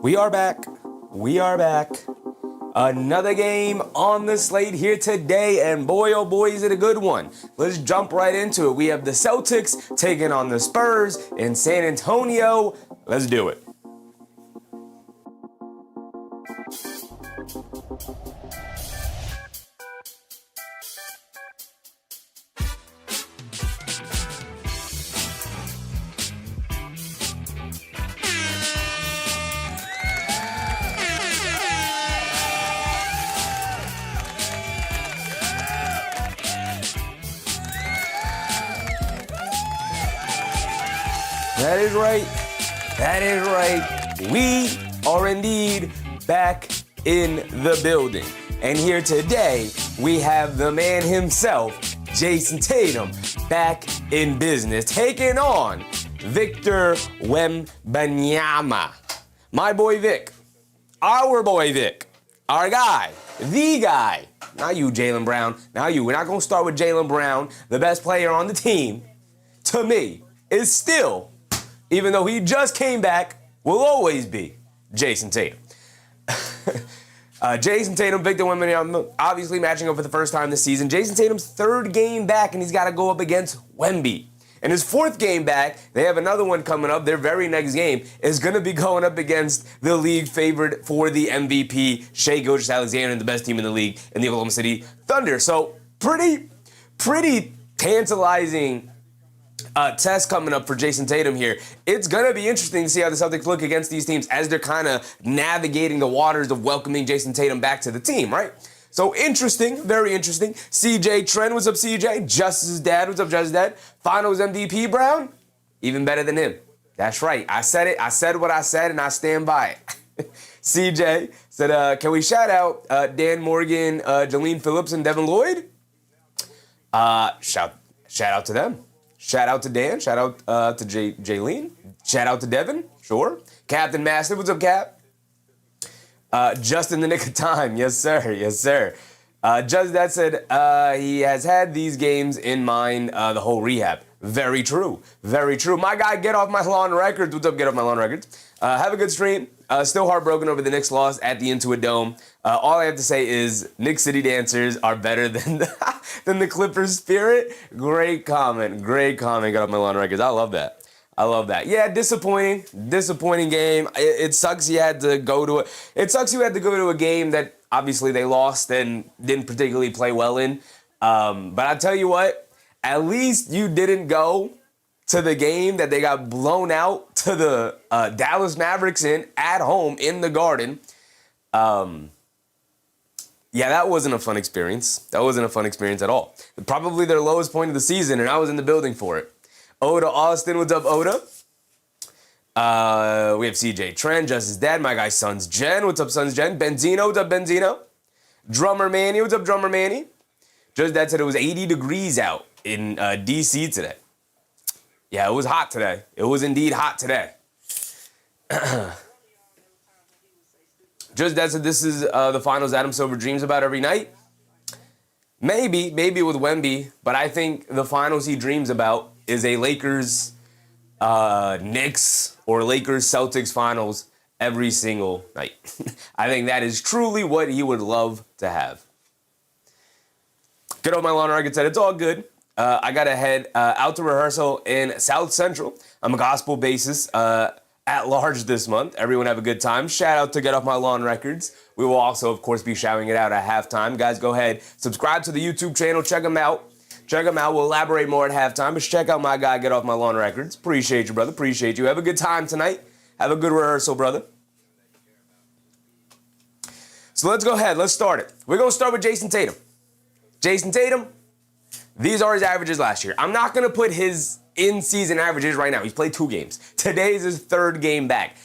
We are back. We are back. Another game on the slate here today, and boy, oh boy, is it a good one. Let's jump right into it. We have the Celtics taking on the Spurs in San Antonio. Let's do it. That is right. That is right. We are indeed back in the building. And here today, we have the man himself, Jayson Tatum, back in business, taking on Victor Wembanyama. My boy Vic. Our boy Vic. Our guy. The guy. Not you, Jaylen Brown. Not you. We're not going to start with Jaylen Brown, the best player on the team. To me, is still, even though he just came back, will always be Jayson Tatum. Jayson Tatum, Victor Wembanyama, obviously matching up for the first time this season. Jayson Tatum's third game back, and he's got to go up against Wemby. And his fourth game back, they have another one coming up. Their very next game is going to be going up against the league favorite for the MVP, Shai Gilgeous-Alexander, and the best team in the league in the Oklahoma City Thunder. So pretty tantalizing test coming up for Jayson Tatum here. It's going to be interesting to see how the Celtics look against these teams as they're kind of navigating the waters of welcoming Jayson Tatum back to the team, right? So interesting, very interesting. CJ Trent, what's up, CJ? Justice's dad, what's up, Justice's dad? Finals MVP Brown, even better than him. That's right. I said it. I said what I said, and I stand by it. CJ said, can we shout out Dan Morgan, Jalen Phillips, and Devin Lloyd? Shout out to them. Shout out to Dan. Shout out to Jaylen. Shout out to Devin. Sure. Captain Master. What's up, Cap? Just in the nick of time. Yes, sir. Yes, sir. Just that said, he has had these games in mind the whole rehab. Very true. Very true. My guy, Get Off My Lawn Records. What's up, Get Off My Lawn Records? Have a good stream. Still heartbroken over the Knicks loss at the Intuit Dome. All I have to say is Knicks City Dancers are better than the Clippers Spirit. Great comment. Great comment. Got Off My Lawn Records. I love that. I love that. Yeah, disappointing. Disappointing game. It sucks you had to go to it. It sucks you had to go to a game that obviously they lost and didn't particularly play well in. But I tell you what, at least you didn't go to the game that they got blown out to the Dallas Mavericks in at home in the Garden. Yeah, that wasn't a fun experience. That wasn't a fun experience at all. Probably their lowest point of the season, and I was in the building for it. Oda Austin, what's up, Oda? We have CJ Trent, Justice's dad, my guy Sons Jen, what's up, Sons Jen? Benzino, what's up, Benzino? Drummer Manny, what's up, Drummer Manny? Just Dad said it was 80 degrees out in D.C. today. Yeah, it was hot today. It was indeed hot today. Just Dad said this is the finals Adam Silver dreams about every night. Maybe with Wemby, but I think the finals he dreams about is a Lakers Knicks or Lakers Celtics finals every single night. I think that is truly what he would love to have. Get Off My Lawn Record said it's all good. I got to head out to rehearsal in South Central. I'm a gospel basis at large this month. Everyone have a good time. Shout out to Get Off My Lawn Records. We will also, of course, be shouting it out at halftime. Guys, go ahead. Subscribe to the YouTube channel. Check them out. Check them out. We'll elaborate more at halftime. But check out my guy, Get Off My Lawn Records. Appreciate you, brother. Appreciate you. Have a good time tonight. Have a good rehearsal, brother. So let's go ahead. Let's start it. We're going to start with Jayson Tatum. Jayson Tatum, these are his averages last year. I'm not going to put his in-season averages right now. He's played 2 games. Today is his 3rd game back.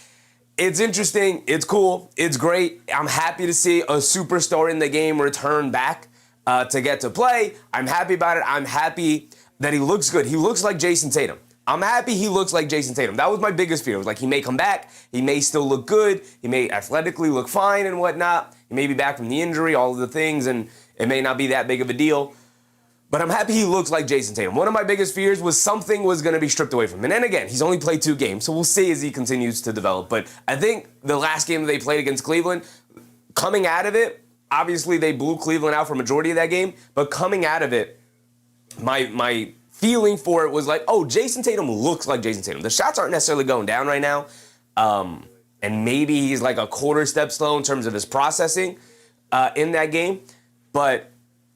It's interesting. It's cool. It's great. I'm happy to see a superstar in the game return back to get to play. I'm happy about it. I'm happy that he looks good. He looks like Jayson Tatum. I'm happy he looks like Jayson Tatum. That was my biggest fear. It was like he may come back. He may still look good. He may athletically look fine and whatnot. He may be back from the injury, all of the things, and it may not be that big of a deal. But I'm happy he looks like Jayson Tatum. One of my biggest fears was something was going to be stripped away from him. And then again, he's only played 2 games, so we'll see as he continues to develop. But I think the last game that they played against Cleveland, coming out of it, obviously they blew Cleveland out for a majority of that game, but coming out of it, my feeling for it was like, oh, Jayson Tatum looks like Jayson Tatum. The shots aren't necessarily going down right now, and maybe he's like a quarter step slow in terms of his processing in that game, but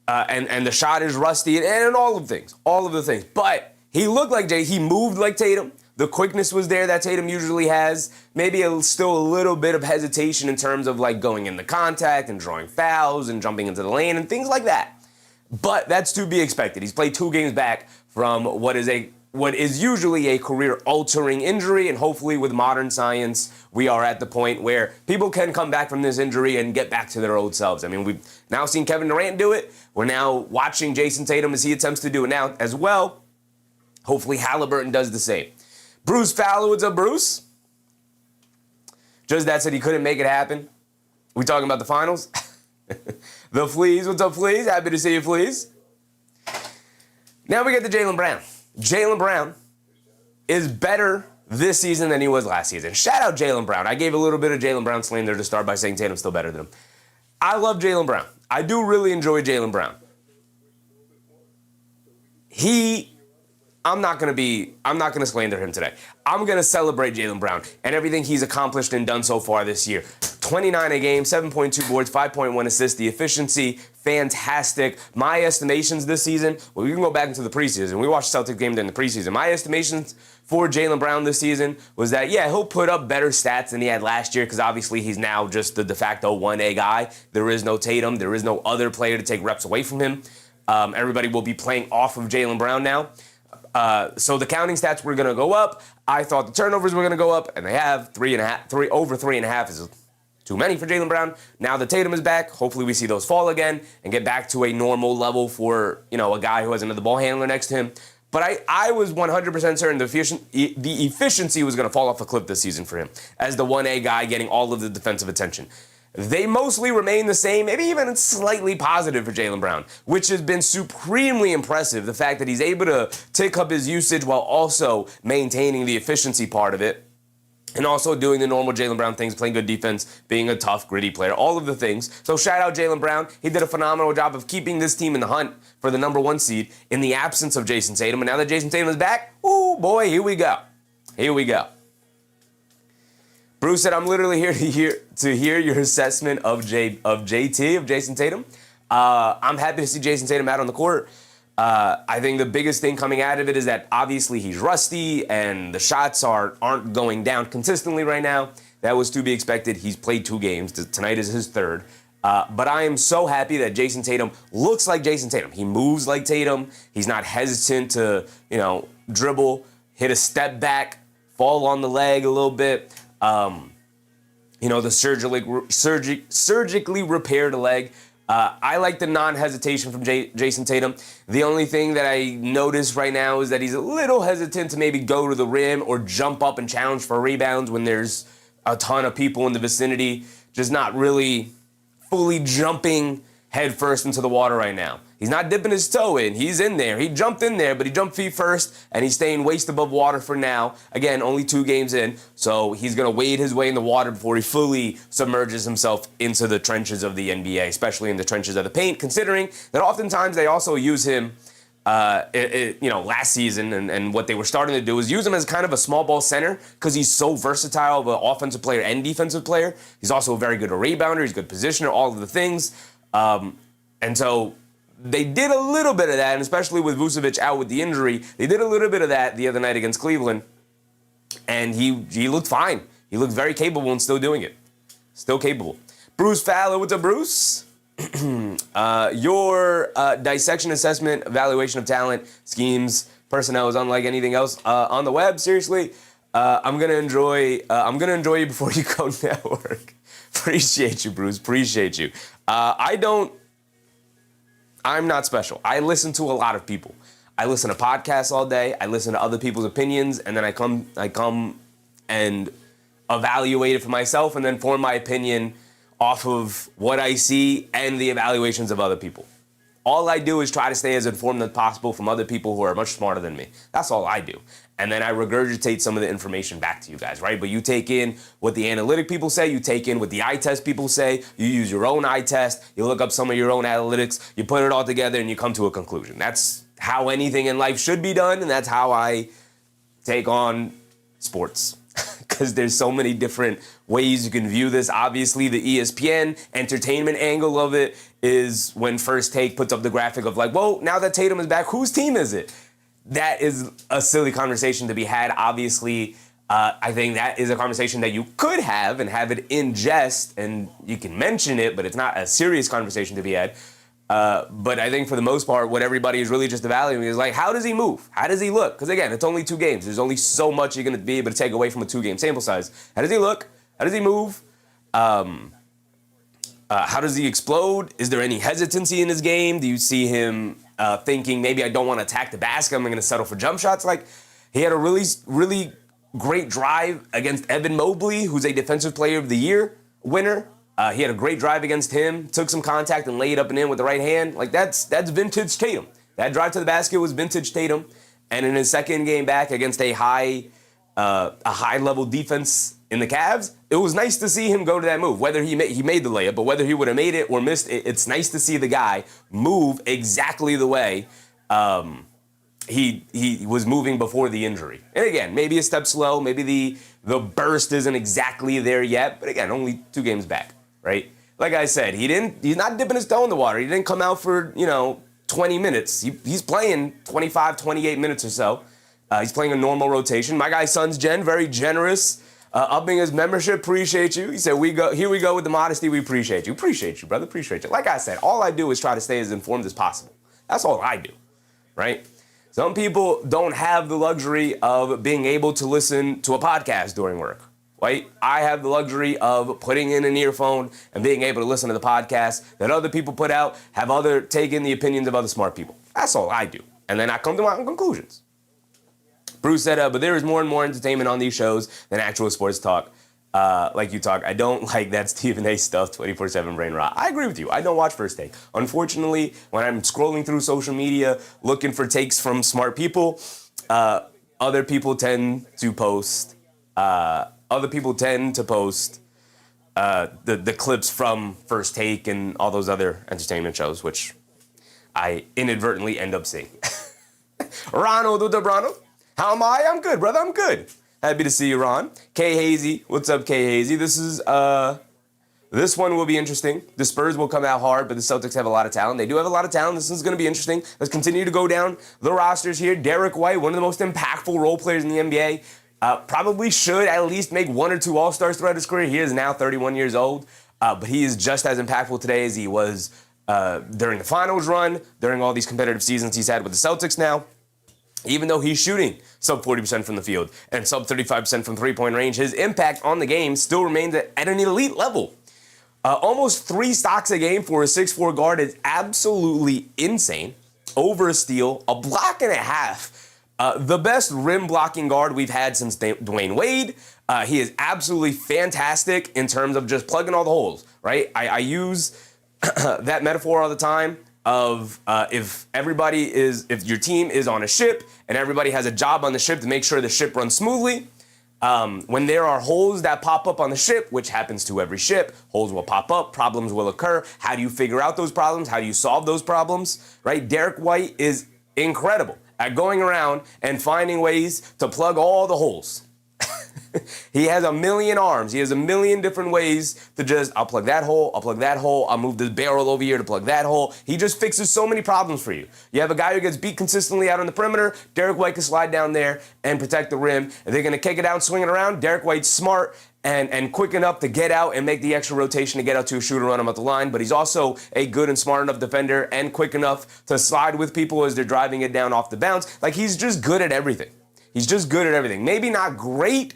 and the shot is rusty and all of the things. But he looked like he moved like Tatum. The quickness was there that Tatum usually has. Maybe still a little bit of hesitation in terms of like going into contact and drawing fouls and jumping into the lane and things like that. But that's to be expected. He's played 2 games back from what is usually a career-altering injury, and hopefully with modern science, we are at the point where people can come back from this injury and get back to their old selves. I mean, we've now seen Kevin Durant do it. We're now watching Jayson Tatum as he attempts to do it now as well. Hopefully Halliburton does the same. Bruce Fowler, what's up, Bruce? Just that said he couldn't make it happen. We talking about the finals? The Fleas, what's up, Fleas? Happy to see you, Fleas. Now we get to Jaylen Brown. Jaylen Brown is better this season than he was last season. Shout out Jaylen Brown. I gave a little bit of Jaylen Brown slander to start by saying Tatum's still better than him. I love Jaylen Brown. I do really enjoy Jaylen Brown. I'm not gonna slander him today. I'm gonna celebrate Jaylen Brown and everything he's accomplished and done so far this year. 29 a game, 7.2 boards, 5.1 assists. The efficiency, fantastic. My estimations this season, well, we can go back into the preseason. We watched the Celtics game during the preseason. My estimations for Jaylen Brown this season was that, yeah, he'll put up better stats than he had last year because obviously he's now just the de facto 1A guy. There is no Tatum. There is no other player to take reps away from him. Everybody will be playing off of Jaylen Brown now. So the counting stats were going to go up. I thought the turnovers were going to go up, and they have over 3.5 is too many for Jaylen Brown. Now that Tatum is back, hopefully we see those fall again and get back to a normal level for, a guy who has another ball handler next to him. But I was 100% certain the efficiency was going to fall off a cliff this season for him as the 1A guy getting all of the defensive attention. They mostly remain the same, maybe even slightly positive for Jaylen Brown, which has been supremely impressive. The fact that he's able to tick up his usage while also maintaining the efficiency part of it. And also doing the normal Jaylen Brown things, playing good defense, being a tough, gritty player, all of the things. So shout out Jaylen Brown. He did a phenomenal job of keeping this team in the hunt for the number 1 seed in the absence of Jayson Tatum. And now that Jayson Tatum is back, oh boy, here we go. Here we go. Bruce said, I'm literally here to hear your assessment of Jayson Tatum. I'm happy to see Jayson Tatum out on the court. I think the biggest thing coming out of it is that obviously he's rusty and the shots aren't going down consistently right now. That was to be expected. He's played 2 games. Tonight is his 3rd. But I am so happy that Jayson Tatum looks like Jayson Tatum. He moves like Tatum. He's not hesitant to, dribble, hit a step back, fall on the leg a little bit. The surgically repaired leg. I like the non-hesitation from Jayson Tatum. The only thing that I notice right now is that he's a little hesitant to maybe go to the rim or jump up and challenge for rebounds when there's a ton of people in the vicinity. Just not really fully jumping head first into the water right now. He's not dipping his toe in. He's in there. He jumped in there, but he jumped feet first, and he's staying waist above water for now. Again, only 2 games in, so he's going to wade his way in the water before he fully submerges himself into the trenches of the NBA, especially in the trenches of the paint, considering that oftentimes they also use him, last season, and what they were starting to do is use him as kind of a small ball center because he's so versatile of an offensive player and defensive player. He's also very good a rebounder. He's a good positioner, all of the things. And so they did a little bit of that, and especially with Vucevic out with the injury, they did a little bit of that the other night against Cleveland, and he looked fine. He looked very capable and still doing it. Still capable. Bruce Fowler, what's up, Bruce? Your dissection, assessment, evaluation of talent, schemes, personnel is unlike anything else on the web. Seriously, I'm gonna enjoy you before you go network. Appreciate you, Bruce. Appreciate you. I'm not special. I listen to a lot of people. I listen to podcasts all day. I listen to other people's opinions, and then I come and evaluate it for myself and then form my opinion off of what I see and the evaluations of other people. All I do is try to stay as informed as possible from other people who are much smarter than me. That's all I do. And then I regurgitate some of the information back to you guys, right? But you take in what the analytic people say, you take in what the eye test people say, you use your own eye test, you look up some of your own analytics, you put it all together and you come to a conclusion. That's how anything in life should be done, and that's how I take on sports. Because there's so many different ways you can view this. Obviously, the ESPN entertainment angle of it is when First Take puts up the graphic of like, whoa, now that Tatum is back, whose team is it? That is a silly conversation to be had. Obviously, I think that is a conversation that you could have and have it in jest, and you can mention it, but it's not a serious conversation to be had. But I think for the most part, what everybody is really just evaluating is like, how does he move? How does he look? Because again, it's only 2 games. There's only so much you're going to be able to take away from a 2-game sample size. How does he look? How does he move? How does he explode? Is there any hesitancy in his game? Do you see him thinking, maybe I don't want to attack the basket, I'm going to settle for jump shots? Like, he had a really, really great drive against Evan Mobley, who's a Defensive Player of the Year winner. He had a great drive against him, took some contact and laid up and in with the right hand. Like, that's vintage Tatum. That drive to the basket was vintage Tatum. And in his second game back against a high-level defense in the Cavs, it was nice to see him go to that move. Whether he made the layup, but whether he would have made it or missed it, it's nice to see the guy move exactly the way he was moving before the injury. And again, maybe a step slow, maybe the burst isn't exactly there yet, but again, only 2 games back, right? Like I said, he's not dipping his toe in the water. He didn't come out for, 20 minutes. He's playing 25, 28 minutes or so. He's playing a normal rotation. My guy Sons Gen, very generous, upping his membership. Appreciate you. He said, here we go with the modesty. We appreciate you. Appreciate you, brother. Appreciate you. Like I said, all I do is try to stay as informed as possible. That's all I do, right? Some people don't have the luxury of being able to listen to a podcast during work, right? I have the luxury of putting in an earphone and being able to listen to the podcast that other people put out, take in the opinions of other smart people. That's all I do. And then I come to my own conclusions. Bruce said, but there is more and more entertainment on these shows than actual sports talk. Like you talk. I don't like that Stephen A stuff, 24/7 brain rot. I agree with you. I don't watch First Take. Unfortunately, when I'm scrolling through social media looking for takes from smart people, other people tend to post the clips from First Take and all those other entertainment shows, which I inadvertently end up seeing. Ronald Udabrano. How am I? I'm good, brother. I'm good. Happy to see you, Ron. K Hazy. What's up, K Hazy? This one will be interesting. The Spurs will come out hard, but the Celtics have a lot of talent. They do have a lot of talent. This is going to be interesting. Let's continue to go down the rosters here. Derek White, one of the most impactful role players in the NBA. Probably should at least make 1 or 2 All-Stars throughout his career. He is now 31 years old, but he is just as impactful today as he was during the finals run, during all these competitive seasons he's had with the Celtics now. Even though he's shooting sub 40% from the field and sub 35% from three-point range, his impact on the game still remains at an elite level. Almost 3 stocks a game for a 6'4" guard is absolutely insane. Over a steal, a block and a half. The best rim blocking guard we've had since Dwayne Wade. He is absolutely fantastic in terms of just plugging all the holes, right? I use that metaphor all the time of if your team is on a ship and everybody has a job on the ship to make sure the ship runs smoothly, when there are holes that pop up on the ship, which happens to every ship, holes will pop up, problems will occur. How do you figure out those problems? How do you solve those problems, right? Derek White is incredible at going around and finding ways to plug all the holes. He has a million arms. He has a million different ways to I'll plug that hole, I'll move this barrel over here to plug that hole. He just fixes so many problems for you. You have a guy who gets beat consistently out on the perimeter. Derek White can slide down there and protect the rim. If they're going to kick it out and swing it around, Derek White's smart and quick enough to get out and make the extra rotation to get out to a shooter, run him up the line. But he's also a good and smart enough defender and quick enough to slide with people as they're driving it down off the bounce. Like, he's just good at everything. Maybe not great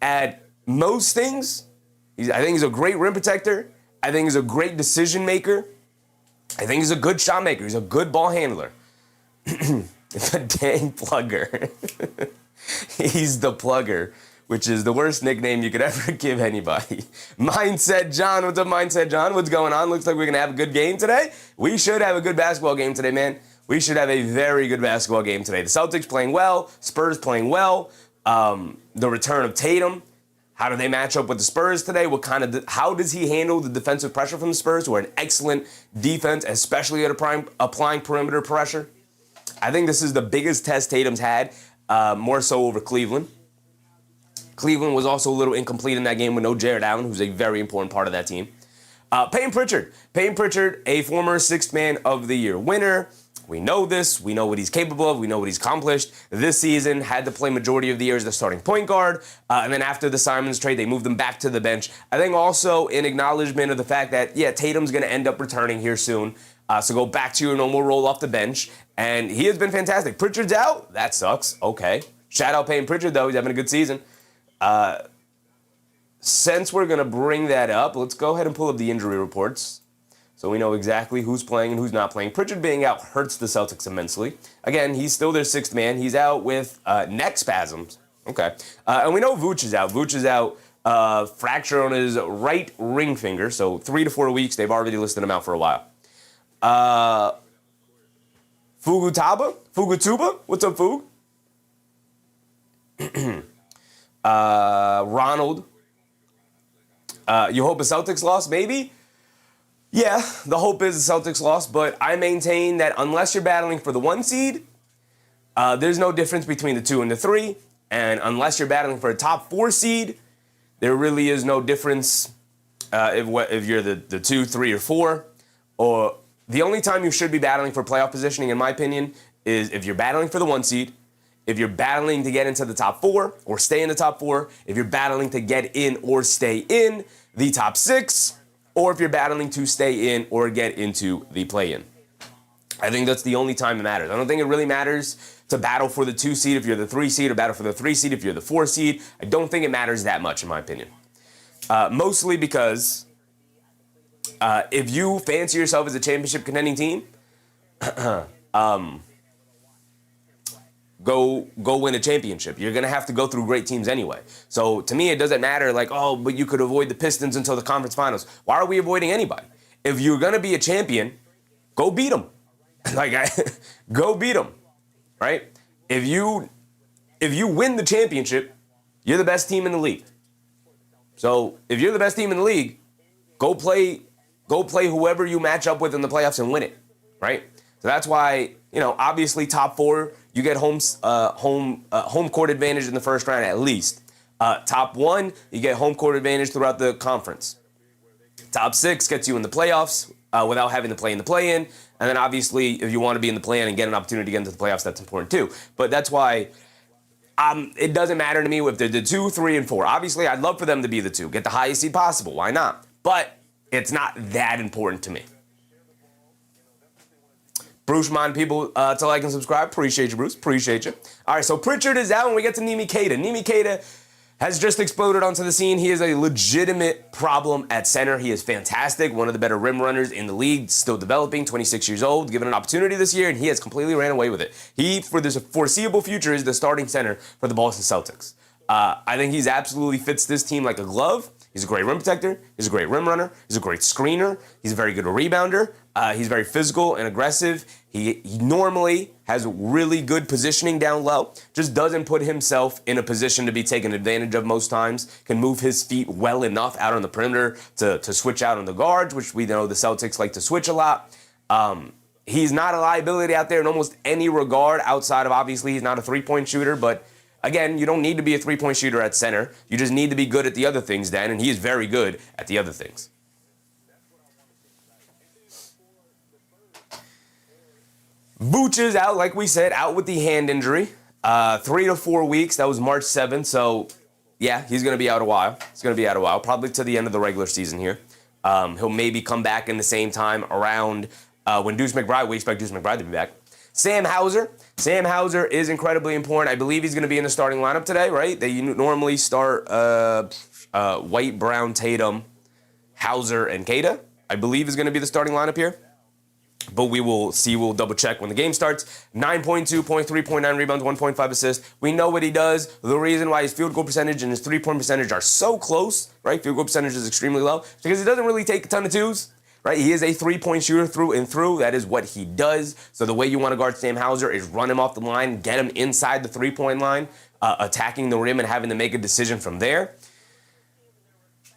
at most things. I think he's a great rim protector. I think he's a great decision maker. I think he's a good shot maker. He's a good ball handler. It's a dang plugger. He's the plugger which is the worst nickname you could ever give anybody. Mindset John, what's up, Mindset John? What's going on? Looks like we're going to have a good game today. We should have a good basketball game today, man. We should have a very good basketball game today. The Celtics playing well, Spurs playing well, the return of Tatum. How do they match up with the Spurs today? How does he handle the defensive pressure from the Spurs, who are an excellent defense, especially at applying perimeter pressure? I think this is the biggest test Tatum's had, more so over Cleveland. Cleveland was also a little incomplete in that game with no Jared Allen, who's a very important part of that team. Payne Pritchard, a former Sixth Man of the Year winner. We know this. We know what he's capable of. We know what he's accomplished. This season, had to play majority of the year as the starting point guard. And then after the Simons trade, they moved him back to the bench. I think also in acknowledgement of the fact that, yeah, Tatum's going to end up returning here soon. So go back to your normal role off the bench. And he has been fantastic. Pritchard's out. That sucks. Okay. Shout out Payne Pritchard, though. He's having a good season. Since we're going to bring that up, let's go ahead and pull up the injury reports so we know exactly who's playing and who's not playing. Pritchard being out hurts the Celtics immensely. Again, he's still their sixth man. He's out with neck spasms. Okay. And we know Vooch is out. Vooch is out, fracture on his right ring finger, so 3 to 4 weeks. They've already listed him out for a while. Fugutuba? What's up, Fug? Ronald. You hope a Celtics loss? Maybe? Yeah, the hope is a Celtics loss, but I maintain that unless you're battling for the 1 seed, there's no difference between the 2 and the 3. And unless you're battling for a top 4 seed, there really is no difference if you're the 2, 3, or 4. Or the only time you should be battling for playoff positioning, in my opinion, is if you're battling for the 1 seed, if you're battling to get into the top 4 or stay in the top 4, if you're battling to get in or stay in the top 6, or if you're battling to stay in or get into the play-in. I think that's the only time it matters. I don't think it really matters to battle for the 2 seed if you're the 3 seed, or battle for the 3 seed if you're the 4 seed. I don't think it matters that much, in my opinion. Mostly because if you fancy yourself as a championship contending team, go win a championship. You're going to have to go through great teams anyway. So to me, it doesn't matter like, oh, but you could avoid the Pistons until the conference finals. Why are we avoiding anybody? If you're going to be a champion, go beat them. Go beat them, right? If you win the championship, you're the best team in the league. So if you're the best team in the league, go play whoever you match up with in the playoffs and win it, right? So that's why, obviously top 4, you get home court advantage in the first round at least. Top 1, you get home court advantage throughout the conference. Top 6 gets you in the playoffs without having to play in the play-in. And then obviously, if you want to be in the play-in and get an opportunity to get into the playoffs, that's important too. But that's why it doesn't matter to me if they're the 2, 3, and 4. Obviously, I'd love for them to be the 2. Get the highest seed possible. Why not? But it's not that important to me. Bruce, mind people to like and subscribe. Appreciate you, Bruce. Appreciate you. All right, so Pritchard is out, and we get to Nimi Keita. Nimi Keita has just exploded onto the scene. He is a legitimate problem at center. He is fantastic, one of the better rim runners in the league, still developing, 26 years old, given an opportunity this year, and he has completely ran away with it. He, for this foreseeable future, is the starting center for the Boston Celtics. I think he's absolutely fits this team like a glove. He's a great rim protector. He's a great rim runner. He's a great screener. He's a very good rebounder. He's very physical and aggressive. He normally has really good positioning down low. Just doesn't put himself in a position to be taken advantage of most times. Can move his feet well enough out on the perimeter to switch out on the guards, which we know the Celtics like to switch a lot. He's not a liability out there in almost any regard outside of, obviously, he's not a three-point shooter, but again, you don't need to be a three-point shooter at center. You just need to be good at the other things then, and he is very good at the other things. Vooch is out, like we said, out with the hand injury. 3 to 4 weeks. That was March 7th. So, yeah, he's going to be out a while. Probably to the end of the regular season here. He'll maybe come back in the same time around when we expect Deuce McBride to be back. Sam Hauser is incredibly important. I believe he's going to be in the starting lineup today, right? They normally start White, Brown, Tatum, Hauser, and Keita. I believe is going to be the starting lineup here. But we will see. We'll double check when the game starts. 9.2 points, 3.9 rebounds, 1.5 assists. We know what he does. The reason why his field goal percentage and his three-point percentage are so close, right? Field goal percentage is extremely low because he doesn't really take a ton of twos, right? He is a three-point shooter through and through. That is what he does. So the way you want to guard Sam Hauser is run him off the line, get him inside the three-point line, attacking the rim and having to make a decision from there.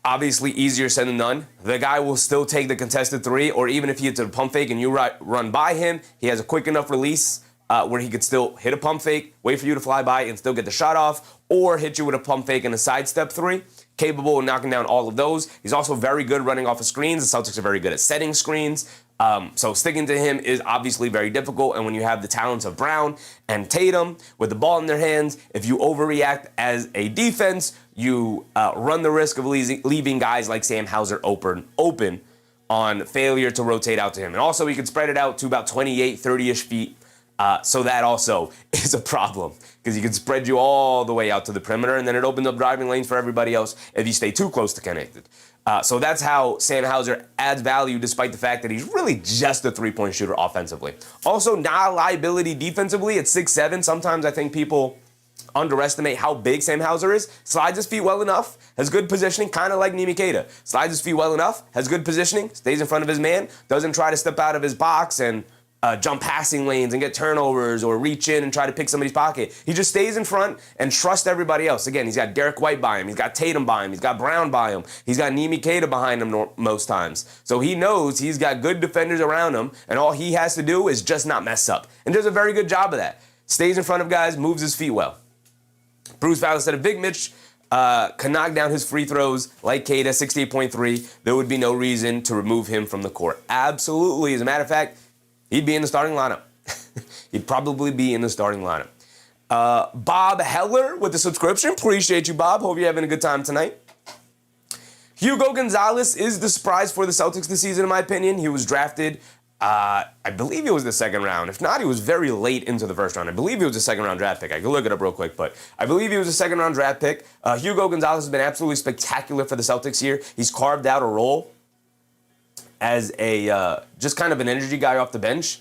Obviously, easier said than done. The guy will still take the contested three, or even if he hits a pump fake and you run by him, he has a quick enough release where he could still hit a pump fake, wait for you to fly by and still get the shot off, or hit you with a pump fake and a sidestep three. Capable of knocking down all of those. He's also very good running off of screens. The Celtics are very good at setting screens. So sticking to him is obviously very difficult. And when you have the talents of Brown and Tatum with the ball in their hands, if you overreact as a defense, you run the risk of leaving guys like Sam Hauser open on failure to rotate out to him. And also, he could spread it out to about 28, 30-ish feet. So that also is a problem because he can spread you all the way out to the perimeter, and then it opens up driving lanes for everybody else if you stay too close to connected. So that's how Sam Hauser adds value despite the fact that he's really just a three-point shooter offensively. Also, not a liability defensively at 6'7". Sometimes I think people underestimate how big Sam Hauser is. Slides his feet well enough, has good positioning, kind of like Nimi Keita. Slides his feet well enough, has good positioning, stays in front of his man, doesn't try to step out of his box and jump passing lanes and get turnovers or reach in and try to pick somebody's pocket. He just stays in front and trusts everybody else. Again, he's got Derek White by him. He's got Tatum by him. He's got Brown by him. He's got Nimi Keita behind him most times. So he knows he's got good defenders around him, and all he has to do is just not mess up. And does a very good job of that. Stays in front of guys, moves his feet well. Bruce Fowler said if Big Mitch can knock down his free throws like Keita, 68.3, there would be no reason to remove him from the court. Absolutely. As a matter of fact, he'd be in the starting lineup. He'd probably be in the starting lineup. Bob Heller with the subscription. Appreciate you, Bob. Hope you're having a good time tonight. Hugo Gonzalez is the surprise for the Celtics this season, in my opinion. He was drafted, I believe it was the second round. If not, he was very late into the first round. I believe he was a second-round draft pick. I can look it up real quick, but I believe he was a second-round draft pick. Hugo Gonzalez has been absolutely spectacular for the Celtics here. He's carved out a role as a just kind of an energy guy off the bench.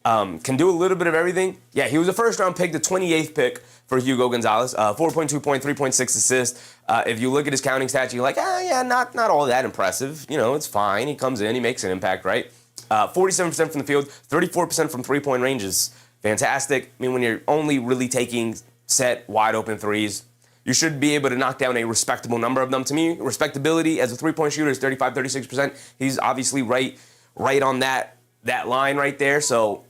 Can do a little bit of everything. Yeah, he was a first-round pick, the 28th pick for Hugo Gonzalez. 4.2 points, 3.6 assists. If you look at his counting stats, you're like, yeah, not all that impressive. You know, it's fine. He comes in, he makes an impact, right? 47% from the field, 34% from three-point ranges. Fantastic. I mean, when you're only really taking set, wide-open threes, you should be able to knock down a respectable number of them. To me, respectability as a three-point shooter is 35, 36%. He's obviously right on that line right there. So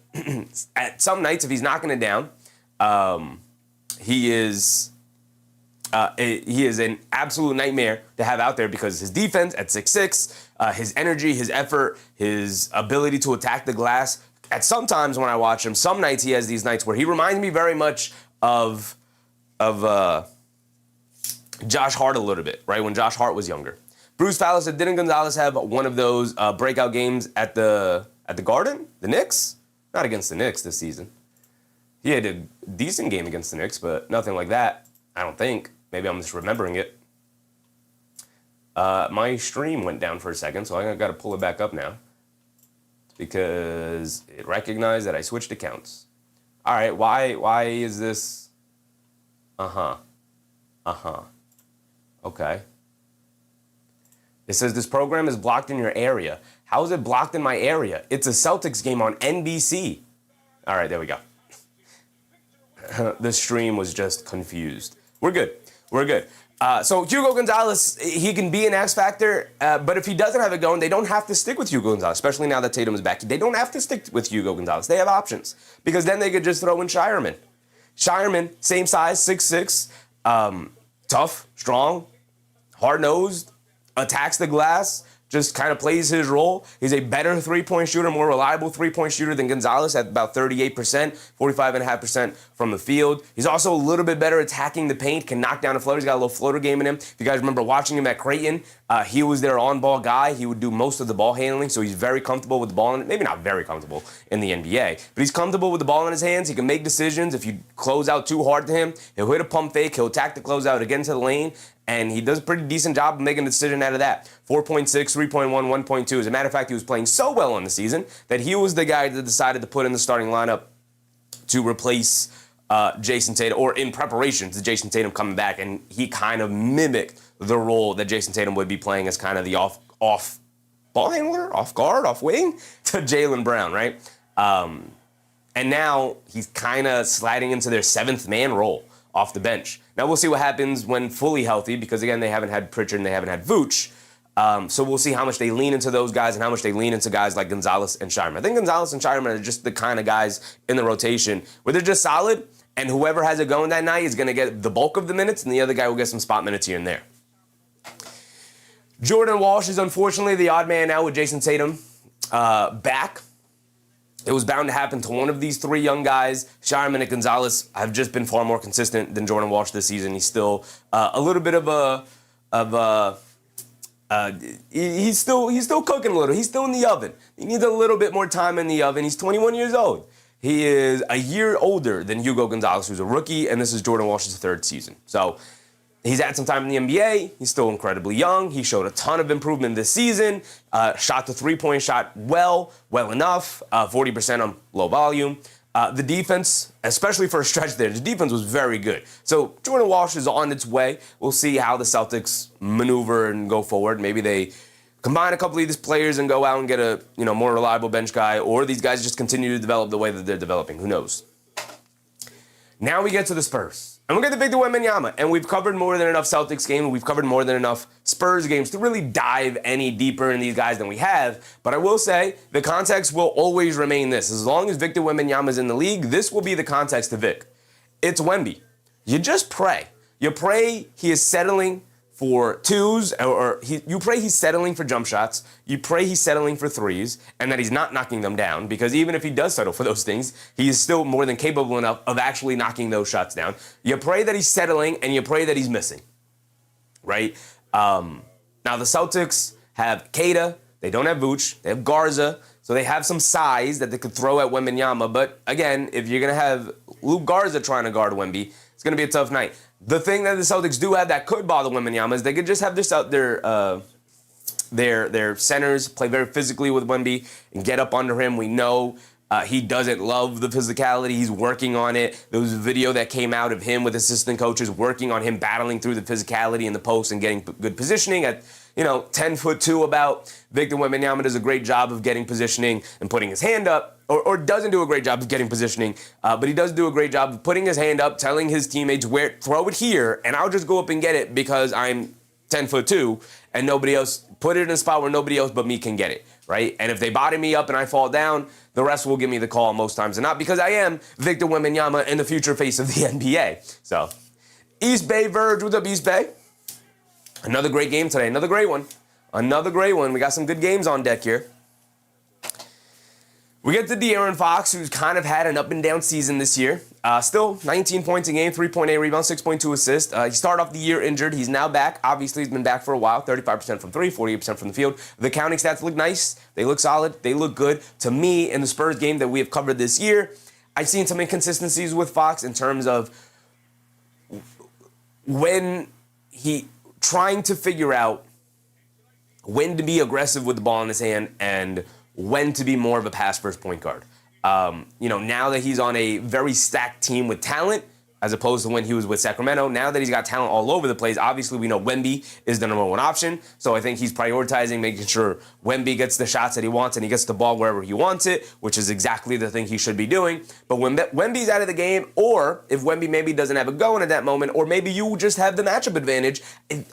at some nights, if he's knocking it down, he is an absolute nightmare to have out there because his defense at 6'6", his energy, his effort, his ability to attack the glass. At some times when I watch him, some nights he has these nights where he reminds me very much of Josh Hart a little bit, right? When Josh Hart was younger. Bruce Fowler said, didn't Gonzalez have one of those breakout games at the Garden? The Knicks? Not against the Knicks this season. He had a decent game against the Knicks, but nothing like that, I don't think. Maybe I'm just remembering it. My stream went down for a second, so I got to pull it back up now because it recognized that I switched accounts. All right, why is this? Okay. It says this program is blocked in your area. How is it blocked in my area? It's a Celtics game on NBC. All right, there we go. The stream was just confused. We're good. So Hugo Gonzalez, he can be an X factor, but if he doesn't have it going, they don't have to stick with Hugo Gonzalez, especially now that Tatum is back. They don't have to stick with Hugo Gonzalez. They have options because then they could just throw in Shireman. Shireman, same size, 6'6", tough, strong, hard-nosed, attacks the glass, just kind of plays his role. He's a better three-point shooter, more reliable three-point shooter than Gonzalez at about 38%, 45.5% from the field. He's also a little bit better attacking the paint, can knock down a floater. He's got a little floater game in him. If you guys remember watching him at Creighton, he was their on-ball guy. He would do most of the ball handling, so he's very comfortable with the ball. Maybe not very comfortable in the NBA, but he's comfortable with the ball in his hands. He can make decisions. If you close out too hard to him, he'll hit a pump fake. He'll attack the closeout again to the lane. and he does a pretty decent job of making a decision out of that. 4.6, 3.1, 1.2. As a matter of fact, he was playing so well in the season that he was the guy that decided to put in the starting lineup to replace Jayson Tatum, or in preparation to Jayson Tatum coming back, and he kind of mimicked the role that Jayson Tatum would be playing as kind of the off ball handler, off guard, off wing to Jaylen Brown, right? And now he's kind of sliding into their seventh man role off the bench. Now we'll see what happens when fully healthy, because again, they haven't had Pritchard and they haven't had Vooch. So we'll see how much they lean into those guys and how much they lean into guys like Gonzalez and Shireman. I think Gonzalez and Shireman are just the kind of guys in the rotation where they're just solid, and whoever has it going that night is going to get the bulk of the minutes, and the other guy will get some spot minutes here and there. Jordan Walsh is unfortunately the odd man out with Jayson Tatum back. It was bound to happen to one of these three young guys. Shireman and Gonzalez have just been far more consistent than Jordan Walsh this season. He's still a little bit he's still cooking a little. He's still in the oven. He needs a little bit more time in the oven. He's 21 years old. He is a year older than Hugo Gonzalez, who's a rookie, and this is Jordan Walsh's third season. So he's had some time in the NBA. He's still incredibly young. He showed a ton of improvement this season. Shot the three-point shot well enough, 40% on low volume. The defense, especially for a stretch there, the defense was very good. So Jordan Walsh is on its way. We'll see how the Celtics maneuver and go forward. Maybe they combine a couple of these players and go out and get a more reliable bench guy, or these guys just continue to develop the way that they're developing. Who knows? Now we get to the Spurs. And we'll get to Victor Wembanyama. And we've covered more than enough Celtics games. We've covered more than enough Spurs games to really dive any deeper in these guys than we have. But I will say the context will always remain this. As long as Victor Wembanyama is in the league, this will be the context to Vic. It's Wemby. You just pray. You pray he is settling for twos, you pray he's settling for jump shots, you pray he's settling for threes, and that he's not knocking them down, because even if he does settle for those things, he is still more than capable enough of actually knocking those shots down. You pray that he's settling, and you pray that he's missing, right? Now the Celtics have Keita, they don't have Vooch, they have Garza, so they have some size that they could throw at Wembanyama, but again, if you're going to have Luke Garza trying to guard Wemby, it's going to be a tough night. The thing that the Celtics do have that could bother Wembanyama is they could just have their centers play very physically with Wemby and get up under him. We know he doesn't love the physicality. He's working on it. There was a video that came out of him with assistant coaches working on him battling through the physicality in the post and getting good positioning at 10'2" about. Victor Wembanyama does a great job of getting positioning and putting his hand up, or doesn't do a great job of getting positioning, but he does do a great job of putting his hand up, telling his teammates, throw it here, and I'll just go up and get it because I'm 10'2", and nobody else, put it in a spot where nobody else but me can get it, right? And if they body me up and I fall down, the rest will give me the call most times, and not because I am Victor Wembanyama and the future face of the NBA. So, East Bay Verge, what's up, East Bay? Another great game today, another great one. We got some good games on deck here. We get to De'Aaron Fox, who's kind of had an up and down season this year. Still 19 points a game, 3.8 rebounds, 6.2 assists. He started off the year injured. He's now back. Obviously, he's been back for a while. 35% from three, 48% from the field. The counting stats look nice. They look solid. They look good. To me, in the Spurs game that we have covered this year, I've seen some inconsistencies with Fox in terms of when he trying to figure out when to be aggressive with the ball in his hand and when to be more of a pass-first point guard. Now that he's on a very stacked team with talent, as opposed to when he was with Sacramento, now that he's got talent all over the place, obviously we know Wemby is the number one option, so I think he's prioritizing making sure Wemby gets the shots that he wants and he gets the ball wherever he wants it, which is exactly the thing he should be doing. But when Wemby's out of the game, or if Wemby maybe doesn't have it going at that moment, or maybe you just have the matchup advantage,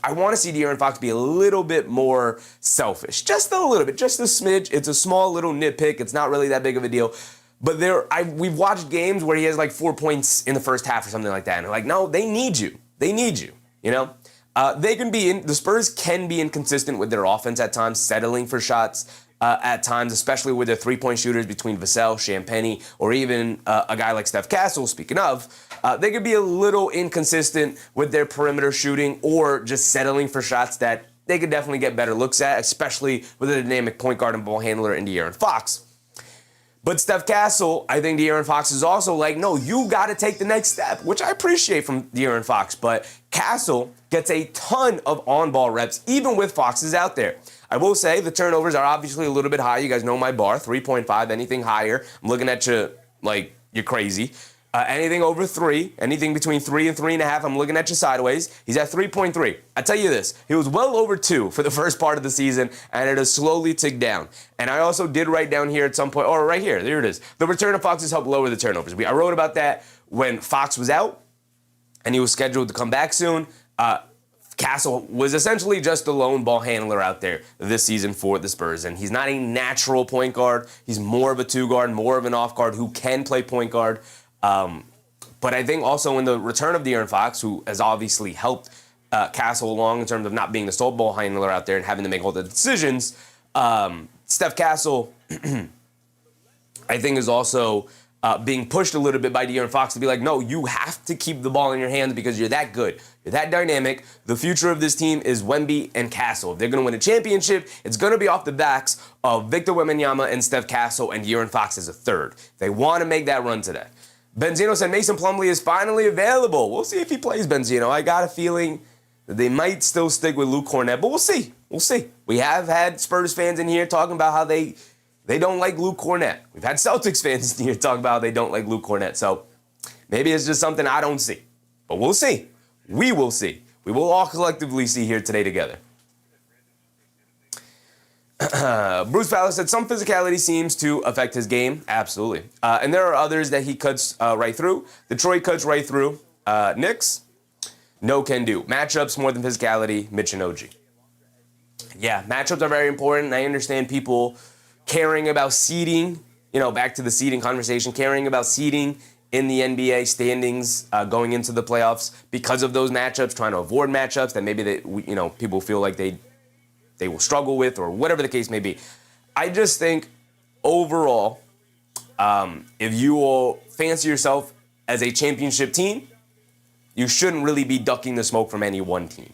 I want to see De'Aaron Fox be a little bit more selfish. Just a little bit, just a smidge. It's a small little nitpick. It's not really that big of a deal. But we've watched games where he has like 4 points in the first half or something like that. And they're like, no, they need you. They need you, the Spurs can be inconsistent with their offense at times, settling for shots at times, especially with their three-point shooters between Vassell, Champagnie, or even a guy like Steph Castle, speaking of. They could be a little inconsistent with their perimeter shooting or just settling for shots that they could definitely get better looks at, especially with a dynamic point guard and ball handler in De'Aaron Fox. But Steph Castle, I think De'Aaron Fox is also like, no, you got to take the next step, which I appreciate from De'Aaron Fox. But Castle gets a ton of on-ball reps, even with Fox's out there. I will say the turnovers are obviously a little bit high. You guys know my bar, 3.5, anything higher. I'm looking at you like you're crazy. Anything over 3, anything between 3 and 3.5, I'm looking at you sideways. He's at 3.3. I tell you this, he was well over 2 for the first part of the season, and it has slowly ticked down. And I also did write down here at some point, or right here, there it is. The return of Fox has helped lower the turnovers. I wrote about that when Fox was out, and he was scheduled to come back soon. Castle was essentially just a lone ball handler out there this season for the Spurs, and he's not a natural point guard. He's more of a 2 guard, more of an off guard who can play point guard. But I think also in the return of De'Aaron Fox, who has obviously helped Castle along in terms of not being the sole ball handler out there and having to make all the decisions, Steph Castle, I think, is also being pushed a little bit by De'Aaron Fox to be like, no, you have to keep the ball in your hands because you're that good. You're that dynamic. The future of this team is Wemby and Castle. If they're going to win a championship, it's going to be off the backs of Victor Wembanyama and Steph Castle and De'Aaron Fox as a third. They want to make that run today. Benzino said Mason Plumlee is finally available. We'll see if he plays Benzino. I got a feeling that they might still stick with Luke Cornett, but we'll see. We'll see. We have had Spurs fans in here talking about how they don't like Luke Cornett. We've had Celtics fans in here talking about how they don't like Luke Cornett. So maybe it's just something I don't see. But we'll see. We will see. We will all collectively see here today together. Bruce Fowler said some physicality seems to affect his game. Absolutely. And there are others that he cuts right through. Detroit cuts right through. Knicks, no can do. Matchups more than physicality, Mitch and OG. Yeah, matchups are very important. I understand people caring about seeding, back to the seeding conversation, caring about seeding in the NBA standings going into the playoffs because of those matchups, trying to avoid matchups that maybe people feel like they will struggle with or whatever the case may be. I just think overall, if you all fancy yourself as a championship team, you shouldn't really be ducking the smoke from any one team,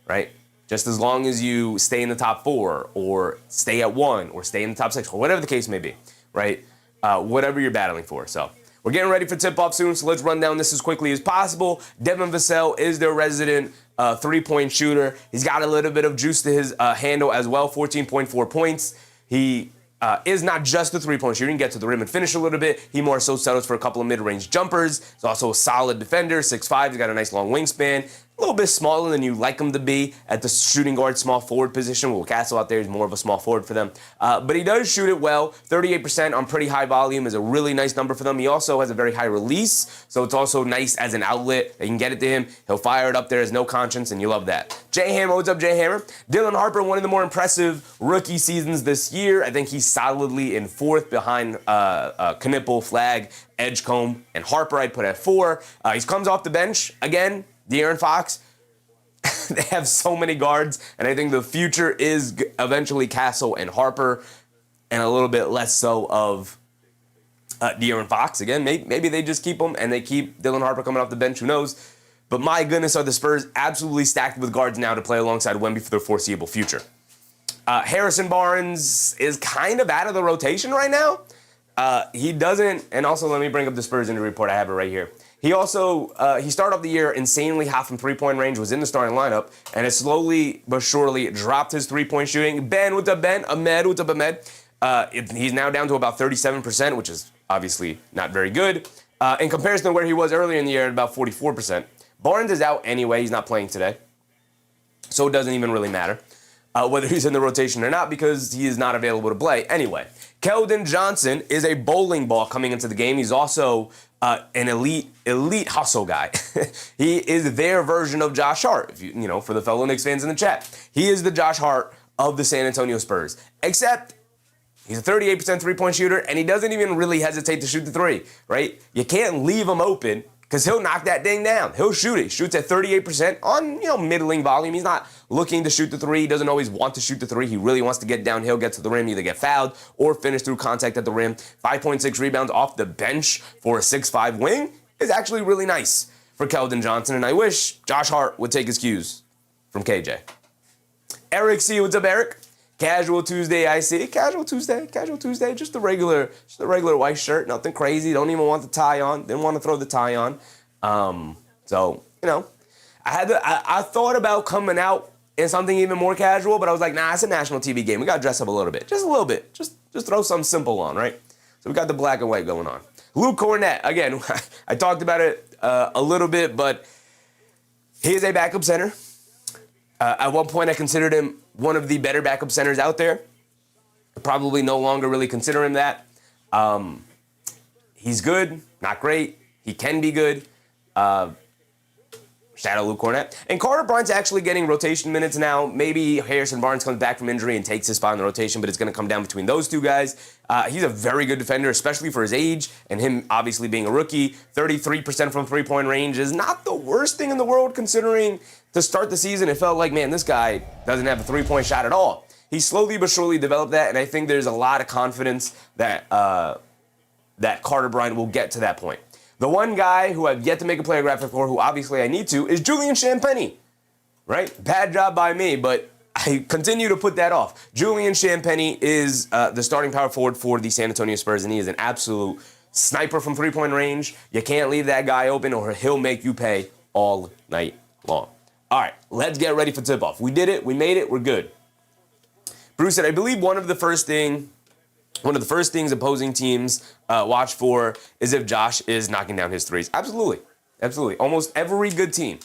right? Just as long as you stay in the top 4 or stay at 1 or stay in the top 6 or whatever the case may be, right? Whatever you're battling for. So we're getting ready for tip-off soon, so let's run down this as quickly as possible. Devin Vassell is their resident three-point shooter. He's got a little bit of juice to his handle as well, 14.4 points. He is not just a three-point shooter. He can get to the rim and finish a little bit. He more so settles for a couple of mid-range jumpers. He's also a solid defender, 6'5". He's got a nice long wingspan. A little bit smaller than you like him to be at the shooting guard small forward position. Will Castle out there is more of a small forward for them. But he does shoot it well. 38% on pretty high volume is a really nice number for them. He also has a very high release, so it's also nice as an outlet. They can get it to him. He'll fire it up there as no conscience, and you love that. Jay Hammer, what's up, Jay Hammer? Dylan Harper, one of the more impressive rookie seasons this year. I think he's solidly in 4th behind Knipple, Flagg, Edgecombe, and Harper. I'd put at 4. He comes off the bench again. De'Aaron Fox, they have so many guards, and I think the future is eventually Castle and Harper, and a little bit less so of De'Aaron Fox. Again, maybe they just keep him, and they keep Dylan Harper coming off the bench, who knows. But my goodness, are the Spurs absolutely stacked with guards now to play alongside Wemby for their foreseeable future. Harrison Barnes is kind of out of the rotation right now. He doesn't, and also let me bring up the Spurs injury report. I have it right here. He also, he started off the year insanely hot from three-point range, was in the starting lineup, and has slowly but surely dropped his three-point shooting. Ben, what's up, Ben? Ahmed, what's up, Ahmed? He's now down to about 37%, which is obviously not very good. In comparison to where he was earlier in the year at about 44%. Barnes is out anyway. He's not playing today. So it doesn't even really matter whether he's in the rotation or not because he is not available to play. Anyway, Keldon Johnson is a bowling ball coming into the game. He's also an elite hustle guy. He is their version of Josh Hart, if you know, for the fellow Knicks fans in the chat. He is the Josh Hart of the San Antonio Spurs, except he's a 38% three-point shooter, and he doesn't even really hesitate to shoot the three, right? You can't leave him open because he'll knock that thing down. He'll shoot it. Shoots at 38% on, middling volume. He's not looking to shoot the three. He doesn't always want to shoot the three. He really wants to get downhill, get to the rim, either get fouled or finish through contact at the rim. 5.6 rebounds off the bench for a 6'5 wing is actually really nice for Keldon Johnson, and I wish Josh Hart would take his cues from KJ. Eric C., what's up, Eric? Casual Tuesday, I see. Casual Tuesday. Just a regular white shirt. Nothing crazy. Don't even want the tie on. Didn't want to throw the tie on. So, I thought about coming out in something even more casual, but I was like, nah, it's a national TV game. We got to dress up a little bit. Just a little bit. Just throw something simple on, right? So we got the black and white going on. Luke Cornett, again, I talked about it a little bit, but he is a backup center. At one point, I considered him one of the better backup centers out there. Probably no longer really consider him that. He's good, not great. He can be good. Shout out Luke Cornett. And Carter Bryant's actually getting rotation minutes now. Maybe Harrison Barnes comes back from injury and takes his spot in the rotation, but it's going to come down between those two guys. He's a very good defender, especially for his age, and him obviously being a rookie. 33% from three-point range is not the worst thing in the world, considering to start the season, it felt like, man, this guy doesn't have a three-point shot at all. He slowly but surely developed that, and I think there's a lot of confidence that that Carter Bryant will get to that point. The one guy who I've yet to make a player graphic for, who obviously I need to, is Julian Champagnie, right? Bad job by me, but I continue to put that off. Julian Champagnie is the starting power forward for the San Antonio Spurs, and he is an absolute sniper from three-point range. You can't leave that guy open or he'll make you pay all night long. All right, let's get ready for tip-off. We did it. We made it. We're good. Bruce said, I believe one of the first things opposing teams watch for is if Josh is knocking down his threes. Absolutely. Almost every good team,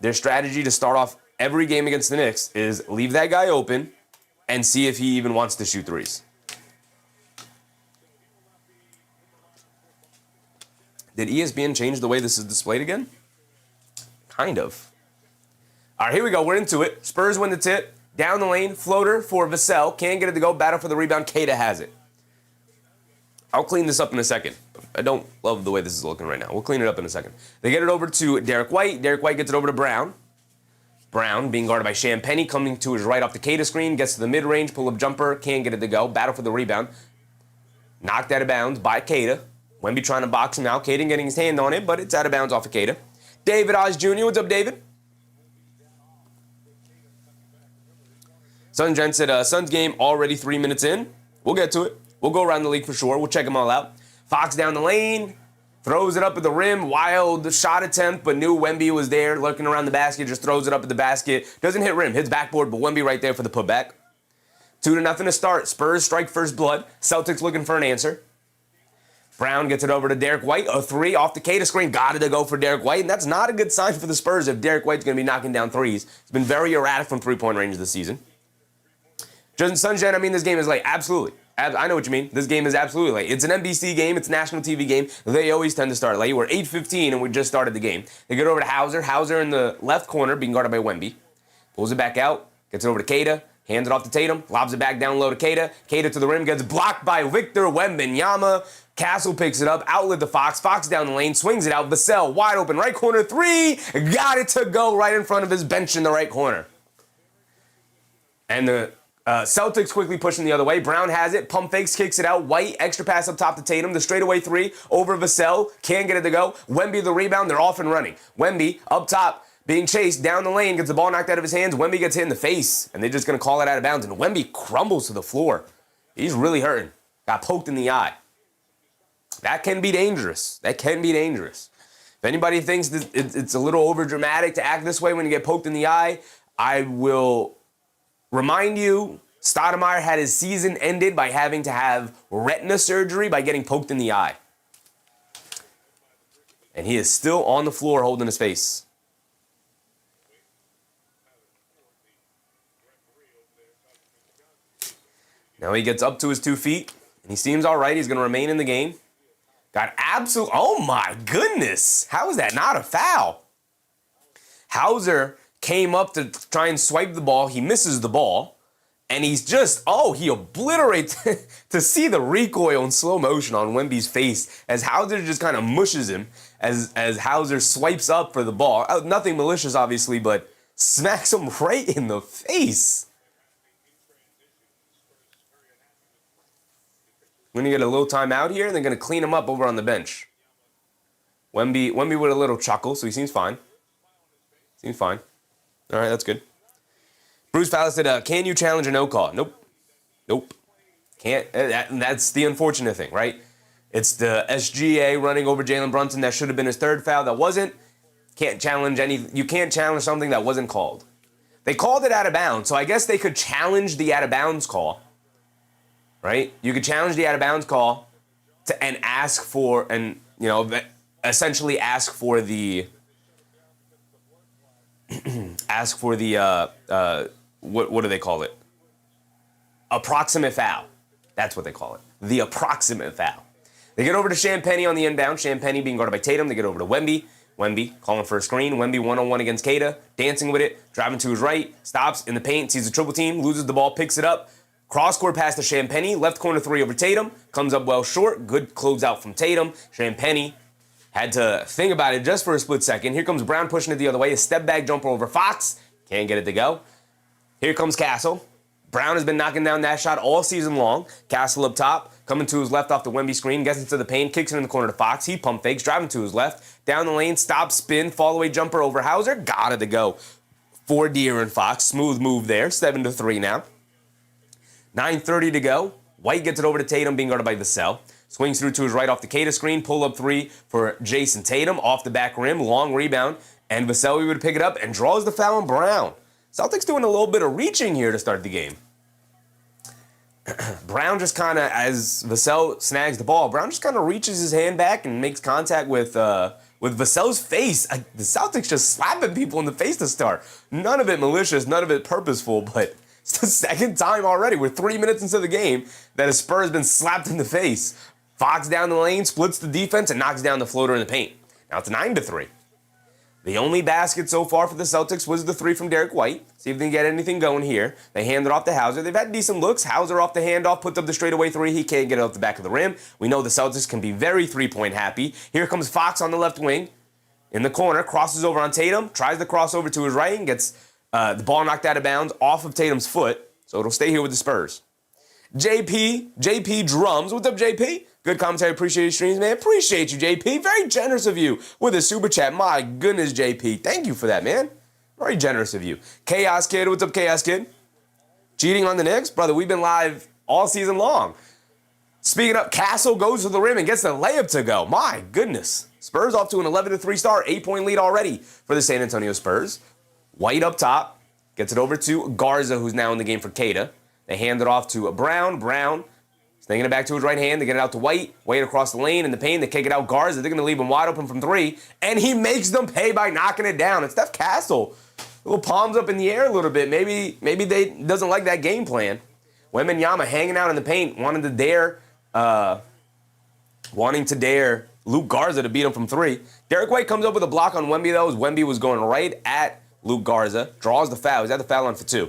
their strategy to start off every game against the Knicks is leave that guy open and see if he even wants to shoot threes. Did ESPN change the way this is displayed again? Kind of. All right, here we go. We're into it. Spurs win the tip. Down the lane, floater for Vassell. Can't get it to go. Battle for the rebound. Keita has it. I'll clean this up in a second. I don't love the way this is looking right now. We'll clean it up in a second. They get it over to Derek White. Derek White gets it over to Brown. Brown being guarded by Champagnie, coming to his right off the Keita screen. Gets to the mid-range, pull-up jumper. Can't get it to go. Battle for the rebound. Knocked out of bounds by Keita. Wemby trying to box him out. Keita getting his hand on it, but it's out of bounds off of Keita. David Oz Jr. What's up, David? Suns Jen said, Suns game already 3 minutes in. We'll get to it. We'll go around the league for sure. We'll check them all out. Fox down the lane. Throws it up at the rim. Wild shot attempt, but knew Wemby was there lurking around the basket. Just throws it up at the basket. Doesn't hit rim. Hits backboard, but Wemby right there for the putback. 2-0 to start. Spurs strike first blood. Celtics looking for an answer. Brown gets it over to Derek White. A three off the Keita screen. Got it to go for Derek White. And that's not a good sign for the Spurs if Derek White's going to be knocking down threes. He's been very erratic from three-point range this season. Justin Sunshine, I mean, this game is late. Absolutely. I know what you mean. This game is absolutely late. It's an NBC game. It's a national TV game. They always tend to start late. We're 8:15 and we just started the game. They get over to Hauser. Hauser in the left corner being guarded by Wemby. Pulls it back out. Gets it over to Keita. Hands it off to Tatum. Lobs it back down low to Keita. Keita to the rim. Gets blocked by Victor Wembanyama. Castle picks it up. Outlet to Fox. Fox down the lane. Swings it out. Vassell wide open. Right corner. Three. Got it to go right in front of his bench in the right corner. And the Celtics quickly pushing the other way. Brown has it. Pump fakes. Kicks it out. White. Extra pass up top to Tatum. The straightaway three over Vassell. Can't get it to go. Wemby the rebound. They're off and running. Wemby up top. Being chased down the lane, gets the ball knocked out of his hands. Wemby gets hit in the face, and they're just going to call it out of bounds. And Wemby crumbles to the floor. He's really hurting. Got poked in the eye. That can be dangerous. If anybody thinks that it's a little overdramatic to act this way when you get poked in the eye, I will remind you, Stoudemire had his season ended by having to have retina surgery by getting poked in the eye. And he is still on the floor holding his face. Now he gets up to his 2 feet, and he seems all right. He's going to remain in the game. Got absolute... Oh, my goodness. How is that not a foul? Hauser came up to try and swipe the ball. He misses the ball, and he's just... Oh, he obliterates... to see the recoil in slow motion on Wemby's face as Hauser just kind of mushes him as Hauser swipes up for the ball. Nothing malicious, obviously, but smacks him right in the face. We're going to get a little timeout here, and they're going to clean him up over on the bench. Wemby with a little chuckle, so he seems fine. All right, that's good. Bruce Fallis said, can you challenge a no call? Nope. Nope. Can't. That's the unfortunate thing, right? It's the SGA running over Jalen Brunson. That should have been his third foul. That wasn't. Can't challenge you can't challenge something that wasn't called. They called it out of bounds, so I guess they could challenge the out of bounds call, right? You could challenge the out of bounds call and ask for, and, you know, essentially ask for the, what do they call it? Approximate foul. That's what they call it. The approximate foul. They get over to Champagnie on the inbound. Champagnie being guarded by Tatum. They get over to Wemby. Wemby calling for a screen. Wemby one-on-one against Keita. Dancing with it. Driving to his right. Stops in the paint. Sees a triple team. Loses the ball. Picks it up. Cross-court pass to Champagnie. Left corner three over Tatum. Comes up well short. Good closeout from Tatum. Champagnie had to think about it just for a split second. Here comes Brown pushing it the other way. A step-back jumper over Fox. Can't get it to go. Here comes Castle. Brown has been knocking down that shot all season long. Castle up top, coming to his left off the Wemby screen, gets into the paint, kicks it in the corner to Fox. He pump fakes, driving to his left, down the lane, stop, spin, fall-away jumper over Hauser. Got it to go for De'Aaron Fox. Smooth move there, 7-3 now. 9:30 to go. White gets it over to Tatum, being guarded by Vassell. Swings through to his right off the Keita screen, pull-up three for Jayson Tatum, off the back rim, long rebound, and Vassell would pick it up and draws the foul on Brown. Celtics doing a little bit of reaching here to start the game. Brown just kind of, as Vassell snags the ball, Brown just kind of reaches his hand back and makes contact with Vassell's face. The Celtics just slapping people in the face to start. None of it malicious, none of it purposeful, but it's the second time already. We're 3 minutes into the game that a Spurs has been slapped in the face. Fox down the lane, splits the defense, and knocks down the floater in the paint. Now it's 9-3. The only basket so far for the Celtics was the three from Derek White. See if they can get anything going here. They hand it off to Hauser. They've had decent looks. Hauser off the handoff, puts up the straightaway three. He can't get it off the back of the rim. We know the Celtics can be very three-point happy. Here comes Fox on the left wing. In the corner, crosses over on Tatum, tries to cross over to his right and gets the ball knocked out of bounds off of Tatum's foot. So it'll stay here with the Spurs. JP Drums. What's up, JP? Good commentary. Appreciate your streams, man. Appreciate you, JP. Very generous of you with a super chat. My goodness, JP. Thank you for that, man. Very generous of you. Chaos Kid. What's up, Chaos Kid? Cheating on the Knicks? Brother, we've been live all season long. Speaking of, Castle goes to the rim and gets the layup to go. My goodness. Spurs off to an 11-3 start. 8-point lead already for the San Antonio Spurs. White up top. Gets it over to Garza, who's now in the game for Keita. They hand it off to Brown. Brown slinging it back to his right hand. They get it out to White. White across the lane in the paint. They kick it out Garza. They're going to leave him wide open from three. And he makes them pay by knocking it down. It's Steph Castle. Little palms up in the air a little bit. Maybe they doesn't like that game plan. Wembanyama hanging out in the paint, wanting to dare Luke Garza to beat him from three. Derek White comes up with a block on Wemby, though, as Wemby was going right at Luke Garza. Draws the foul. He's at the foul line for two.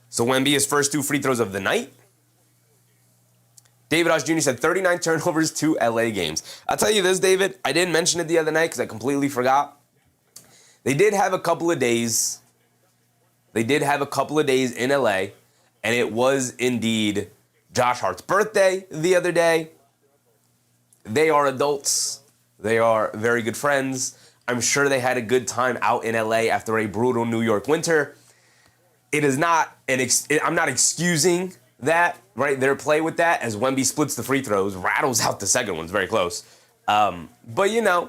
So Wemby, his first two free throws of the night. David Osh Jr. said 39 turnovers, 2 LA games. I'll tell you this, David. I didn't mention it the other night because I completely forgot. They did have a couple of days. In LA, and it was indeed Josh Hart's birthday the other day. They are adults. They are very good friends. I'm sure they had a good time out in LA after a brutal New York winter. It is not I'm not excusing that, right? Their play with that, as Wemby splits the free throws, rattles out the second one's very close. But you know,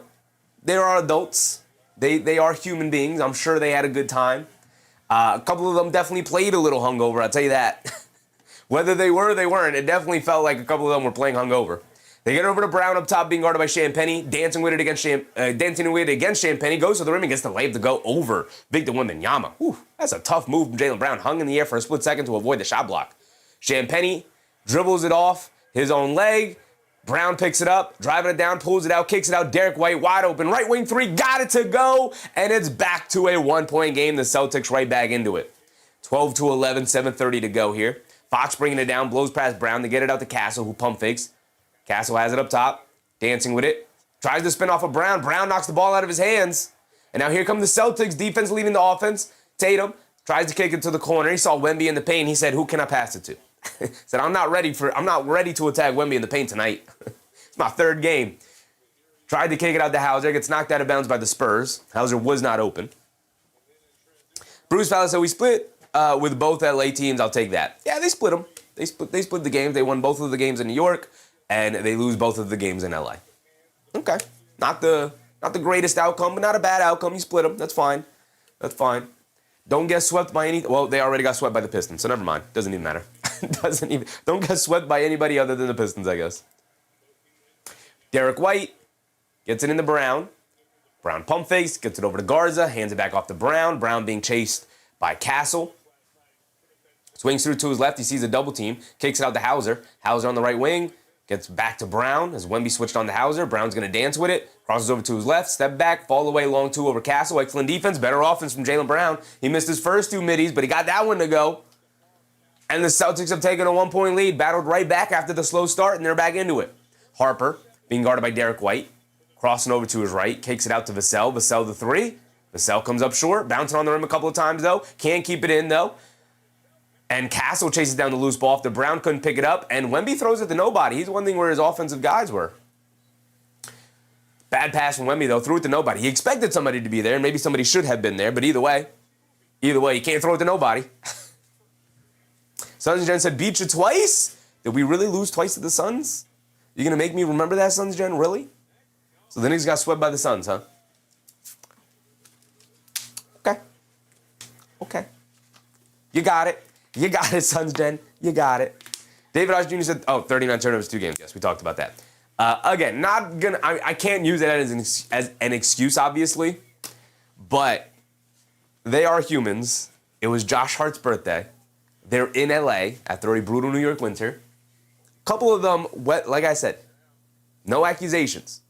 they are adults. They are human beings. I'm sure they had a good time. A couple of them definitely played a little hungover, I'll tell you that. Whether they were or they weren't, it definitely felt like a couple of them were playing hungover. They get over to Brown up top, being guarded by Champagnie, dancing with it against Champagnie, goes to the rim and gets the layup to go over Victor Wembanyama. Whew, that's a tough move from Jaylen Brown. Hung in the air for a split second to avoid the shot block. Champagnie dribbles it off his own leg. Brown picks it up, driving it down, pulls it out, kicks it out. Derek White wide open, right wing three, got it to go, and it's back to a 1-point game. The Celtics right back into it. 12-11, 7:30 to go here. Fox bringing it down, blows past Brown to get it out to Castle, who pump fakes. Castle has it up top, dancing with it. Tries to spin off of Brown. Brown knocks the ball out of his hands. And now here come the Celtics, defense leading the offense. Tatum tries to kick it to the corner. He saw Wemby in the paint. He said, who can I pass it to? Said, I'm not ready to attack Wemby in the paint tonight. It's my third game. Tried to kick it out to Hauser. Gets knocked out of bounds by the Spurs. Hauser was not open. Bruce Fowler said, we split with both LA teams. I'll take that. Yeah, they split them. They split the games. They won both of the games in New York, and they lose both of the games in LA. Okay. Not the greatest outcome, but not a bad outcome. You split them. That's fine. That's fine. Don't get swept by any. Well, they already got swept by the Pistons, so never mind. Doesn't even matter. Don't get swept by anybody other than the Pistons, I guess. Derek White gets it into Brown. Brown pump fakes, gets it over to Garza, hands it back off to Brown. Brown being chased by Castle. Swings through to his left. He sees a double team. Kicks it out to Hauser. Hauser on the right wing. Gets back to Brown as Wemby switched on to Hauser. Brown's going to dance with it. Crosses over to his left. Step back. Fall away. Long two over Castle. Excellent defense. Better offense from Jaylen Brown. He missed his first two middies, but he got that one to go. And the Celtics have taken a 1-point lead. Battled right back after the slow start, and they're back into it. Harper being guarded by Derek White. Crossing over to his right. Kicks it out to Vassell. Vassell the three. Vassell comes up short. Bouncing on the rim a couple of times, though. Can't keep it in, though. And Castle chases down the loose ball. After Brown couldn't pick it up. And Wemby throws it to nobody. He's wondering where his offensive guys were. Bad pass from Wemby, though. Threw it to nobody. He expected somebody to be there. And maybe somebody should have been there. But either way, you can't throw it to nobody. Suns Gen said, beat you twice? Did we really lose twice to the Suns? You going to make me remember that, Suns Gen? Really? So the Knicks got swept by the Suns, huh? Okay. You got it. You got it, Suns Gen. You got it. David Osh Jr. said, 39 turnovers, 2 games. Yes, we talked about that. Again, not gonna. I can't use it as an excuse, obviously, but they are humans. It was Josh Hart's birthday. They're in LA after a brutal New York winter. A couple of them, like I said, no accusations.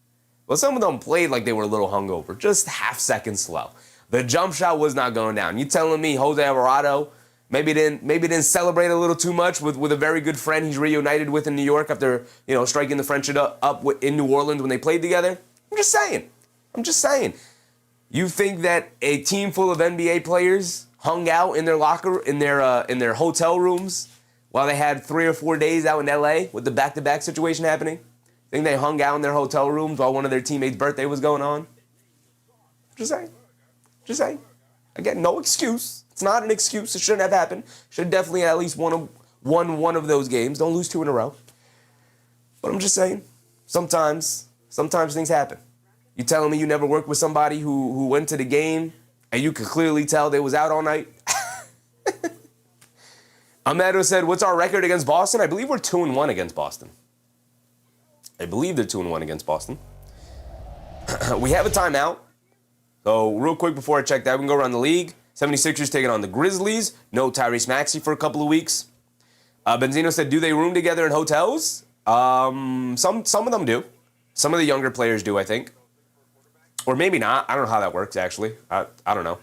Well, some of them played like they were a little hungover, just half second slow. The jump shot was not going down. You telling me Jose Alvarado maybe didn't celebrate a little too much with a very good friend he's reunited with in New York after striking the friendship up in New Orleans when they played together? I'm just saying. You think that a team full of NBA players hung out in their hotel rooms while they had 3 or 4 days out in LA with the back-to-back situation happening? Think they hung out in their hotel rooms while one of their teammates' birthday was going on? Just saying. Again, no excuse. It's not an excuse. It shouldn't have happened. Should definitely at least won one of those games. Don't lose 2 in a row. But I'm just saying, sometimes things happen. You telling me you never worked with somebody who went to the game and you could clearly tell they was out all night? Amado said, what's our record against Boston? I believe we're 2-1 against Boston. I believe they're 2-1 against Boston. We have a timeout. So real quick before I check that, we can go around the league. 76ers taking on the Grizzlies. No Tyrese Maxey for a couple of weeks. Benzino said, do they room together in hotels? Some of them do. Some of the younger players do, I think. Or maybe not. I don't know how that works, actually. I don't know.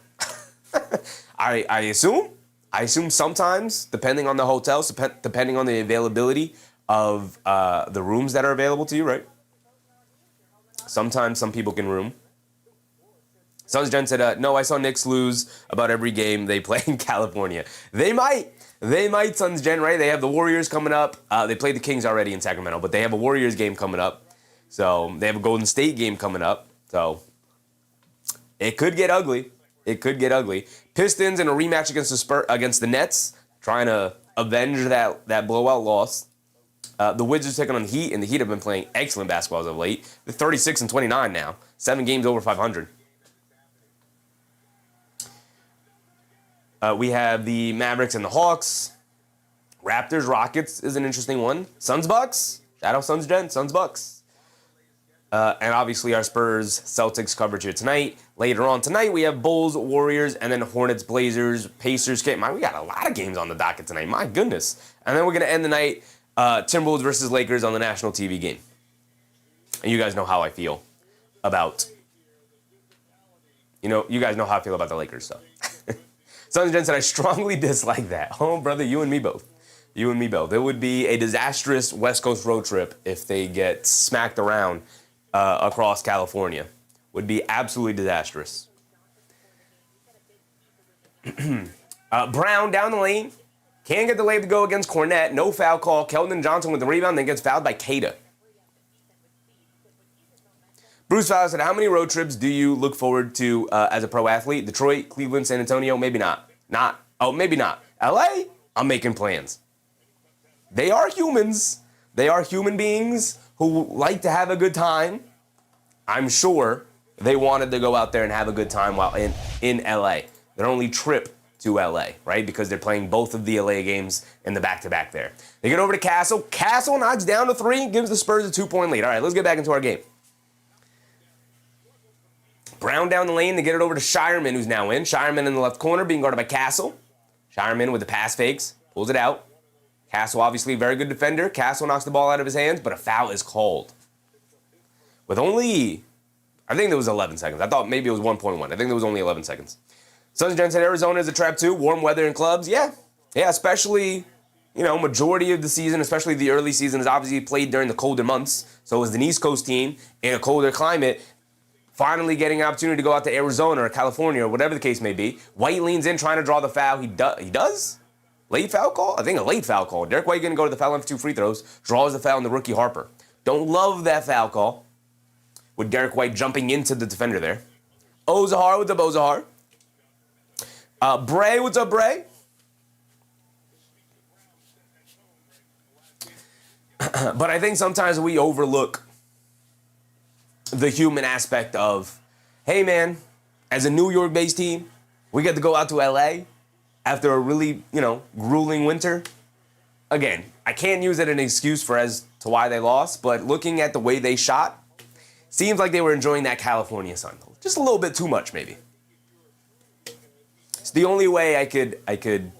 I assume sometimes, depending on the hotels, depending on the availability of the rooms that are available to you, right? Sometimes some people can room. Suns Gen said, no, I saw Knicks lose about every game they play in California. They might, Suns Gen, right? They have the Warriors coming up. They played the Kings already in Sacramento, but they have a Warriors game coming up. So they have a Golden State game coming up. So it could get ugly. Pistons in a rematch against the Nets, trying to avenge that blowout loss. The Wizards taking on the Heat, and the Heat have been playing excellent basketball as of late. They're 36-29 now. 7 games over 500. We have the Mavericks and the Hawks. Raptors, Rockets is an interesting one. Suns, Bucks. Shout out Suns Gen. Suns, Bucks. And obviously our Spurs, Celtics coverage here tonight. Later on tonight, we have Bulls, Warriors, and then Hornets, Blazers, Pacers. We got a lot of games on the docket tonight. My goodness. And then we're going to end the night Timberwolves versus Lakers on the national TV game. And you guys know how I feel about, you guys know how I feel about the Lakers stuff. Suns Gen said, I strongly dislike that. Oh, brother, you and me both. It would be a disastrous West Coast road trip if they get smacked around across California. Would be absolutely disastrous. Brown down the lane. Can't get the lay to go against Cornet. No foul call. Keldon Johnson with the rebound, then gets fouled by Queta. Bruce Fowler said, how many road trips do you look forward to as a pro athlete? Detroit, Cleveland, San Antonio? Maybe not. Maybe not. LA? I'm making plans. They are humans. They are human beings who like to have a good time. I'm sure they wanted to go out there and have a good time while in LA. Their only trip to LA, right? Because they're playing both of the LA games in the back-to-back there. They get over to Castle. Castle knocks down to 3, gives the Spurs a 2-point lead. All right, let's get back into our game. Brown down the lane to get it over to Shireman, who's now in. Shireman in the left corner, being guarded by Castle. Shireman with the pass fakes, pulls it out. Castle, obviously a very good defender. Castle knocks the ball out of his hands, but a foul is called. With only, I think there was 11 seconds. I thought maybe it was 1.1. I think there was only 11 seconds. Sons Gen said Arizona is a trap too. Warm weather in clubs. Yeah, especially, majority of the season, especially the early season, is obviously played during the colder months. So as an East Coast team in a colder climate, finally getting an opportunity to go out to Arizona or California or whatever the case may be. White leans in trying to draw the foul. He does? Late foul call? I think a late foul call. Derek White going to go to the foul line for 2 free throws. Draws the foul on the rookie Harper. Don't love that foul call with Derek White jumping into the defender there. Ozahar with the Bozahar. Bray, what's up, Bray? But I think sometimes we overlook the human aspect of, hey, man, as a New York-based team, we get to go out to LA after a really, grueling winter. Again, I can't use it as an excuse as to why they lost, but looking at the way they shot, seems like they were enjoying that California sun. Just a little bit too much, maybe. It's the only way I could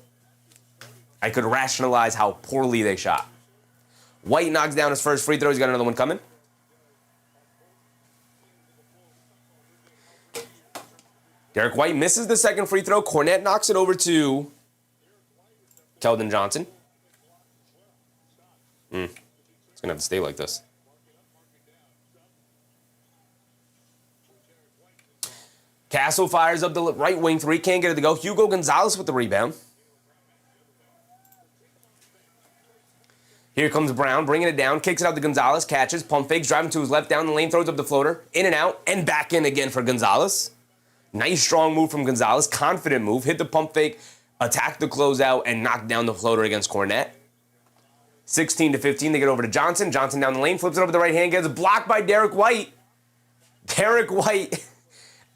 rationalize how poorly they shot. White knocks down his first free throw. He's got another one coming. Derek White misses the second free throw. Cornet knocks it over to Keldon Johnson. It's going to have to stay like this. Castle fires up the right wing 3. Can't get it to go. Hugo Gonzalez with the rebound. Here comes Brown, bringing it down. Kicks it out to Gonzalez. Catches. Pump fakes. Driving to his left. Down the lane. Throws up the floater. In and out. And back in again for Gonzalez. Nice strong move from Gonzalez. Confident move. Hit the pump fake. Attack the closeout. And knock down the floater against Cornet. 16-15. They get over to Johnson. Johnson down the lane. Flips it over the right hand. Gets blocked by Derek White. Derek White.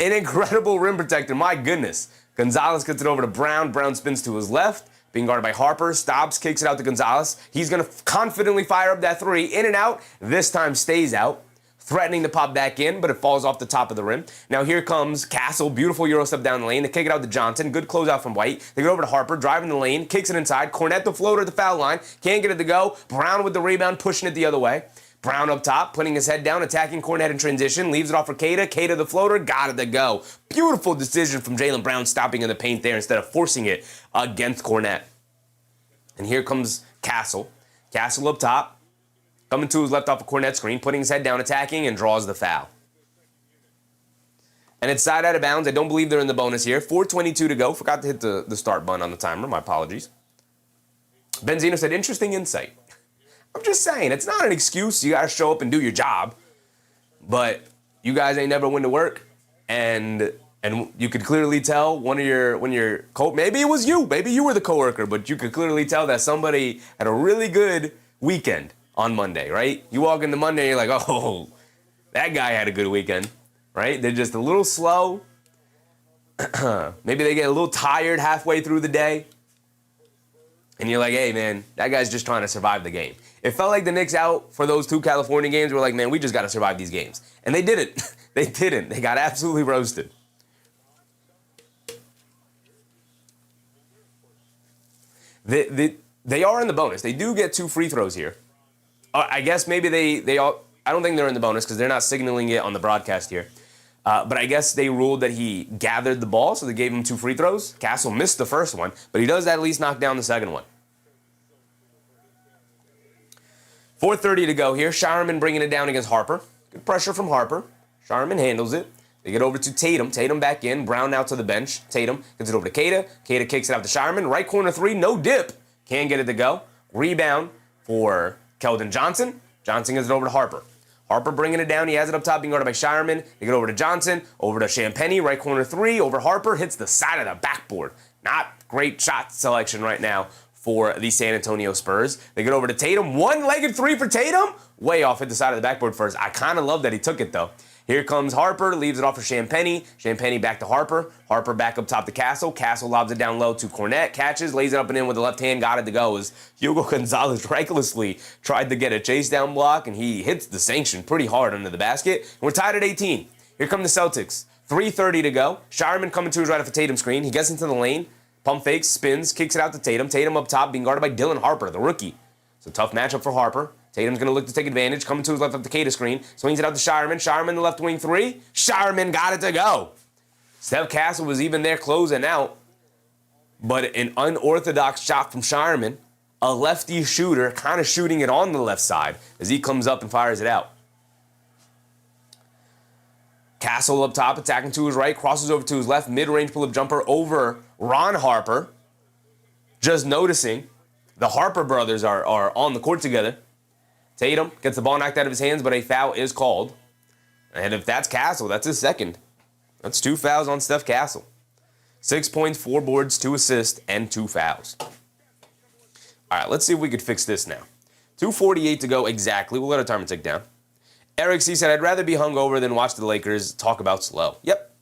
An incredible rim protector. My goodness. Gonzalez gets it over to Brown. Brown spins to his left. Being guarded by Harper. Stops. Kicks it out to Gonzalez. He's going to confidently fire up that 3. In and out. This time stays out. Threatening to pop back in, but it falls off the top of the rim. Now here comes Castle. Beautiful Euro step down the lane. They kick it out to Johnson. Good closeout from White. They go over to Harper. Driving the lane. Kicks it inside. Cornet the floater at the foul line. Can't get it to go. Brown with the rebound. Pushing it the other way. Brown up top. Putting his head down. Attacking Cornet in transition. Leaves it off for Queta. Queta the floater. Got it to go. Beautiful decision from Jaylen Brown stopping in the paint there instead of forcing it against Cornet. And here comes Castle. Castle up top. Coming to his left off a Cornet screen, putting his head down, attacking, and draws the foul. And it's side out of bounds. I don't believe they're in the bonus here. 4:22 to go. Forgot to hit the start button on the timer. My apologies. Benzino said, interesting insight. I'm just saying, it's not an excuse. You got to show up and do your job. But you guys ain't never went to work. And you could clearly tell when your maybe it was you. Maybe you were the coworker. But you could clearly tell that somebody had a really good weekend on Monday, right? You walk into Monday, you're like, oh, that guy had a good weekend, right? They're just a little slow. Maybe they get a little tired halfway through the day. And you're like, hey, man, that guy's just trying to survive the game. It felt like the Knicks out for those 2 California games were like, man, we just got to survive these games. And they didn't. They didn't. They got absolutely roasted. They are in the bonus. They do get 2 free throws here. I guess maybe they all, I don't think they're in the bonus because they're not signaling it on the broadcast here. But I guess they ruled that he gathered the ball, so they gave him 2 free throws. Castle missed the first one, but he does at least knock down the second one. 4:30 to go here. Shireman bringing it down against Harper. Good pressure from Harper. Shireman handles it. They get over to Tatum. Tatum back in. Brown out to the bench. Tatum gets it over to Queta. Queta kicks it out to Shireman. Right corner 3, no dip. Can't get it to go. Rebound for Keldon Johnson. Johnson gets it over to Harper. Harper bringing it down. He has it up top, being guarded by Shireman. They get over to Johnson, over to Champagnie, right corner three, over Harper, hits the side of the backboard. Not great shot selection right now for the San Antonio Spurs. They get over to Tatum. One-legged three for Tatum. Way off, hit the side of the backboard first. I kind of love that he took it, though. Here comes Harper, leaves it off for Champagnie. Champagnie back to Harper. Harper back up top to Castle. Castle lobs it down low to Cornette. Catches, lays it up and in with the left hand. Got it to go as Hugo Gonzalez recklessly tried to get a chase down block, and he hits the sanction pretty hard under the basket. And we're tied at 18. Here come the Celtics. 3:30 to go. Shireman coming to his right off a Tatum screen. He gets into the lane. Pump fakes, spins, kicks it out to Tatum. Tatum up top, being guarded by Dylan Harper, the rookie. It's a tough matchup for Harper. Tatum's going to look to take advantage. Coming to his left up the Cater screen. Swings it out to Shireman. Shireman, the left wing three. Shireman got it to go. Steph Castle was even there closing out. But an unorthodox shot from Shireman. A lefty shooter, kind of shooting it on the left side as he comes up and fires it out. Castle up top, attacking to his right. Crosses over to his left. Mid-range pull-up jumper over Ron Harper. Just noticing the Harper brothers are on the court together. Tatum gets the ball knocked out of his hands, but a foul is called. And if that's Castle, that's his second. That's 2 fouls on Steph Castle. 6 points, 4 boards, 2 assists, and 2 fouls. All right, let's see if we could fix this now. 2:48 to go exactly. We'll let our timer tick down. Eric C. said, I'd rather be hungover than watch the Lakers talk about slow. Yep,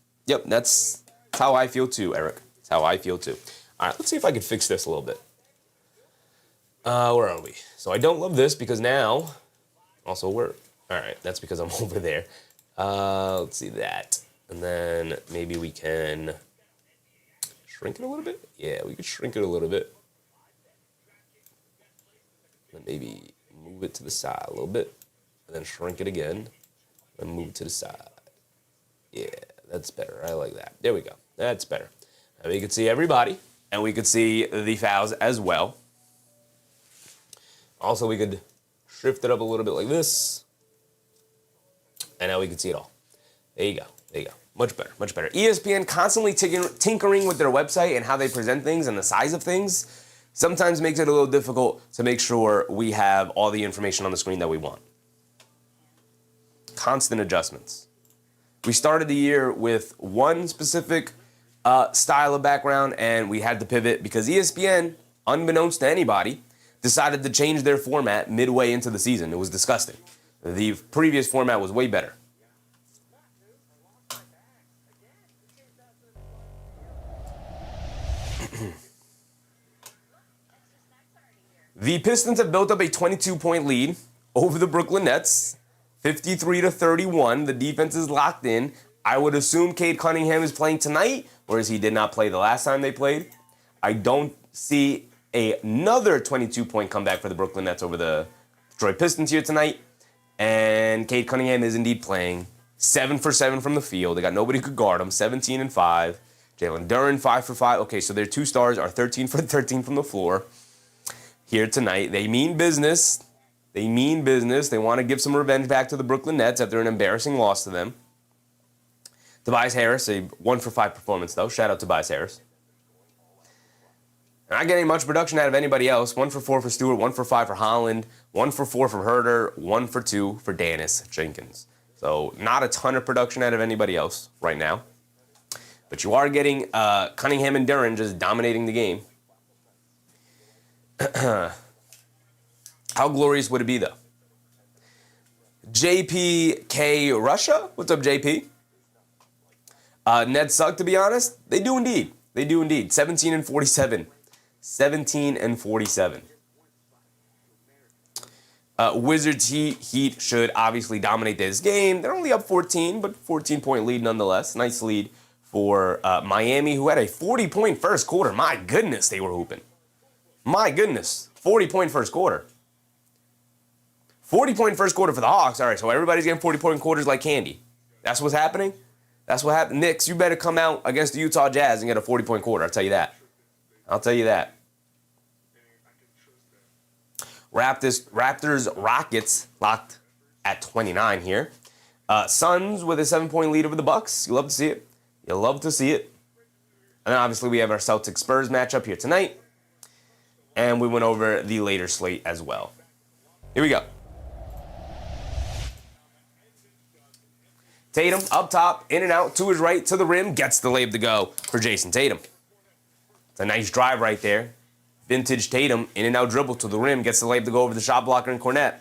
that's how I feel too, Eric. That's how I feel too. All right, let's see if I can fix this a little bit. Where are we? So I don't love this because now, also all right, that's because I'm over there. Let's see that. And then maybe we can shrink it a little bit. Yeah, we could shrink it a little bit. And then maybe move it to the side a little bit. And then shrink it again. And move it to the side. Yeah, that's better. I like that. There we go. That's better. And we can see everybody. And we could see the fouls as well. Also, we could shift it up a little bit like this. And now we can see it all. There you go. Much better, much better. ESPN constantly tinkering with their website and how they present things and the size of things sometimes makes it a little difficult to make sure we have all the information on the screen that we want. Constant adjustments. We started the year with one specific style of background, and we had to pivot because ESPN, unbeknownst to anybody, decided to change their format midway into the season. It was disgusting. The previous format was way better. The Pistons have built up a 22-point lead over the Brooklyn Nets, 53-31. The defense is locked in. I would assume Cade Cunningham is playing tonight, whereas he did not play the last time they played. I don't see another 22-point comeback for the Brooklyn Nets over the Detroit Pistons here tonight. And Cade Cunningham is indeed playing. 7 for 7 from the field. They got nobody who could guard him. 17 and 5. Jaylen Duren 5 for 5. Okay, so their 2 stars are 13 for 13 from the floor here tonight. They mean business. They want to give some revenge back to the Brooklyn Nets after an embarrassing loss to them. Tobias Harris, a 1 for 5 performance, though. Shout out to Tobias Harris. Not getting much production out of anybody else. 1 for 4 for Stewart, 1 for 5 for Holland, 1 for 4 for Herter, 1 for 2 for Dennis Jenkins. So not a ton of production out of anybody else right now. But you are getting Cunningham and Duren just dominating the game. How glorious would it be, though? JPK Russia? What's up, JP? Nets suck, to be honest. They do indeed. 17 and 47. 17 and 47. Wizards Heat should obviously dominate this game. They're only up 14, but 14-point lead nonetheless. Nice lead for Miami, who had a 40-point first quarter. My goodness, they were hooping. My goodness, 40-point first quarter. 40-point first quarter for the Hawks. All right, so everybody's getting 40-point quarters like candy. That's what's happening? That's what happened. Knicks, you better come out against the Utah Jazz and get a 40-point quarter. I'll tell you that. Raptors, Rockets locked at 29 here. Suns with a 7-point lead over the Bucks. You love to see it. And then obviously we have our Celtics Spurs matchup here tonight. and we went over the later slate as well. Here we go. Tatum up top, in and out, to his right, to the rim, gets the layup to go for Jayson Tatum. It's a nice drive right there. Vintage Tatum, in and out dribble to the rim, gets the layup to go over the shot blocker and Kornet.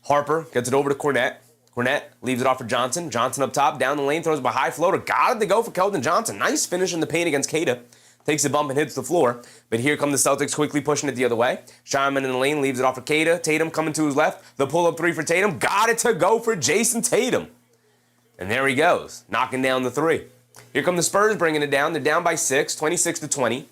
Harper gets it over to Kornet. Kornet leaves it off for Johnson. Johnson up top, down the lane, throws a high floater. Got it to go for Keldon Johnson. Nice finish in the paint against Keita. Takes a bump and hits the floor. But here come the Celtics quickly pushing it the other way. Shireman in the lane, leaves it off for Keita. Tatum coming to his left. The pull-up three for Tatum. Got it to go for Jayson Tatum. And there he goes, knocking down the three. Here come the Spurs bringing it down. They're down by 6, 26-20.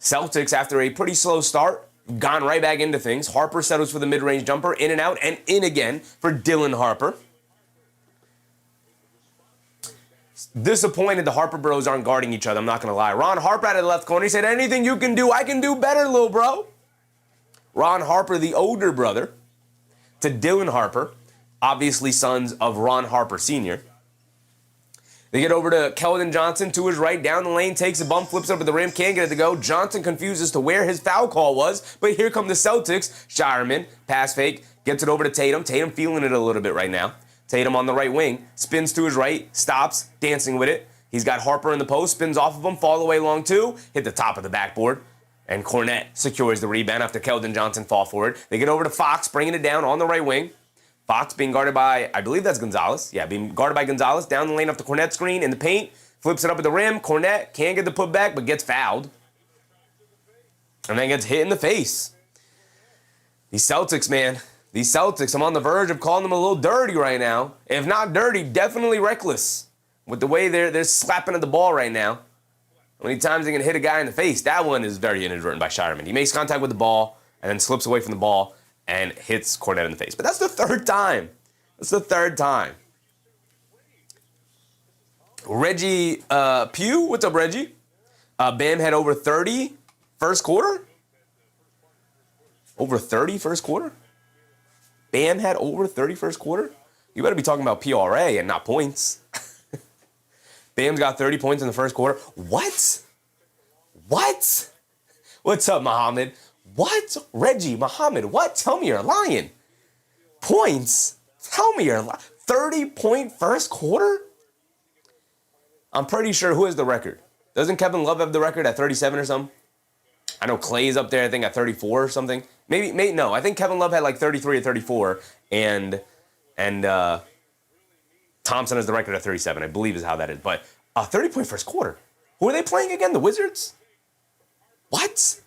Celtics, after a pretty slow start, gone right back into things. Harper settles for the mid-range jumper, in and out, and in again for Dylan Harper. Disappointed the Harper bros aren't guarding each other, I'm not going to lie. Ron Harper out of the left corner, he said, anything you can do, I can do better, little bro. Ron Harper, the older brother to Dylan Harper, obviously sons of Ron Harper Sr. They get over to Keldon Johnson to his right, down the lane, takes a bump, flips up at the rim, can't get it to go. Johnson confused as to where his foul call was, but here come the Celtics. Shireman, pass fake, gets it over to Tatum. Tatum feeling it a little bit right now. Tatum on the right wing, spins to his right, stops, dancing with it. He's got Harper in the post, spins off of him, fall away long two, hit the top of the backboard, and Kornet secures the rebound after Keldon Johnson fall forward. They get over to Fox, bringing it down on the right wing. Fox being guarded by, I believe that's Gonzalez. Yeah, being guarded by Gonzalez. Down the lane off the Kornet screen in the paint. Flips it up at the rim. Kornet can't get the putback, but gets fouled. And then gets hit in the face. These Celtics, man. These Celtics, I'm on the verge of calling them a little dirty right now. If not dirty, definitely reckless. With the way they're slapping at the ball right now. How many times they can hit a guy in the face? That one is very inadvertent by Shireman. He makes contact with the ball and then slips away from the ball and hits Kornet in the face. But that's the third time. That's the third time. Reggie Pugh, what's up, Reggie? Bam had over 30 first quarter? Over 30 first quarter? Bam had over 30 first quarter? You better be talking about PRA and not points. Bam's got 30 points in the first quarter. What? What? What's up, Muhammad? What? Reggie, Muhammad, what? Tell me you're lying. Points? Tell me you're lying. 30-point first quarter? I'm pretty sure who has the record? Doesn't Kevin Love have the record at 37 or something? I know Clay's up there, I think, at 34 or something. Maybe no. I think Kevin Love had like 33 or 34, and Thompson has the record at 37, I believe is how that is. But 30-point first quarter. Who are they playing again? The Wizards? What?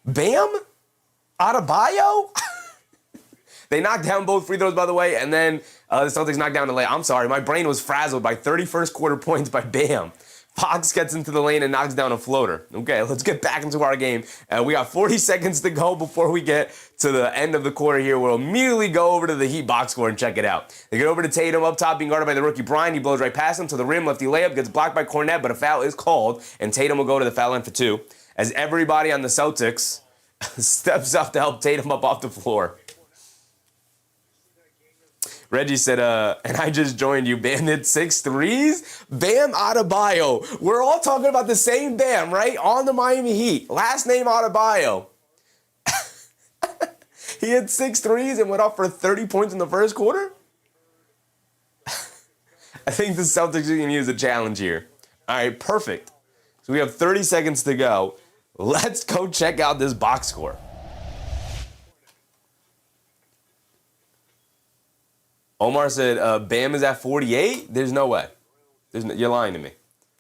Bam? Adebayo? They knocked down both free throws, by the way, and then the Celtics knocked down the lay. I'm sorry, my brain was frazzled by 31st quarter points by Bam. Fox gets into the lane and knocks down a floater. Okay, let's get back into our game. We got 40 seconds to go before we get to the end of the quarter here. We'll immediately go over to the Heat box score and check it out. They get over to Tatum up top, being guarded by the rookie Bryant. He blows right past him to the rim. Lefty layup, gets blocked by Kornet, but a foul is called, and Tatum will go to the foul line for 2. As everybody on the Celtics steps up to help Tatum up off the floor. Reggie said, and I just joined you. Bam hit 6 threes. Bam Adebayo. We're all talking about the same Bam, right? On the Miami Heat. Last name Adebayo. He hit 6 threes and went up for 30 points in the first quarter? I think the Celtics are going to use a challenge here. All right, perfect. So we have 30 seconds to go. Let's go check out this box score. Omar said, Bam is at 48? There's no way. You're lying to me.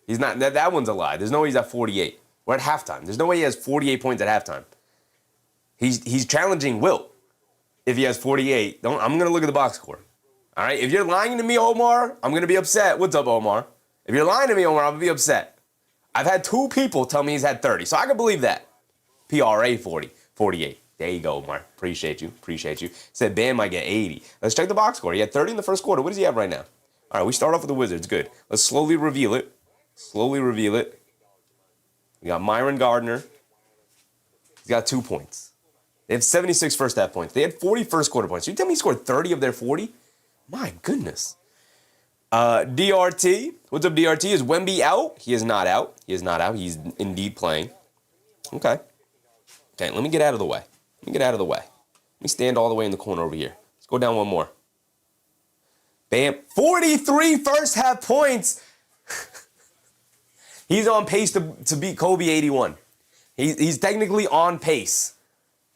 He's not. That one's a lie. There's no way he's at 48. We're at halftime. There's no way he has 48 points at halftime. He's challenging Wilt if he has 48. I'm going to look at the box score. All right? If you're lying to me, Omar, I'm going to be upset. What's up, Omar? If you're lying to me, Omar, I'm going to be upset. I've had 2 people tell me he's had 30, so I can believe that. PRA 40, 48. There you go, Omar. Appreciate you. Said Bam might get 80. Let's check the box score. He had 30 in the first quarter. What does he have right now? All right, we start off with the Wizards. Good. Let's slowly reveal it. We got Myron Gardner. He's got 2 points. They have 76 first half points. They had 40 first quarter points. You tell me he scored 30 of their 40? My goodness. DRT. What's up, DRT? Is Wemby out? He is not out. He's indeed playing. Okay. Okay, let me get out of the way. Let me stand all the way in the corner over here. Let's go down one more. Bam. 43 first half points. He's on pace to beat Kobe 81. He's technically on pace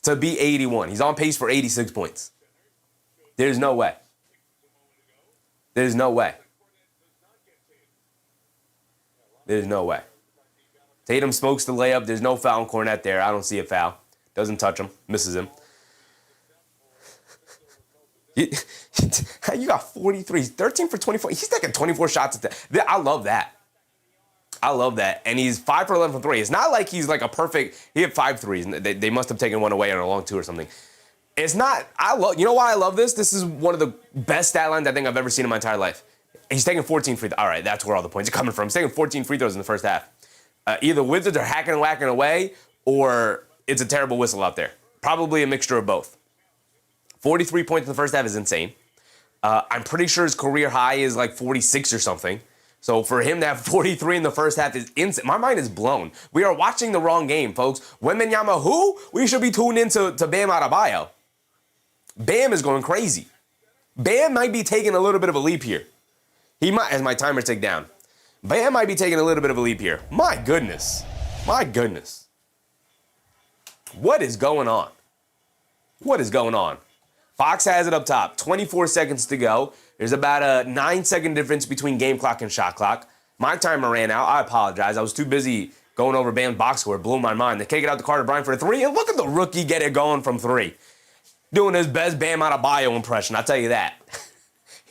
to beat 81. He's on pace for 86 points. There's no way. There's no way. There's no way. Tatum smokes the layup. There's no foul on Cornette there. I don't see a foul. Doesn't touch him. Misses him. You got 43. 13 for 24. He's taking 24 shots at that. I love that. I love that. And he's 5 for 11 from 3. It's not like he's like a perfect. He had 5 threes. They must have taken one away on a long 2 or something. It's not. You know why I love this? This is one of the best stat lines I think I've ever seen in my entire life. He's taking 14 free throws. All right, that's where all the points are coming from. He's taking 14 free throws in the first half. Either Wizards are hacking and whacking away, or it's a terrible whistle out there. Probably a mixture of both. 43 points in the first half is insane. I'm pretty sure his career high is like 46 or something. So for him to have 43 in the first half is insane. My mind is blown. We are watching the wrong game, folks. Wembanyama, who? We should be tuned into Bam Adebayo. Bam is going crazy. Bam might be taking a little bit of a leap here. He might, as my timer tick down. Bam might be taking a little bit of a leap here. My goodness. My goodness. What is going on? What is going on? Fox has it up top. 24 seconds to go. There's about a 9-second difference between game clock and shot clock. My timer ran out. I apologize. I was too busy going over Bam's box score. It blew my mind. They kick it out to Carter Bryant for a 3, and look at the rookie get it going from 3. Doing his best Bam Adebayo impression, I'll tell you that.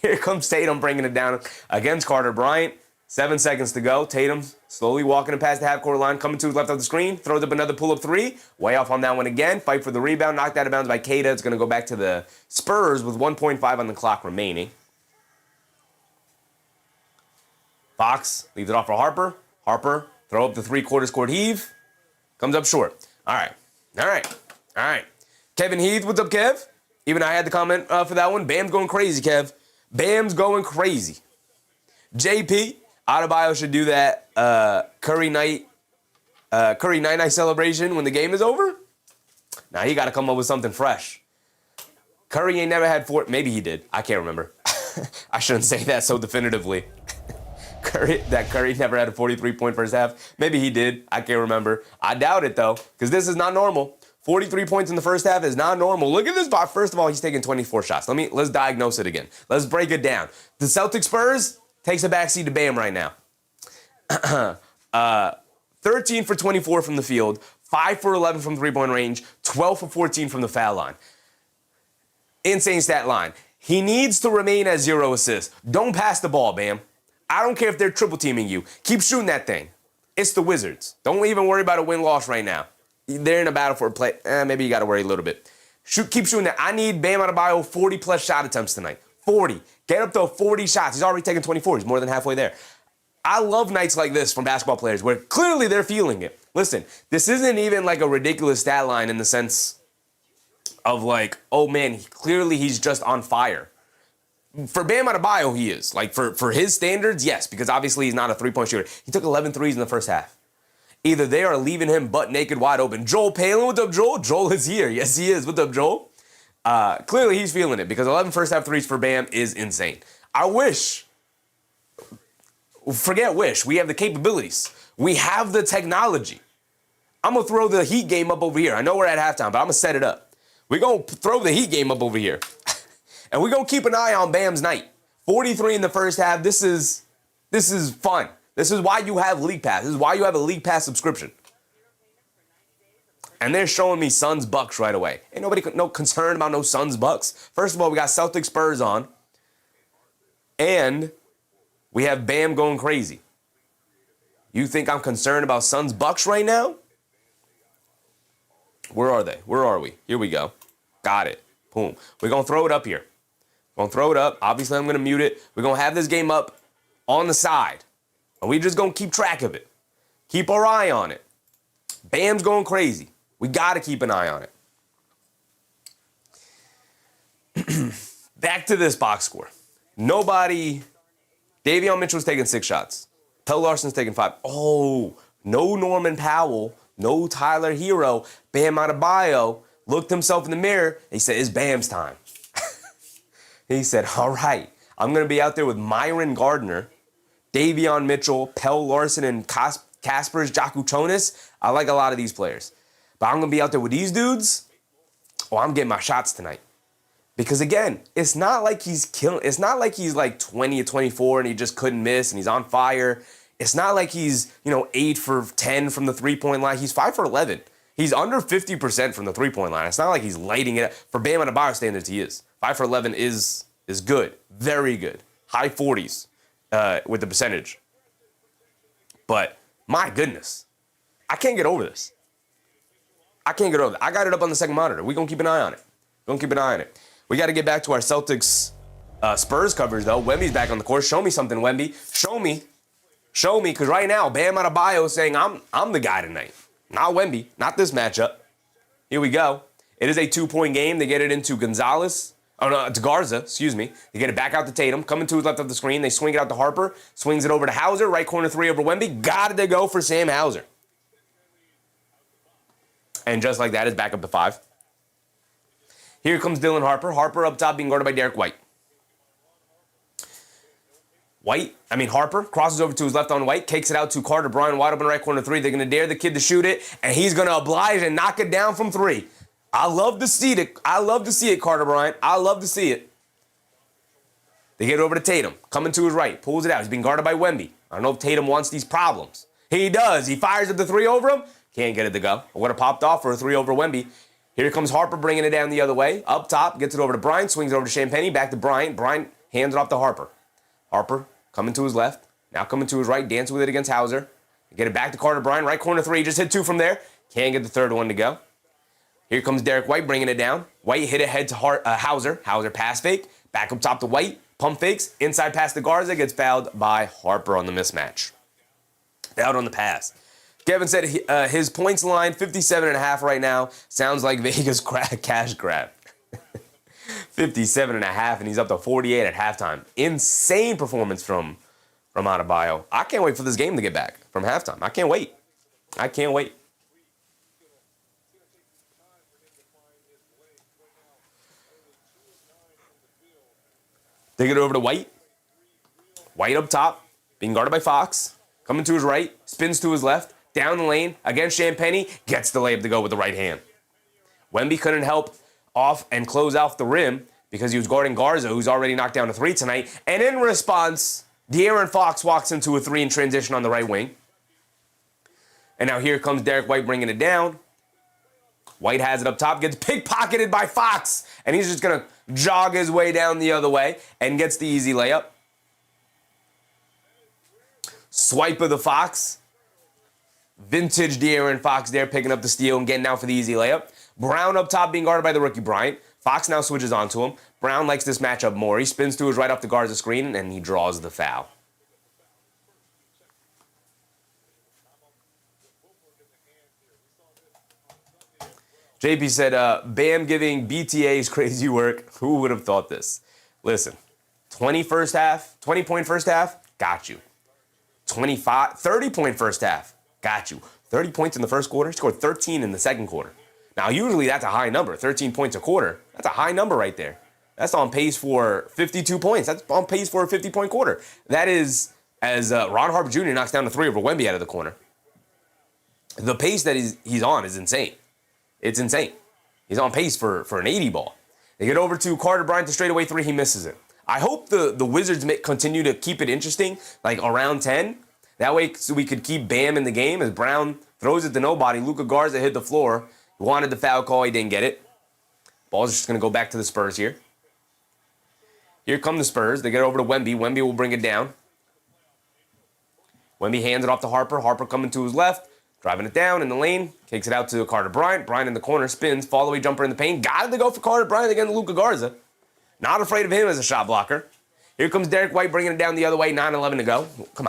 Here comes Tatum bringing it down against Carter Bryant. 7 seconds to go. Tatum slowly walking it past the half-court line, coming to his left of the screen, throws up another pull-up 3. Way off on that one again. Fight for the rebound. Knocked out of bounds by Kata. It's going to go back to the Spurs with 1.5 on the clock remaining. Fox leaves it off for Harper. Harper, throw up the three-quarters court heave. Comes up short. All right. Kevin Heath, what's up, Kev? Even I had to comment for that one. Bam's going crazy, Kev. Bam's going crazy. JP, Adebayo should do that Curry night celebration when the game is over. Now he got to come up with something fresh. Curry ain't never had 4. Maybe he did. I can't remember. I shouldn't say that so definitively. Curry never had a 43-point first half. Maybe he did. I can't remember. I doubt it, though, because this is not normal. 43 points in the first half is not normal. Look at this box. First of all, he's taking 24 shots. Let's diagnose it again. Let's break it down. The Celtics Spurs takes a backseat to Bam right now. 13 for 24 from the field, 5 for 11 from three-point range, 12 for 14 from the foul line. Insane stat line. He needs to remain at 0 assists. Don't pass the ball, Bam. I don't care if they're triple teaming you. Keep shooting that thing. It's the Wizards. Don't even worry about a win-loss right now. They're in a battle for a play. Maybe you got to worry a little bit. Keep shooting that. I need Bam Adebayo 40-plus shot attempts tonight. 40. Get up to 40 shots. He's already taken 24. He's more than halfway there. I love nights like this from basketball players where clearly they're feeling it. Listen, this isn't even like a ridiculous stat line in the sense of like, oh man, clearly he's just on fire. For Bam Adebayo, he is. Like for his standards, yes, because obviously he's not a three-point shooter. He took 11 threes in the first half. Either they are leaving him butt naked wide open. Joel Palin, what's up, Joel? Joel is here. Yes, he is. What's up, Joel? Clearly he's feeling it because 11 first half threes for Bam is insane. Forget wish. We have the capabilities. We have the technology. I'm going to throw the Heat game up over here. I know we're at halftime, but I'm going to set it up. We're going to throw the Heat game up over here. And we're going to keep an eye on Bam's night. 43 in the first half. This is fun. This is why you have League Pass. This is why you have a League Pass subscription. And they're showing me Suns Bucks right away. Ain't nobody no concern about no Suns Bucks. First of all, we got Celtics Spurs on. And we have Bam going crazy. You think I'm concerned about Suns Bucks right now? Where are they? Where are we? Here we go. Got it. Boom. We're going to throw it up here. Going to throw it up. Obviously, I'm going to mute it. We're going to have this game up on the side. And we just going to keep track of it. Keep our eye on it. Bam's going crazy. We got to keep an eye on it. Back to this box score. Davion Mitchell's taking 6 shots. Pell Larson's taking 5. Oh, no Norman Powell. No Tyler Hero. Bam Adebayo looked himself in the mirror and he said, it's Bam's time. He said, all right, I'm going to be out there with Myron Gardner, Davion Mitchell, Pell Larson, and Kaspers Jakuchonis. I like a lot of these players. But I'm going to be out there with these dudes. Oh, I'm getting my shots tonight. Because again, it's not like he's killing. It's not like he's like 20 or 24 and he just couldn't miss and he's on fire. It's not like he's, 8 for 10 from the three-point line. He's 5 for 11. He's under 50% from the three-point line. It's not like he's lighting it up. For Bam Adebayo standards, he is. 5 for 11 is good. Very good. High 40s with the percentage. But my goodness, I can't get over this. I can't get over it. I got it up on the second monitor. We're going to keep an eye on it. We got to get back to our Celtics Spurs coverage, though. Wemby's back on the court. Show me something, Wemby. Show me, because right now, Bam Adebayo is saying, I'm the guy tonight. Not Wemby. Not this matchup. Here we go. It is a 2-point game. They get it into to Garza, They get it back out to Tatum. Coming to his left of the screen. They swing it out to Harper. Swings it over to Hauser. Right corner three over Wemby. Got it to go for Sam Hauser. And just like that, it's back up to 5. Here comes Dylan Harper. Harper up top being guarded by Derek White. Harper crosses over to his left on White, kicks it out to Carter Bryant, wide open right corner three. They're going to dare the kid to shoot it, and he's going to oblige and knock it down from 3. I love to see it, Carter Bryant. I love to see it. They get it over to Tatum, coming to his right, pulls it out. He's being guarded by Wemby. I don't know if Tatum wants these problems. He does. He fires at the 3 over him. Can't get it to go. Would have popped off for a 3 over Wemby. Here comes Harper bringing it down the other way. Up top, gets it over to Bryant, swings it over to Champagnie, back to Bryant. Bryant hands it off to Harper. Harper coming to his left, now coming to his right, dancing with it against Hauser. Get it back to Carter Bryant, right corner 3, just hit 2 from there. Can't get the third one to go. Here comes Derek White bringing it down. White hit ahead to Hauser. Hauser pass fake, back up top to White, pump fakes, inside pass to Garza, gets fouled by Harper on the mismatch. Out on the pass. Kevin said his points line, 57.5 right now. Sounds like Vegas cash grab. 57.5, and he's up to 48 at halftime. Insane performance from Adebayo. I can't wait for this game to get back from halftime. I can't wait. They get it over to White. White up top, being guarded by Fox. Coming to his right, spins to his left. Down the lane, against Champagnie, gets the layup to go with the right hand. Wemby couldn't help off and close off the rim because he was guarding Garza, who's already knocked down a 3 tonight. And in response, De'Aaron Fox walks into a 3 in transition on the right wing. And now here comes Derek White bringing it down. White has it up top, gets pickpocketed by Fox. And he's just going to jog his way down the other way and gets the easy layup. Swipe of the Fox. Vintage De'Aaron Fox there picking up the steal and getting out for the easy layup. Brown up top being guarded by the rookie Bryant. Fox now switches onto him. Brown likes this matchup more. He spins to his right off the Garza screen and he draws the foul. JP said, Bam giving BTA's crazy work. Who would have thought this? Listen, 20 point first half, got you. 30-point first half. Got you. 30 points in the first quarter. He scored 13 in the second quarter. Now, usually that's a high number. 13 points a quarter. That's a high number right there. That's on pace for 52 points. That's on pace for a 50-point quarter. That is, as Ron Harper Jr. knocks down a 3 over Wemby out of the corner. The pace that he's on is insane. It's insane. He's on pace for an 80 ball. They get over to Carter Bryant, the straightaway 3. He misses it. I hope the Wizards continue to keep it interesting, like around 10. That way, so we could keep Bam in the game as Brown throws it to nobody. Luka Garza hit the floor. He wanted the foul call. He didn't get it. Ball's just going to go back to the Spurs here. Here come the Spurs. They get over to Wemby. Wemby will bring it down. Wemby hands it off to Harper. Harper coming to his left. Driving it down in the lane. Kicks it out to Carter Bryant. Bryant in the corner. Spins. Fall-away jumper in the paint. Got it to go for Carter Bryant against Luka Garza. Not afraid of him as a shot blocker. Here comes Derek White bringing it down the other way. 9-11 to go. Come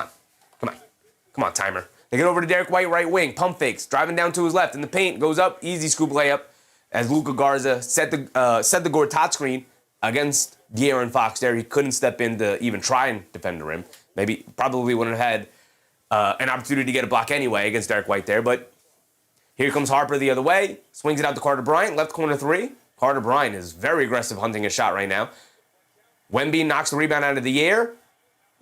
on, timer. They get over to Derek White, right wing. Pump fakes. Driving down to his left. In the paint. Goes up. Easy scoop layup. As Luka Garza set the Gortat screen against De'Aaron Fox there. He couldn't step in to even try and defend the rim. Probably wouldn't have had an opportunity to get a block anyway against Derek White there. But Here comes Harper the other way. Swings it out to Carter Bryant. Left corner three. Carter Bryant is very aggressive hunting a shot right now. Wemby knocks the rebound out of the air.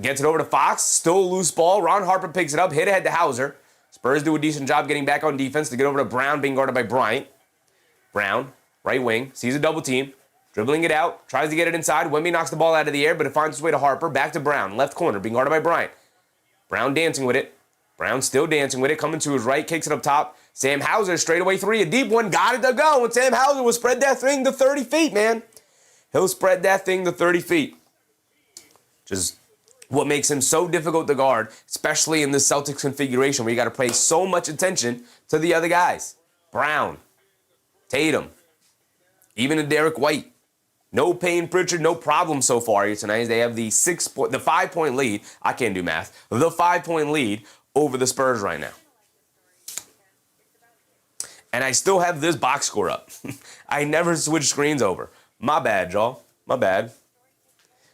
Gets it over to Fox. Still a loose ball. Ron Harper picks it up. Hit ahead to Hauser. Spurs do a decent job getting back on defense to get over to Brown, being guarded by Bryant. Brown, right wing, sees a double team. Dribbling it out. Tries to get it inside. Wemby knocks the ball out of the air, but it finds its way to Harper. Back to Brown. Left corner, being guarded by Bryant. Brown dancing with it. Brown still dancing with it. Coming to his right. Kicks it up top. Sam Hauser, straightaway three. A deep one. Got it to go. And Sam Hauser will spread that thing to 30 feet, man. He'll spread that thing to 30 feet. Just what makes him so difficult to guard, especially in this Celtics configuration where you got to pay so much attention to the other guys. Brown, Tatum, even a Derek White. No Payne Pritchard, no problem so far here tonight. They have the 5-point lead. I can't do math. The 5-point lead over the Spurs right now. And I still have this box score up. I never switch screens over. My bad, y'all. My bad.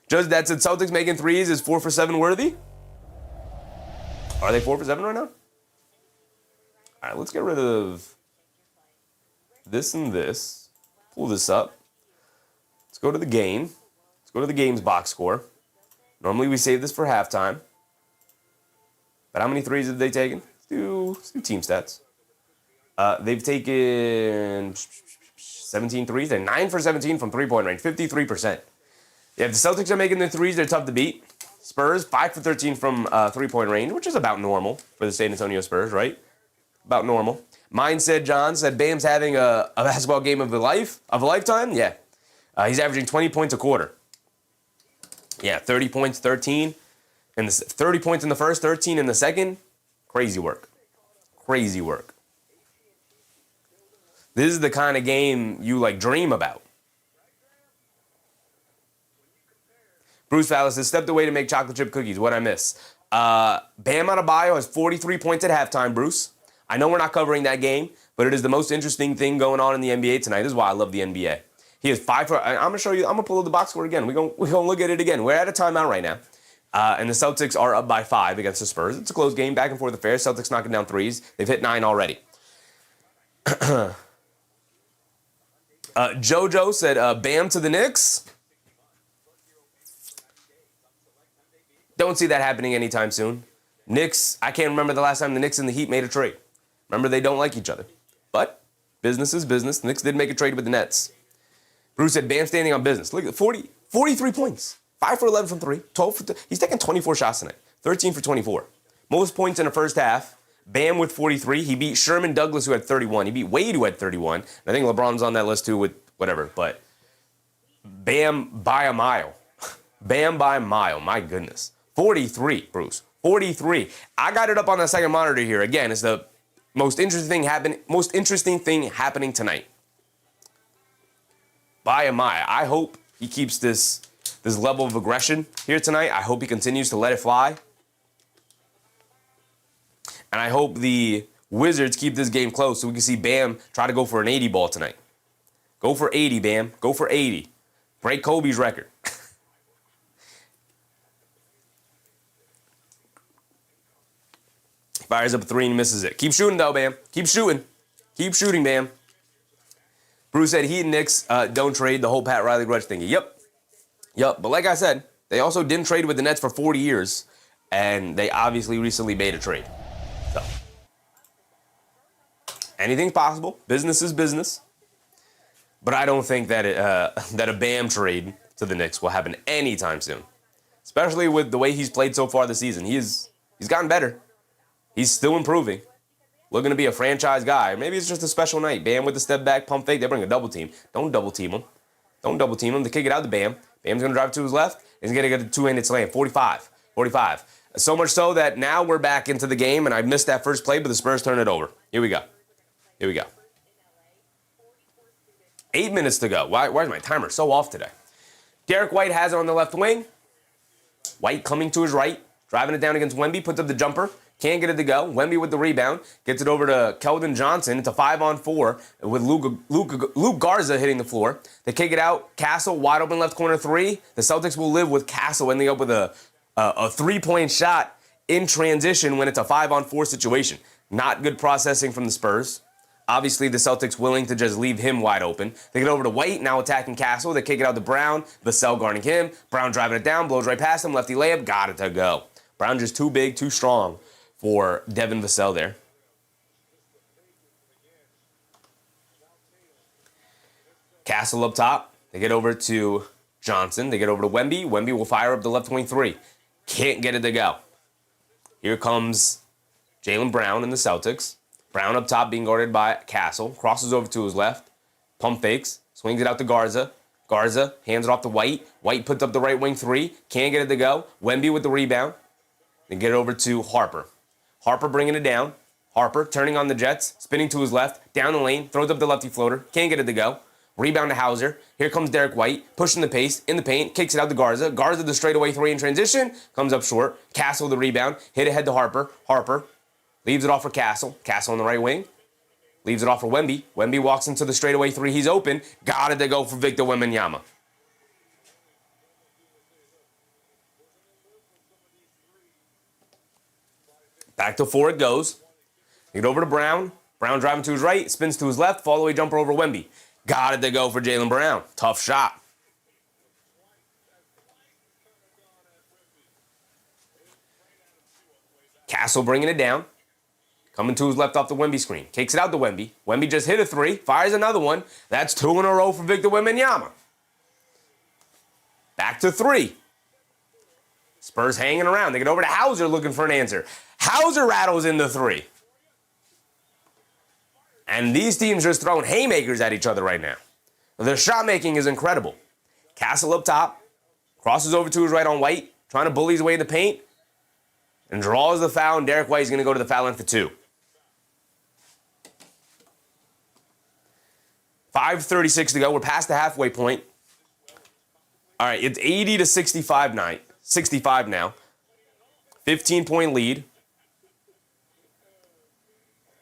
Just that said, Celtics making threes is 4 for 7 worthy. Are they 4 for 7 right now? All right, let's get rid of this and this. Pull this up. Let's go to the game. Let's go to the game's box score. Normally we save this for halftime. But how many threes have they taken? Let's do team stats. They've taken 17 threes. They're 9 for 17 from three-point range, 53%. Yeah, if the Celtics are making their threes, they're tough to beat. Spurs, 5 for 13 from three-point range, which is about normal for the San Antonio Spurs, right? About normal. Mindset John said Bam's having a basketball game of a lifetime. Yeah. He's averaging 20 points a quarter. Yeah, 30 points, 13. 30 points in the first, 13 in the second. Crazy work. Crazy work. This is the kind of game you, dream about. Bruce Fallis has stepped away to make chocolate chip cookies. What'd I miss? Bam Adebayo has 43 points at halftime, Bruce. I know we're not covering that game, but it is the most interesting thing going on in the NBA tonight. This is why I love the NBA. He is 5 for... I'm going to show you... I'm going to pull up the box score again. We're going to look at it again. We're at a timeout right now. And the Celtics are up by 5 against the Spurs. It's a close game, back and forth affair. Celtics knocking down threes. They've hit 9 already. JoJo said, Bam to the Knicks. Don't see that happening anytime soon. Knicks, I can't remember the last time the Knicks and the Heat made a trade. Remember, they don't like each other. But business is business. The Knicks did make a trade with the Nets. Bruce said, Bam standing on business. Look at 43 points. 5 for 11 from 3. 12 for 2. He's taking 24 shots tonight. 13 for 24. Most points in the first half. Bam with 43. He beat Sherman Douglas, who had 31. He beat Wade, who had 31. And I think LeBron's on that list, too, with whatever. But Bam by a mile. Bam by a mile. My goodness. 43, Bruce. 43. I got it up on the second monitor here. Again, it's the most interesting thing happening tonight. By a mile. I hope he keeps this level of aggression here tonight. I hope he continues to let it fly. And I hope the Wizards keep this game close so we can see Bam try to go for an 80 ball tonight. Go for 80, Bam. Go for 80. Break Kobe's record. Fires up a 3 and misses it. Keep shooting, though, Bam. Keep shooting. Keep shooting, Bam. Bruce said Heat and Knicks don't trade, the whole Pat Riley grudge thingy. Yep. But like I said, they also didn't trade with the Nets for 40 years, and they obviously recently made a trade. So, anything's possible. Business is business. But I don't think that that a Bam trade to the Knicks will happen anytime soon, especially with the way he's played so far this season. He's gotten better. He's still improving. Looking to be a franchise guy. Maybe it's just a special night. Bam with the step back, pump fake. They bring a double team. Don't double team him. Don't double team him. They kick it out to Bam. Bam's going to drive to his left. He's going to get a two-handed slam. 45. So much so that now we're back into the game, and I missed that first play, but the Spurs turn it over. Here we go. 8 minutes to go. Why is my timer so off today? Derek White has it on the left wing. White coming to his right. Driving it down against Wemby. Puts up the jumper. Can't get it to go. Wemby with the rebound. Gets it over to Keldon Johnson. It's a 5-on-4 with Luke Garza hitting the floor. They kick it out. Castle, wide open left corner 3. The Celtics will live with Castle ending up with a 3-point shot in transition when it's a 5-on-4 situation. Not good processing from the Spurs. Obviously, the Celtics willing to just leave him wide open. They get over to White, now attacking Castle. They kick it out to Brown. Vassell guarding him. Brown driving it down, blows right past him. Lefty layup, got it to go. Brown just too big, too strong for Devin Vassell there. Castle up top. They get over to Johnson. They get over to Wemby. Wemby will fire up the left wing three. Can't get it to go. Here comes Jaylen Brown and the Celtics. Brown up top being guarded by Castle. Crosses over to his left. Pump fakes. Swings it out to Garza. Garza hands it off to White. White puts up the right wing three. Can't get it to go. Wemby with the rebound. Then get it over to Harper. Harper bringing it down. Harper turning on the Jets. Spinning to his left. Down the lane. Throws up the lefty floater. Can't get it to go. Rebound to Hauser. Here comes Derek White. Pushing the pace. In the paint. Kicks it out to Garza. Garza the straightaway three in transition. Comes up short. Castle the rebound. Hit ahead to Harper. Harper leaves it off for Castle. Castle on the right wing. Leaves it off for Wemby. Wemby walks into the straightaway three. He's open. Got it to go for Victor Wembanyama. Back to four it goes. Get over to Brown. Brown driving to his right. Spins to his left. Fall away jumper over Wemby. Got it to go for Jaylen Brown. Tough shot. Castle bringing it down. Coming to his left off the Wemby screen. Kicks it out to Wemby. Wemby just hit a three. Fires another one. That's two in a row for Victor Wembanyama. Back to three. Spurs hanging around. They get over to Hauser looking for an answer. Hauser rattles into three. And these teams are just throwing haymakers at each other right now. The shot making is incredible. Castle up top. Crosses over to his right on White. Trying to bully his way in the paint. And draws the foul. And Derek White is going to go to the foul line for two. 5:36 to go. We're past the halfway point. All right, it's 80 to 65 now. 15-point lead.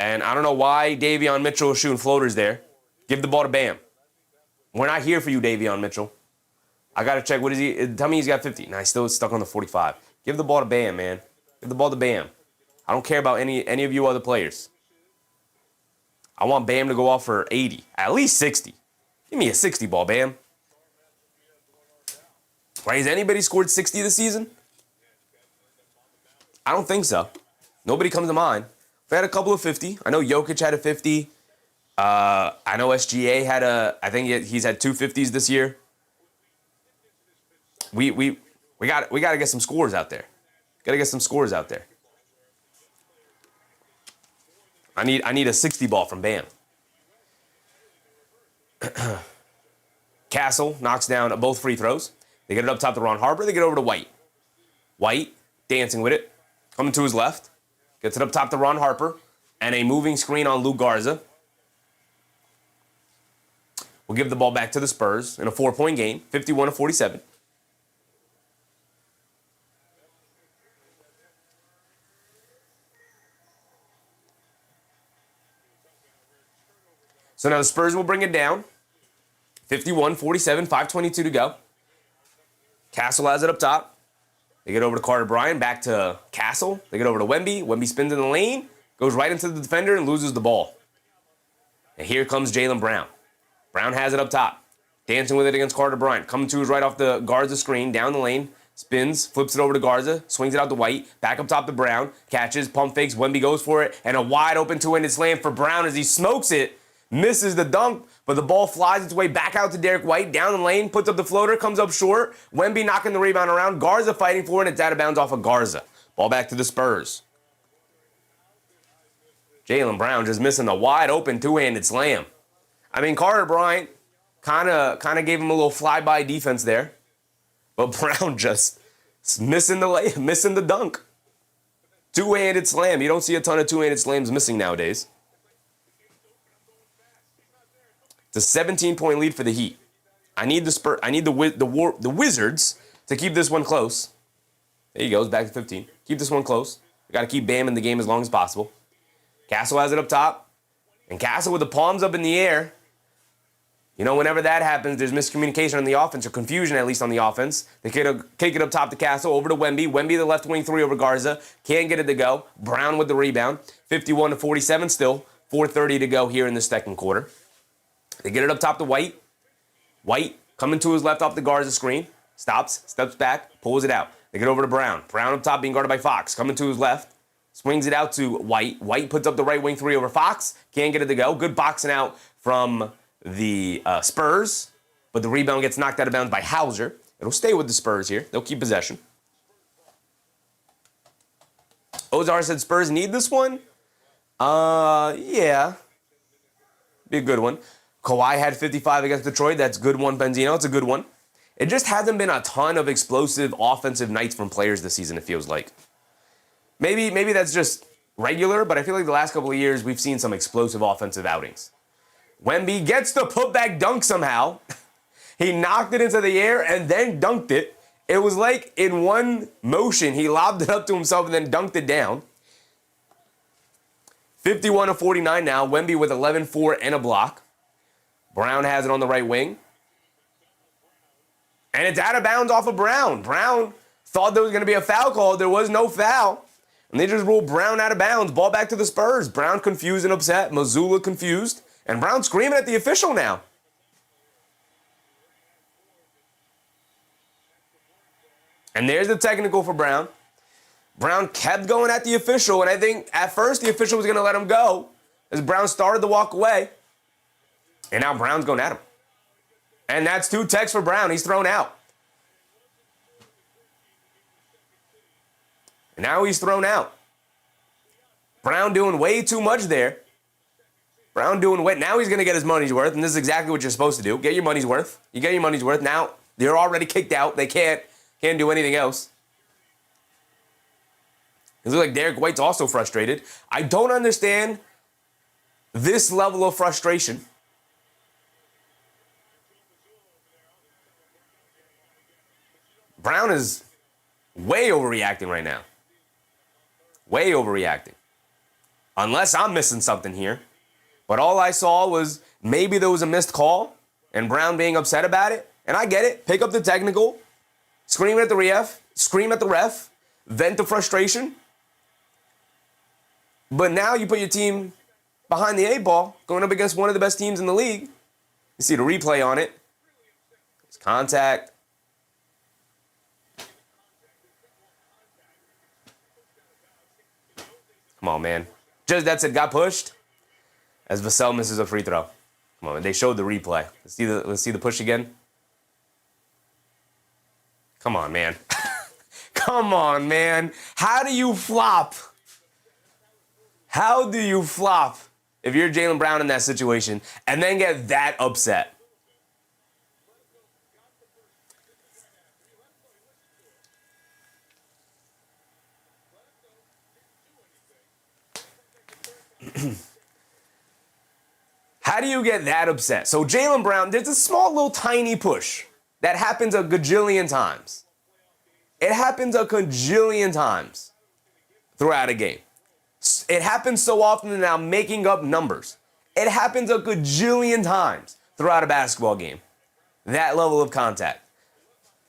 And I don't know why Davion Mitchell is shooting floaters there. Give the ball to Bam. We're not here for you, Davion Mitchell. I got to check. What is he? Tell me he's got 50. Nah, he's still stuck on the 45. Give the ball to Bam, man. Give the ball to Bam. I don't care about any of you other players. I want Bam to go off for 80. At least 60. Give me a 60 ball, Bam. Right, has anybody scored 60 this season? I don't think so. Nobody comes to mind. We had a couple of 50. I know Jokic had a 50. I know SGA had I think he's had two 50s this year. We got to get some scores out there. Got to get some scores out there. I need a 60 ball from Bam. Castle knocks down both free throws. They get it up top to Ron Harper. They get over to White. White dancing with it. Coming to his left. Gets it up top to Ron Harper. And a moving screen on Luke Garza. We'll give the ball back to the Spurs in a 4-point game. 51 to 47. So now the Spurs will bring it down. 51-47, 5:22 to go. Castle has it up top. They get over to Carter Bryant, back to Castle. They get over to Wemby. Wemby spins in the lane, goes right into the defender and loses the ball. And here comes Jaylen Brown. Brown has it up top. Dancing with it against Carter Bryant. Coming to his right off the Garza screen, down the lane. Spins, flips it over to Garza, swings it out to White. Back up top to Brown. Catches, pump fakes, Wemby goes for it. And a wide open two-handed slam for Brown as he smokes it. Misses the dunk, but the ball flies its way back out to Derek White. Down the lane, puts up the floater, comes up short. Wemby knocking the rebound around. Garza fighting for it, and it's out of bounds off of Garza. Ball back to the Spurs. Jaylen Brown just missing the wide open two-handed slam. I mean, Carter Bryant kind of gave him a little flyby defense there. But Brown just missing the dunk. Two-handed slam. You don't see a ton of two-handed slams missing nowadays. It's a 17-point lead for the Heat. I need the Wizards to keep this one close. There he goes, back to 15. Keep this one close. I got to keep Bam in the game as long as possible. Castle has it up top. And Castle with the palms up in the air. You know, whenever that happens, there's miscommunication on the offense, or confusion at least on the offense. They kick it up top to Castle, over to Wemby. Wemby, the left wing three over Garza. Can't get it to go. Brown with the rebound. 51 to 47 still. 4:30 to go here in the second quarter. They get it up top to White. White coming to his left off the guard as a screen. Stops, steps back, pulls it out. They get over to Brown. Brown up top being guarded by Fox. Coming to his left. Swings it out to White. White puts up the right wing three over Fox. Can't get it to go. Good boxing out from the Spurs. But the rebound gets knocked out of bounds by Hauser. It'll stay with the Spurs here. They'll keep possession. Ozar said Spurs need this one. Yeah. Be a good one. Kawhi had 55 against Detroit. That's a good one, Benzino. It's a good one. It just hasn't been a ton of explosive offensive nights from players this season, it feels like. Maybe that's just regular, but I feel like the last couple of years we've seen some explosive offensive outings. Wemby gets the putback dunk somehow. He knocked it into the air and then dunked it. It was like in one motion, he lobbed it up to himself and then dunked it down. 51-49 now. Wemby with 11, 4, and a block. Brown has it on the right wing. And it's out of bounds off of Brown. Brown thought there was going to be a foul call. There was no foul. And they just ruled Brown out of bounds. Ball back to the Spurs. Brown confused and upset. Mazzulla confused. And Brown screaming at the official now. And there's the technical for Brown. Brown kept going at the official, and I think at first the official was going to let him go as Brown started to walk away. And now Brown's going at him. And that's 2 techs for Brown. He's thrown out. And now he's thrown out. Brown doing way too much there. Brown doing way. Now he's going to get his money's worth, and this is exactly what you're supposed to do. Get your money's worth. You get your money's worth. Now they're already kicked out. They can't do anything else. It looks like Derek White's also frustrated. I don't understand this level of frustration. Brown is way overreacting right now. Way overreacting. Unless I'm missing something here. But all I saw was maybe there was a missed call and Brown being upset about it. And I get it. Pick up the technical. Scream at the ref. Scream at the ref. Vent the frustration. But now you put your team behind the 8 ball, going up against one of the best teams in the league. You see the replay on it. It's contact. Come on, man. Just that's it. Got pushed. As Vassell misses a free throw. Come on, man. They showed the replay. Let's see the push again. Come on, man. Come on, man. How do you flop? How do you flop if you're Jaylen Brown in that situation and then get that upset? How do you get that upset? So Jaylen Brown, there's a small little tiny push that happens a gajillion times. It happens a gajillion times throughout a game. It happens so often that I'm making up numbers. It happens a gajillion times throughout a basketball game. That level of contact,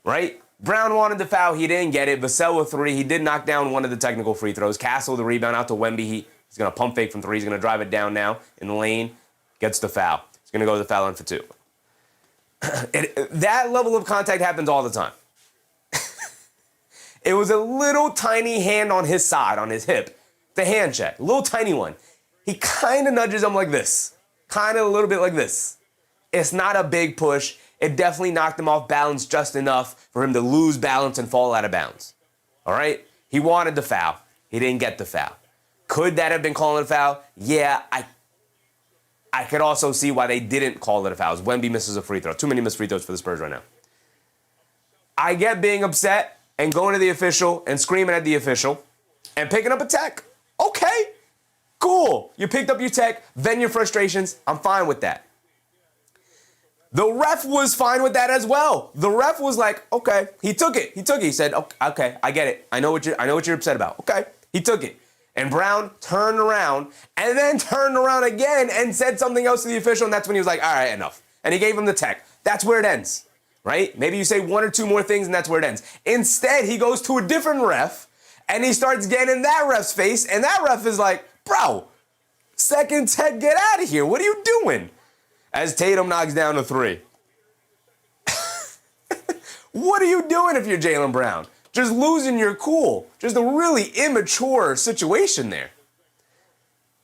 right? Brown wanted the foul. He didn't get it. Vassell with 3. He did knock down one of the technical free throws. Castle the rebound out to Wemby. He's going to pump fake from 3. He's going to drive it down now in the lane. Gets the foul. He's going to go to the foul line for 2. That level of contact happens all the time. It was a little tiny hand on his side, on his hip. The hand check, a little tiny one. He kind of nudges him like this. Kind of a little bit like this. It's not a big push. It definitely knocked him off balance just enough for him to lose balance and fall out of bounds. All right? He wanted the foul. He didn't get the foul. Could that have been calling a foul? Yeah, I could also see why they didn't call it a foul. Wemby misses a free throw. Too many missed free throws for the Spurs right now. I get being upset and going to the official and screaming at the official and picking up a tech. Okay, cool. You picked up your tech, vent your frustrations. I'm fine with that. The ref was fine with that as well. The ref was like, okay, he took it. He said, okay, I get it. I know what you're upset about. Okay, he took it. And Brown turned around and then turned around again and said something else to the official, and that's when he was like, all right, enough. And he gave him the tech. That's where it ends, right? Maybe you say 1 or 2 more things and that's where it ends. Instead, he goes to a different ref and he starts getting in that ref's face, and that ref is like, bro, Second tech, get out of here. What are you doing? As Tatum knocks down a three. What are you doing if you're Jaylen Brown? Just losing your cool. Just a really immature situation there.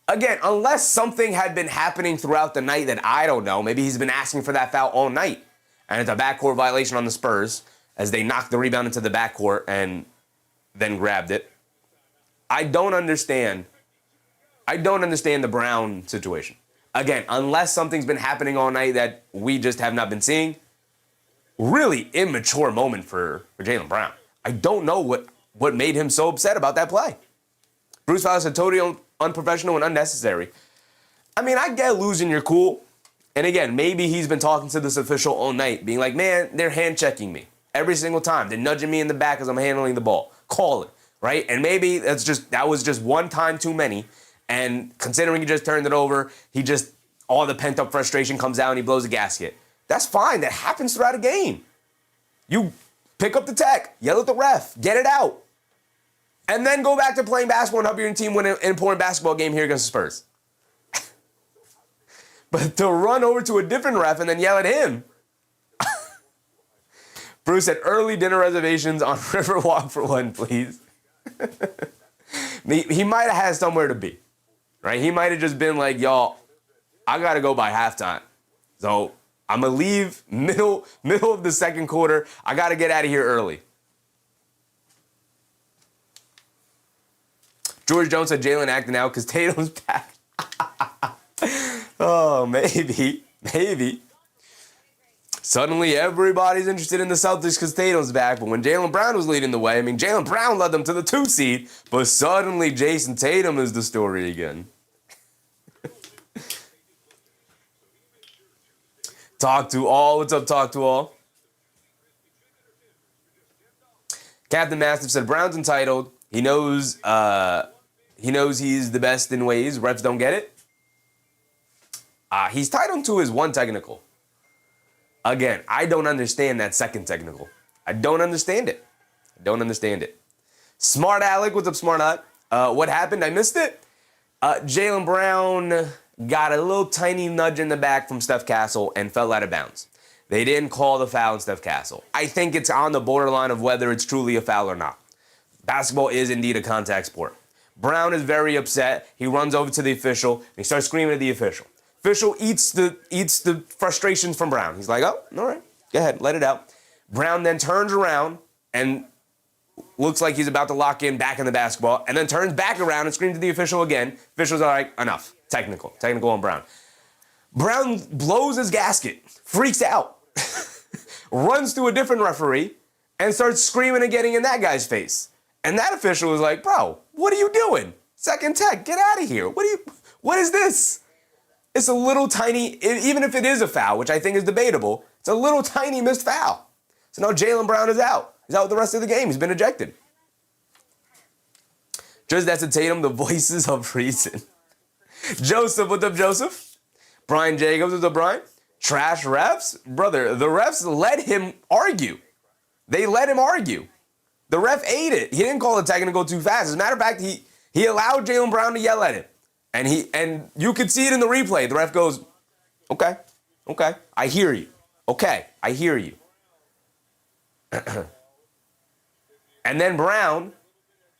Again, unless something had been happening throughout the night that I don't know, maybe he's been asking for that foul all night, and it's a backcourt violation on the Spurs as they knocked the rebound into the backcourt and then grabbed it. I don't understand the Brown situation. Again, unless something's been happening all night that we just have not been seeing, really immature moment for Jaylen Brown. I don't know what made him so upset about that play. Bruce Fowler said totally unprofessional and unnecessary. I mean, I get losing your cool. And again, maybe he's been talking to this official all night, being like, man, they're hand checking me every single time. They're nudging me in the back as I'm handling the ball. Call it, right? And maybe that was just one time too many. And considering he just turned it over, all the pent up frustration comes out and he blows a gasket. That's fine. That happens throughout a game. You pick up the tech, yell at the ref, get it out, and then go back to playing basketball and help your team win an important basketball game here against the Spurs. But to run over to a different ref and then yell at him. Bruce said early dinner reservations on Riverwalk for one, please. He might have had somewhere to be, right? He might have just been like, y'all, I got to go by halftime. So I'm going to leave middle of the second quarter. I got to get out of here early. George Jones said Jaylen acting out because Tatum's back. Oh, maybe. Suddenly everybody's interested in the Celtics because Tatum's back. But when Jaylen Brown was leading the way, I mean, Jaylen Brown led them to the 2 seed. But suddenly Jayson Tatum is the story again. Talk to all. What's up, Talk to all? Captain Mastiff said Brown's entitled. He knows he's the best in ways. Refs don't get it. He's tied to his one technical. Again, I don't understand that second technical. I don't understand it. Smart Alec, what's up, Smart Alec? What happened? I missed it. Jaylen Brown got a little tiny nudge in the back from Steph Castle and fell out of bounds. They didn't call the foul on Steph Castle. I think it's on the borderline of whether it's truly a foul or not. Basketball is indeed a contact sport. Brown is very upset. He runs over to the official and he starts screaming at the official. Official eats the frustrations from Brown. He's like, oh, all right, go ahead, let it out. Brown then turns around and looks like he's about to lock in back in the basketball and then turns back around and screams at the official again. Officials are like, enough. Technical on Brown. Brown blows his gasket, freaks out, runs to a different referee and starts screaming and getting in that guy's face. And that official was like, bro, what are you doing? Second tech, get out of here. What is this? It's a little tiny, even if it is a foul, which I think is debatable, it's a little tiny missed foul. So now Jaylen Brown is out. He's out the rest of the game. He's been ejected. Just that's a Tatum, the voices of reason. Joseph, what's up, Joseph? Brian Jacobs, what's up, Brian? Trash refs? Brother, the refs let him argue. They let him argue. The ref ate it. He didn't call the technical too fast. As a matter of fact, he allowed Jaylen Brown to yell at him. And you could see it in the replay. The ref goes, okay, I hear you. Okay, I hear you. And then Brown,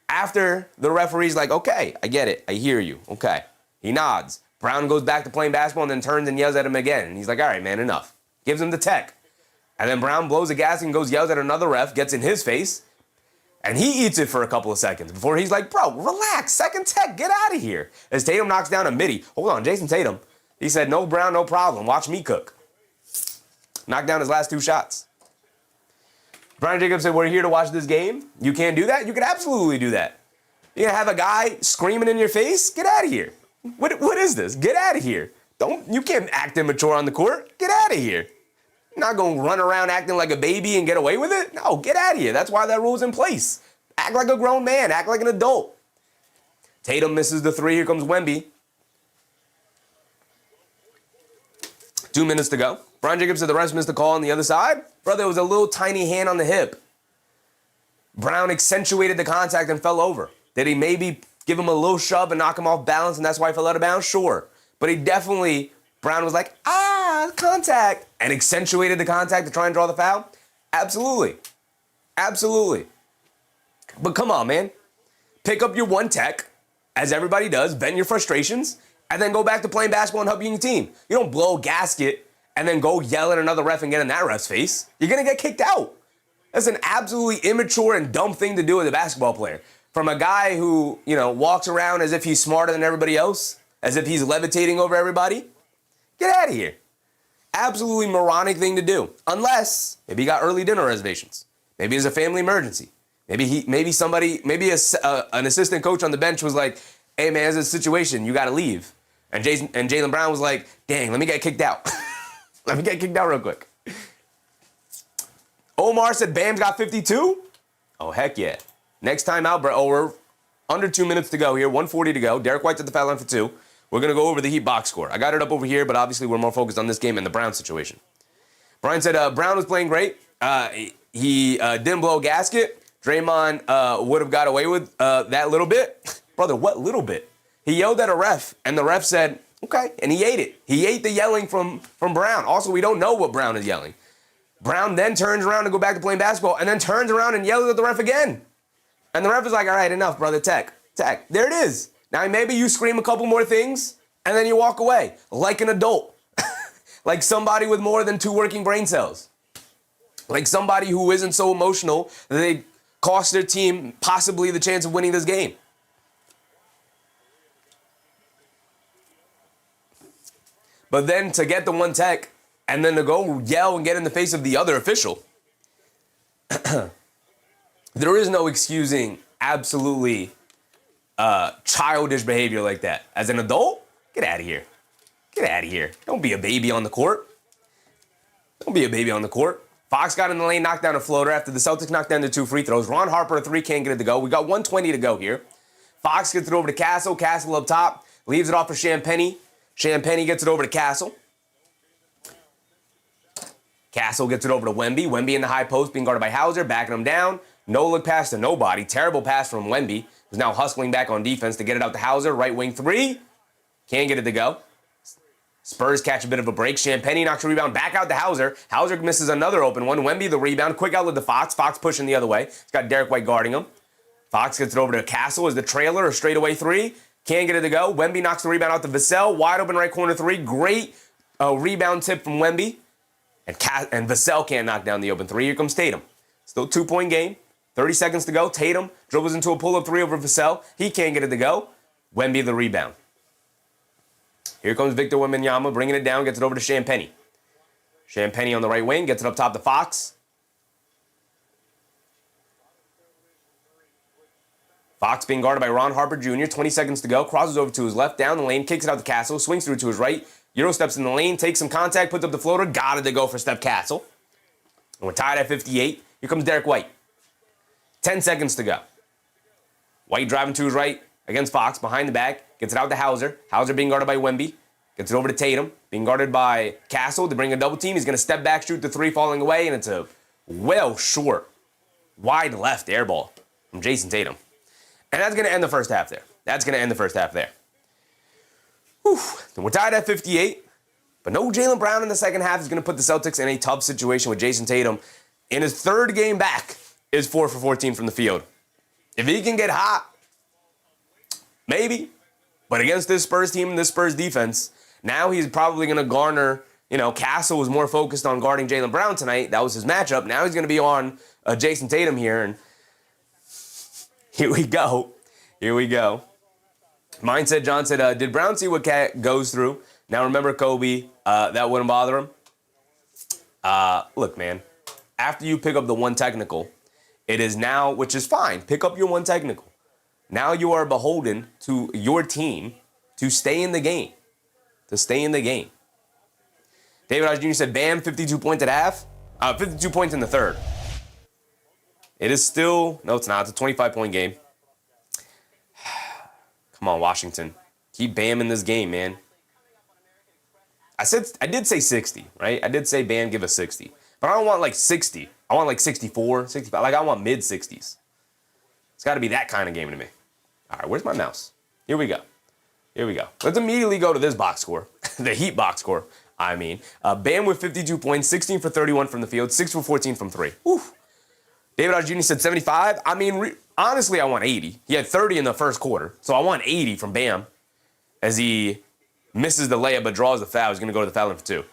after the referee's like, okay, I get it. I hear you. Okay. He nods. Brown goes back to playing basketball and then turns and yells at him again. And he's like, all right, man, enough. Gives him the tech. And then Brown blows a gasket and goes, yells at another ref, gets in his face. And he eats it for a couple of seconds before he's like, bro, relax, second tech, get out of here. As Tatum knocks down a midi. Hold on, Jayson Tatum. He said, no, Brown, no problem. Watch me cook. Knocked down his last 2 shots. Brian Jacobs said, we're here to watch this game. You can't do that? You can absolutely do that. You can have a guy screaming in your face? Get out of here. What is this? Get out of here. You can't act immature on the court. Get out of here. You're not going to run around acting like a baby and get away with it? No, get out of here. That's why that rule's in place. Act like a grown man. Act like an adult. Tatum misses the 3. Here comes Wemby. 2 minutes to go. Brian Jacobs said the refs missed the call on the other side. Brother, it was a little tiny hand on the hip. Brown accentuated the contact and fell over. Did he maybe give him a little shove and knock him off balance, and that's why he fell out of bounds? Sure. But he definitely, Brown was like, contact, and accentuated the contact to try and draw the foul? Absolutely. Absolutely. But come on, man. Pick up your one tech, as everybody does, vent your frustrations, and then go back to playing basketball and helping your team. You don't blow a gasket and then go yell at another ref and get in that ref's face. You're going to get kicked out. That's an absolutely immature and dumb thing to do as a basketball player. From a guy who, walks around as if he's smarter than everybody else, as if he's levitating over everybody. Get out of here. Absolutely moronic thing to do. Unless, maybe he got early dinner reservations. Maybe it's a family emergency. Maybe an assistant coach on the bench was like, hey man, there's a situation, you gotta leave. And Jaylen Brown was like, dang, let me get kicked out. Let me get kicked out real quick. Omar said Bam's got 52? Oh, heck yeah. Next time out, bro. We're under 2 minutes to go here, 1:40 to go. Derek White's at the foul line for 2. We're going to go over the Heat box score. I got it up over here, but obviously we're more focused on this game and the Brown situation. Brian said Brown was playing great. He didn't blow a gasket. Draymond would have got away with that little bit. Brother, what little bit? He yelled at a ref, and the ref said, okay, and he ate it. He ate the yelling from Brown. Also, we don't know what Brown is yelling. Brown then turns around to go back to playing basketball, and then turns around and yells at the ref again. And the ref is like, all right, enough, brother, tech. There it is. Now, maybe you scream a couple more things, and then you walk away, like an adult. Like somebody with more than 2 working brain cells. Like somebody who isn't so emotional that they cost their team possibly the chance of winning this game. But then to get the one tech, and then to go yell and get in the face of the other official, there is no excusing absolutely childish behavior like that. As an adult, get out of here. Get out of here. Don't be a baby on the court. Don't be a baby on the court. Fox got in the lane, knocked down a floater after the Celtics knocked down the 2 free throws. Ron Harper, a 3, can't get it to go. We got 1:20 to go here. Fox gets it over to Castle. Castle up top. Leaves it off for Champagnie. Champagnie gets it over to Castle. Castle gets it over to Wemby. Wemby in the high post being guarded by Hauser, backing him down. No look pass to nobody. Terrible pass from Wemby, who's now hustling back on defense to get it out to Hauser. Right wing 3. Can't get it to go. Spurs catch a bit of a break. Champagnie knocks a rebound back out to Hauser. Hauser misses another open one. Wemby the rebound. Quick outlet to Fox. Fox pushing the other way. He's got Derek White guarding him. Fox gets it over to Castle as the trailer. A straightaway 3. Can't get it to go. Wemby knocks the rebound out to Vassell. Wide open right corner 3. Great rebound tip from Wemby. And Vassell can't knock down the open 3. Here comes Tatum. Still 2-point game. 30 seconds to go. Tatum dribbles into a pull-up 3 over Vassell. He can't get it to go. Wemby the rebound. Here comes Victor Wembanyama, bringing it down, gets it over to Champagnie. Champagnie on the right wing, gets it up top to Fox. Fox being guarded by Ron Harper Jr., 20 seconds to go, crosses over to his left, down the lane, kicks it out to Castle, swings through to his right, Euro steps in the lane, takes some contact, puts up the floater, got it to go for Steph Castle. And we're tied at 58. Here comes Derek White. 10 seconds to go. White driving to his right against Fox, behind the back, gets it out to Hauser. Hauser being guarded by Wemby. Gets it over to Tatum, being guarded by Castle to bring a double team. He's going to step back, shoot the 3, falling away, and it's a well short, wide left air ball from Jayson Tatum. And that's going to end the first half there. Whew. We're tied at 58, but no Jaylen Brown in the second half is going to put the Celtics in a tough situation with Jayson Tatum. In his 3rd game back, is 4 for 14 from the field. If he can get hot, maybe. But against this Spurs team and this Spurs defense, now he's probably going to garner, Castle was more focused on guarding Jaylen Brown tonight. That was his matchup. Now he's going to be on Jayson Tatum here. And here we go. Mindset John said, did Brown see what Cat goes through? Now remember Kobe, that wouldn't bother him. Look, man, after you pick up the 1 technical, it is now, which is fine, pick up your 1 technical. Now you are beholden to your team to stay in the game. David Hodge Jr. said, Bam, 52 points at half. 52 points in the 3rd. It is still, no, it's not. It's a 25-point game. Come on, Washington. Keep Bam in this game, man. I did say 60, right? I did say Bam give us 60. But I don't want like 60. I want like 64, 65. Like I want mid-60s. It's got to be that kind of game to me. All right, where's my mouse? Here we go. Let's immediately go to this box score, the Heat box score. I mean, Bam with 52 points, 16 for 31 from the field, 6 for 14 from 3. Whew. David R. Jr. said 75. I mean, honestly, I want 80. He had 30 in the first quarter, so I want 80 from Bam as he misses the layup but draws the foul. He's going to go to the foul line for 2.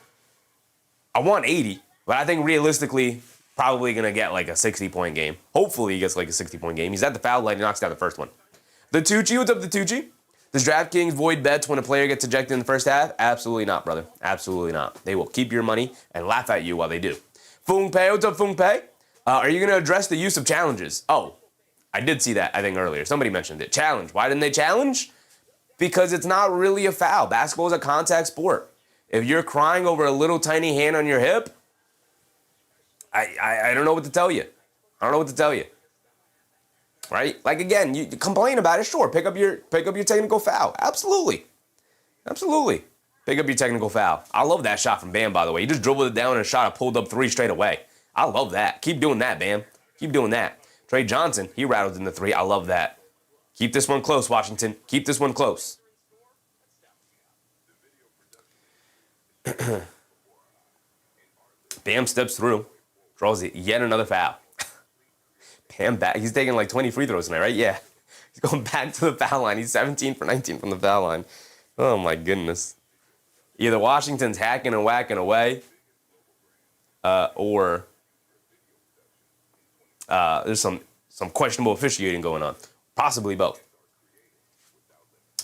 I want 80, but I think realistically, probably going to get like a 60-point game. Hopefully he gets like a 60-point game. He's at the foul line. He knocks down the first one. The Tucci, what's up, the Tucci? Does DraftKings void bets when a player gets ejected in the first half? Absolutely not, brother. Absolutely not. They will keep your money and laugh at you while they do. Fung Pei, what's up, Fung Pei? Are you going to address the use of challenges? Oh, I did see that, I think, earlier. Somebody mentioned it. Challenge. Why didn't they challenge? Because it's not really a foul. Basketball is a contact sport. If you're crying over a little tiny hand on your hip, I don't know what to tell you. Right? Like, again, you complain about it, sure. Pick up your technical foul. Absolutely. Pick up your technical foul. I love that shot from Bam, by the way. He just dribbled it down and shot a pulled up 3 straight away. I love that. Keep doing that, Bam. Keep doing that. Trey Johnson, he rattled in the 3. I love that. Keep this one close, Washington. Keep this one close. Bam steps through. Draws yet another foul. Bam back. He's taking like 20 free throws tonight, right? Yeah. He's going back to the foul line. He's 17 for 19 from the foul line. Oh, my goodness. Either Washington's hacking and whacking away, or there's some questionable officiating going on. Possibly both.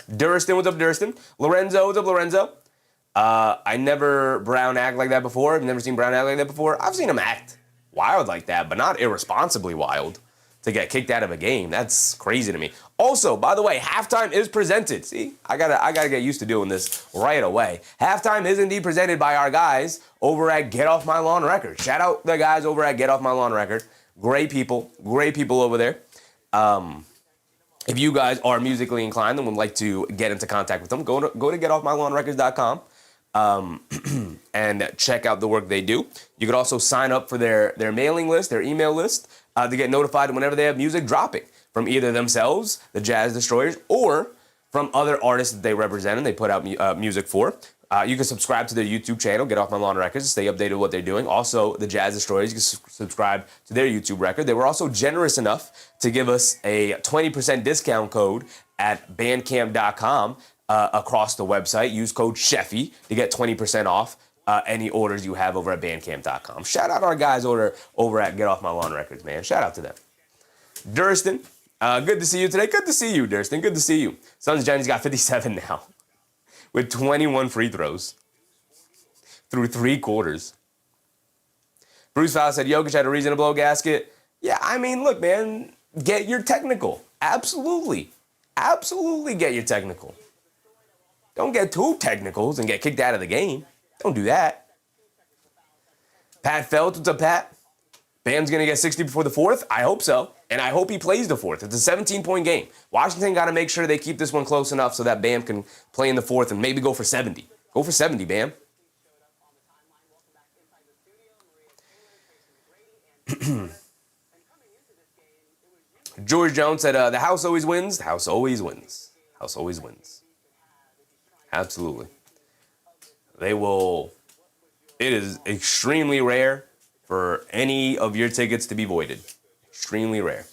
Durston, what's up, Durston? Lorenzo, what's up, Lorenzo? I never Brown act like that before. I've never seen Brown act like that before. I've seen him act wild like that, but not irresponsibly wild to get kicked out of a game. That's crazy to me. Also, by the way, halftime is presented. See, I gotta get used to doing this right away. Halftime is indeed presented by our guys over at Get Off My Lawn Record. Shout out the guys over at Get Off My Lawn Record. Great people over there. If you guys are musically inclined and would like to get into contact with them, go to getoffmylawnrecords.com. And check out the work they do. You could also sign up for their mailing list, their email list, to get notified whenever they have music dropping from either themselves, the Jazz Destroyers, or from other artists that they represent and they put out music for. You can subscribe to their YouTube channel, Get Off My Lawn Records, to stay updated with what they're doing. Also, the Jazz Destroyers, you can subscribe to their YouTube record. They were also generous enough to give us a 20% discount code at bandcamp.com. Across the website. Use code Sheffy to get 20% off any orders you have over at bandcamp.com. Shout out our guys over at Get Off My Lawn Records, man. Shout out to them. Durston, good to see you today. Good to see you, Durston. Good to see you. Suns Johnny's got 57 now with 21 free throws through 3 quarters. Bruce Fowler said Jokic had a reason to blow a gasket. Yeah, I mean, look, man, get your technical. Absolutely get your technical. Don't get too technicals and get kicked out of the game. Don't do that. Pat Felt, what's up, Pat? Bam's going to get 60 before the 4th? I hope so. And I hope he plays the 4th. It's a 17-point game. Washington got to make sure they keep this one close enough so that Bam can play in the 4th and maybe go for 70. Go for 70, Bam. George Jones said, the house always wins. The house always wins. House always wins. Absolutely. They will. It is extremely rare for any of your tickets to be voided. Extremely rare.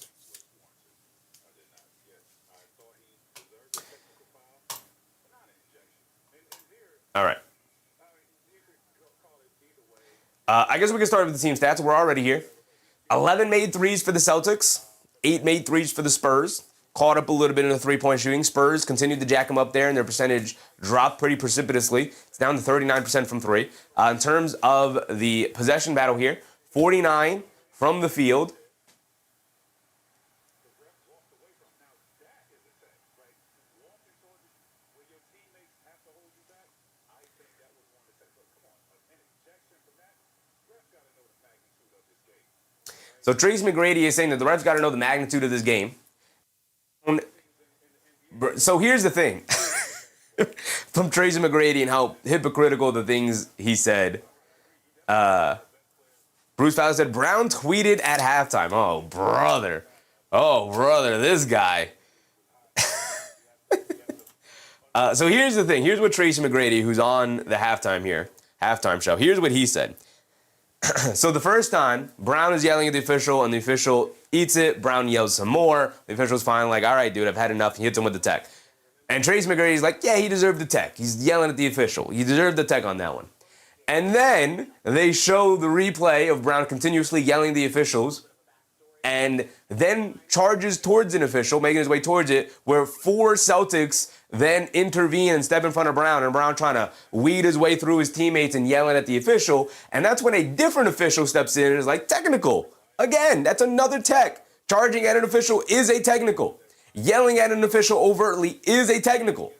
All right. I guess we can start with the team stats. We're already here. 11 made threes for the Celtics. 8 made threes for the Spurs. Caught up a little bit in the three-point shooting. Spurs continued to jack them up there, and their percentage dropped pretty precipitously. It's down to 39% from 3. In terms of the possession battle here, 49 from the field. So Trace McGrady is saying that the refs got to know the magnitude of this game. So here's the thing from Tracy McGrady and how hypocritical the things he said. Bruce Fowler said, Brown tweeted at halftime. Oh, brother, this guy. So here's the thing. Here's what Tracy McGrady, who's on the halftime show, here's what he said. So the first time, Brown is yelling at the official, and the official eats it. Brown yells some more. The official's finally like, all right, dude, I've had enough. He hits him with the tech. And Tracy McGrady's like, yeah, he deserved the tech. He's yelling at the official. He deserved the tech on that one. And then they show the replay of Brown continuously yelling at the officials, and then charges towards an official, making his way towards it, where 4 Celtics then intervene and step in front of Brown, and Brown trying to weed his way through his teammates and yelling at the official. And that's when a different official steps in and is like, technical. Again, that's another tech. Charging at an official is a technical. Yelling at an official overtly is a technical.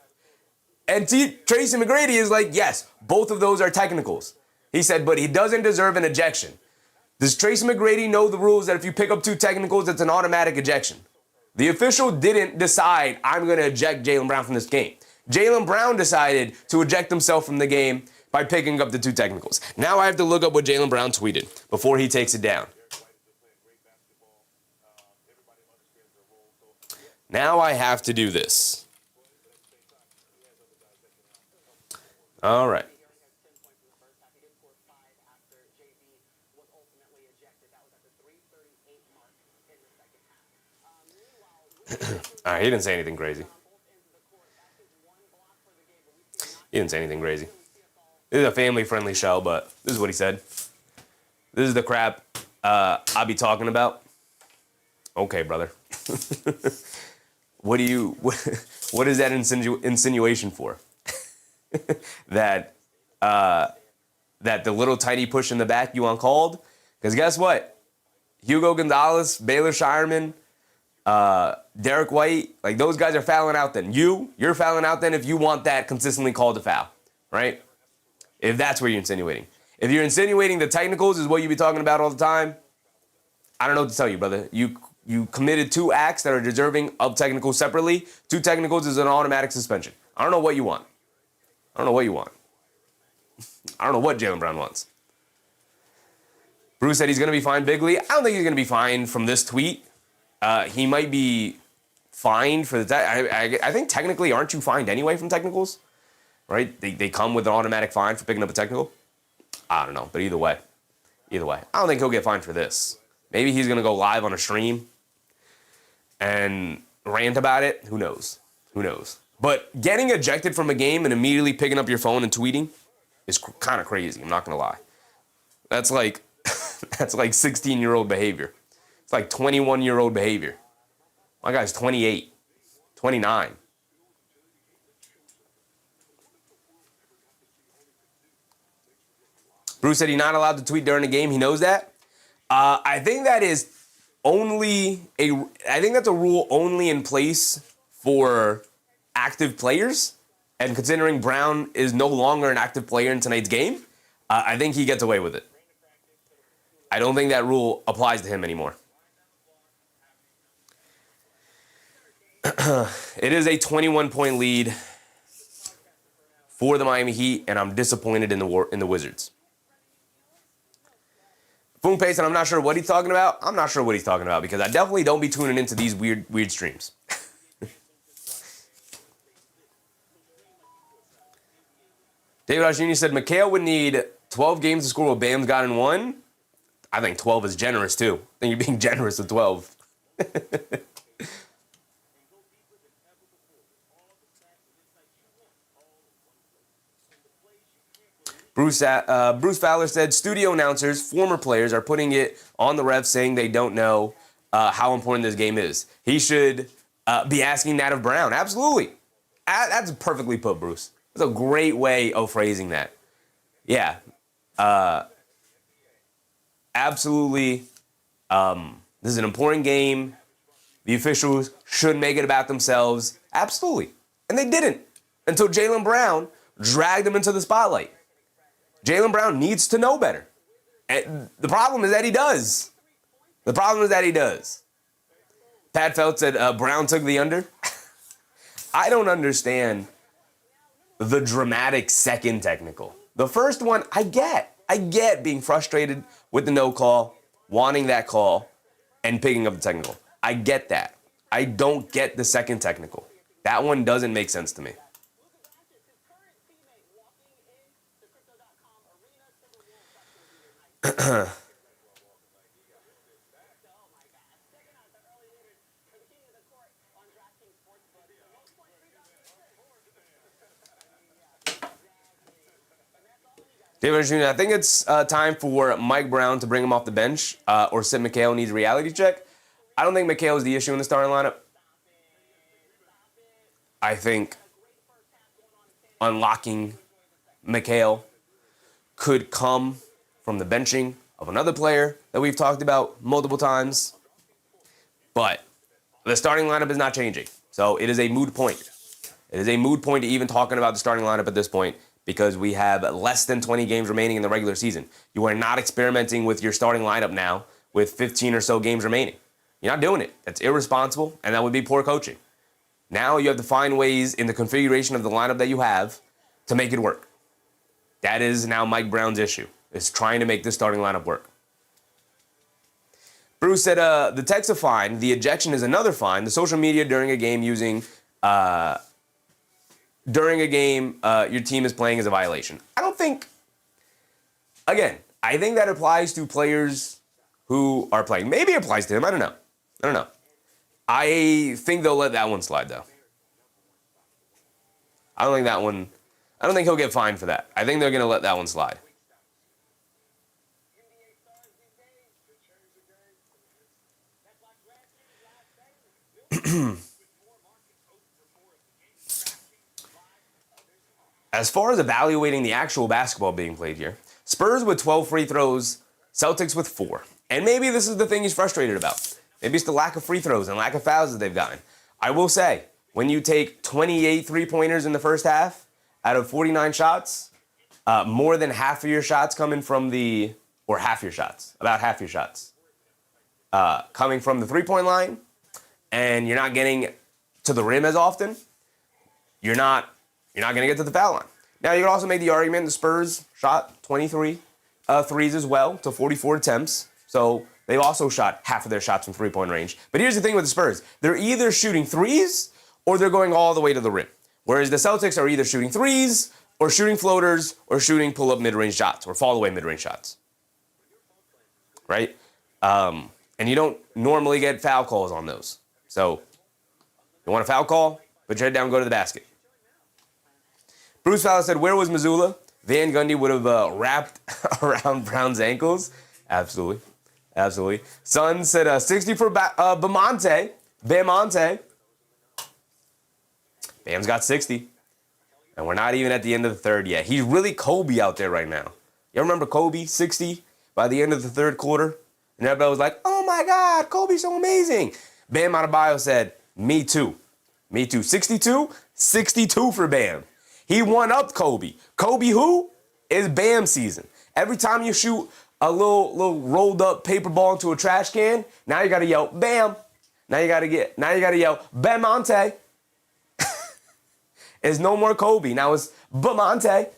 And Tracy McGrady is like, yes, both of those are technicals. He said, but he doesn't deserve an ejection. Does Tracy McGrady know the rules that if you pick up 2 technicals, it's an automatic ejection? The official didn't decide, I'm going to eject Jaylen Brown from this game. Jaylen Brown decided to eject himself from the game by picking up the 2 technicals. Now I have to look up what Jaylen Brown tweeted before he takes it down. Now I have to do this. All right. All right, he didn't say anything crazy. He didn't say anything crazy. This is a family-friendly show, but this is what he said. This is the crap I'll be talking about. Okay, brother. What is that insinuation for? that the little tiny push in the back you uncalled? Because guess what? Hugo Gonzalez, Baylor Shireman, Derek White, like those guys are fouling out then. You're fouling out then if you want that consistently called a foul, right? If that's what you're insinuating. If you're insinuating the technicals is what you be talking about all the time, I don't know what to tell you, brother. You committed 2 acts that are deserving of technicals separately. 2 technicals is an automatic suspension. I don't know what you want. I don't know what you want. I don't know what Jaylen Brown wants. Bruce said he's going to be fined bigly. I don't think he's going to be fined from this tweet. He might be fined for the I think technically, aren't you fined anyway from technicals? Right? They come with an automatic fine for picking up a technical. I don't know, but either way. I don't think he'll get fined for this. Maybe he's going to go live on a stream and rant about it. Who knows? But getting ejected from a game and immediately picking up your phone and tweeting is kind of crazy. I'm not going to lie. That's like 16-year-old behavior. It's like 21-year-old behavior. My guy's 28, 29. Bruce said he's not allowed to tweet during the game. He knows that. I think that's a rule only in place for active players. And considering Brown is no longer an active player in tonight's game, I think he gets away with it. I don't think that rule applies to him anymore. It is a 21-point lead for the Miami Heat, and I'm disappointed in the Wizards. Boom Pace, and I'm not sure what he's talking about. I'm not sure what he's talking about because I definitely don't be tuning into these weird streams. David Osh Jr. said Mikhail would need 12 games to score what Bam's got in 1. I think 12 is generous too. I think you're being generous with 12. Bruce Fowler said, studio announcers, former players, are putting it on the refs saying they don't know how important this game is. He should be asking that of Brown. Absolutely. That's perfectly put, Bruce. That's a great way of phrasing that. Yeah. Absolutely. This is an important game. The officials should make it about themselves. Absolutely. And they didn't until Jaylen Brown dragged them into the spotlight. Jaylen Brown needs to know better. And the problem is that he does. Pat Felt said Brown took the under. I don't understand the dramatic second technical. The first one, I get being frustrated with the no call, wanting that call, and picking up the technical. I get that. I don't get the second technical. That one doesn't make sense to me. David Jr., I think it's time for Mike Brown to bring him off the bench, or Sid McHale needs a reality check. I don't think McHale is the issue in the starting lineup. I think unlocking McHale could come from the benching of another player that we've talked about multiple times. But the starting lineup is not changing. So it is a moot point. It is a moot point to even talking about the starting lineup at this point because we have less than 20 games remaining in the regular season. You are not experimenting with your starting lineup now with 15 or so games remaining. You're not doing it. That's irresponsible, and that would be poor coaching. Now you have to find ways in the configuration of the lineup that you have to make it work. That is now Mike Brown's issue, is trying to make this starting lineup work. Bruce said, the tech's a fine. The ejection is another fine. The social media during a game using... your team is playing as a violation. I don't think... Again, I think that applies to players who are playing. Maybe it applies to him. I don't know. I think they'll let that one slide, though. I don't think he'll get fined for that. I think they're going to let that one slide. As far as evaluating the actual basketball being played here, Spurs with 12 free throws, Celtics with 4. And maybe this is the thing he's frustrated about. Maybe it's the lack of free throws and lack of fouls that they've gotten. I will say, when you take 28 three-pointers in the first half out of 49 shots, more than half of your shots coming from about half your shots, coming from the three-point line, and you're not getting to the rim as often, you're not going to get to the foul line. Now, you can also make the argument the Spurs shot 23 threes as well to 44 attempts. So they've also shot half of their shots from three-point range. But here's the thing with the Spurs. They're either shooting threes or they're going all the way to the rim. Whereas the Celtics are either shooting threes or shooting floaters or shooting pull-up mid-range shots or fall-away mid-range shots. Right? And you don't normally get foul calls on those. So you want a foul call? Put your head down and go to the basket. Bruce Fowler said, where was Missoula? Van Gundy would have wrapped around Brown's ankles. Absolutely. Son said 60 for Bamonte. Bam's got 60. And we're not even at the end of the third yet. He's really Kobe out there right now. You remember Kobe, 60 by the end of the third quarter? And everybody was like, oh my God, Kobe's so amazing. Bam Adebayo said, me too. 62? 62 for Bam. He won up Kobe. Kobe who? Is Bam season. Every time you shoot a little rolled up paper ball into a trash can, now you gotta yell, Bam. Now you gotta yell, Bamonte. It's no more Kobe. Now it's Bamonte.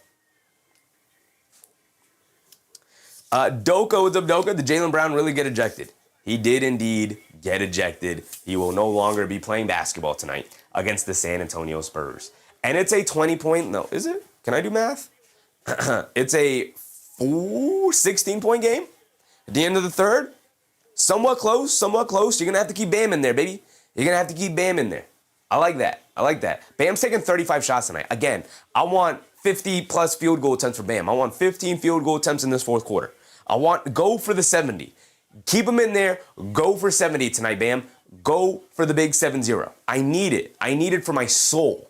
Doka, what's up, Doka? Did Jaylen Brown really get ejected? He did indeed get ejected. He will no longer be playing basketball tonight against the San Antonio Spurs. And it's a 20-point, no, is it? Can I do math? It's a 16-point game at the end of the third. Somewhat close. You're going to have to keep Bam in there, baby. You're going to have to keep Bam in there. I like that. Bam's taking 35 shots tonight. Again, I want 50-plus field goal attempts for Bam. I want 15 field goal attempts in this fourth quarter. Go for the 70. Keep him in there. Go for 70 tonight, Bam. Go for the big 7-0. I need it. I need it for my soul.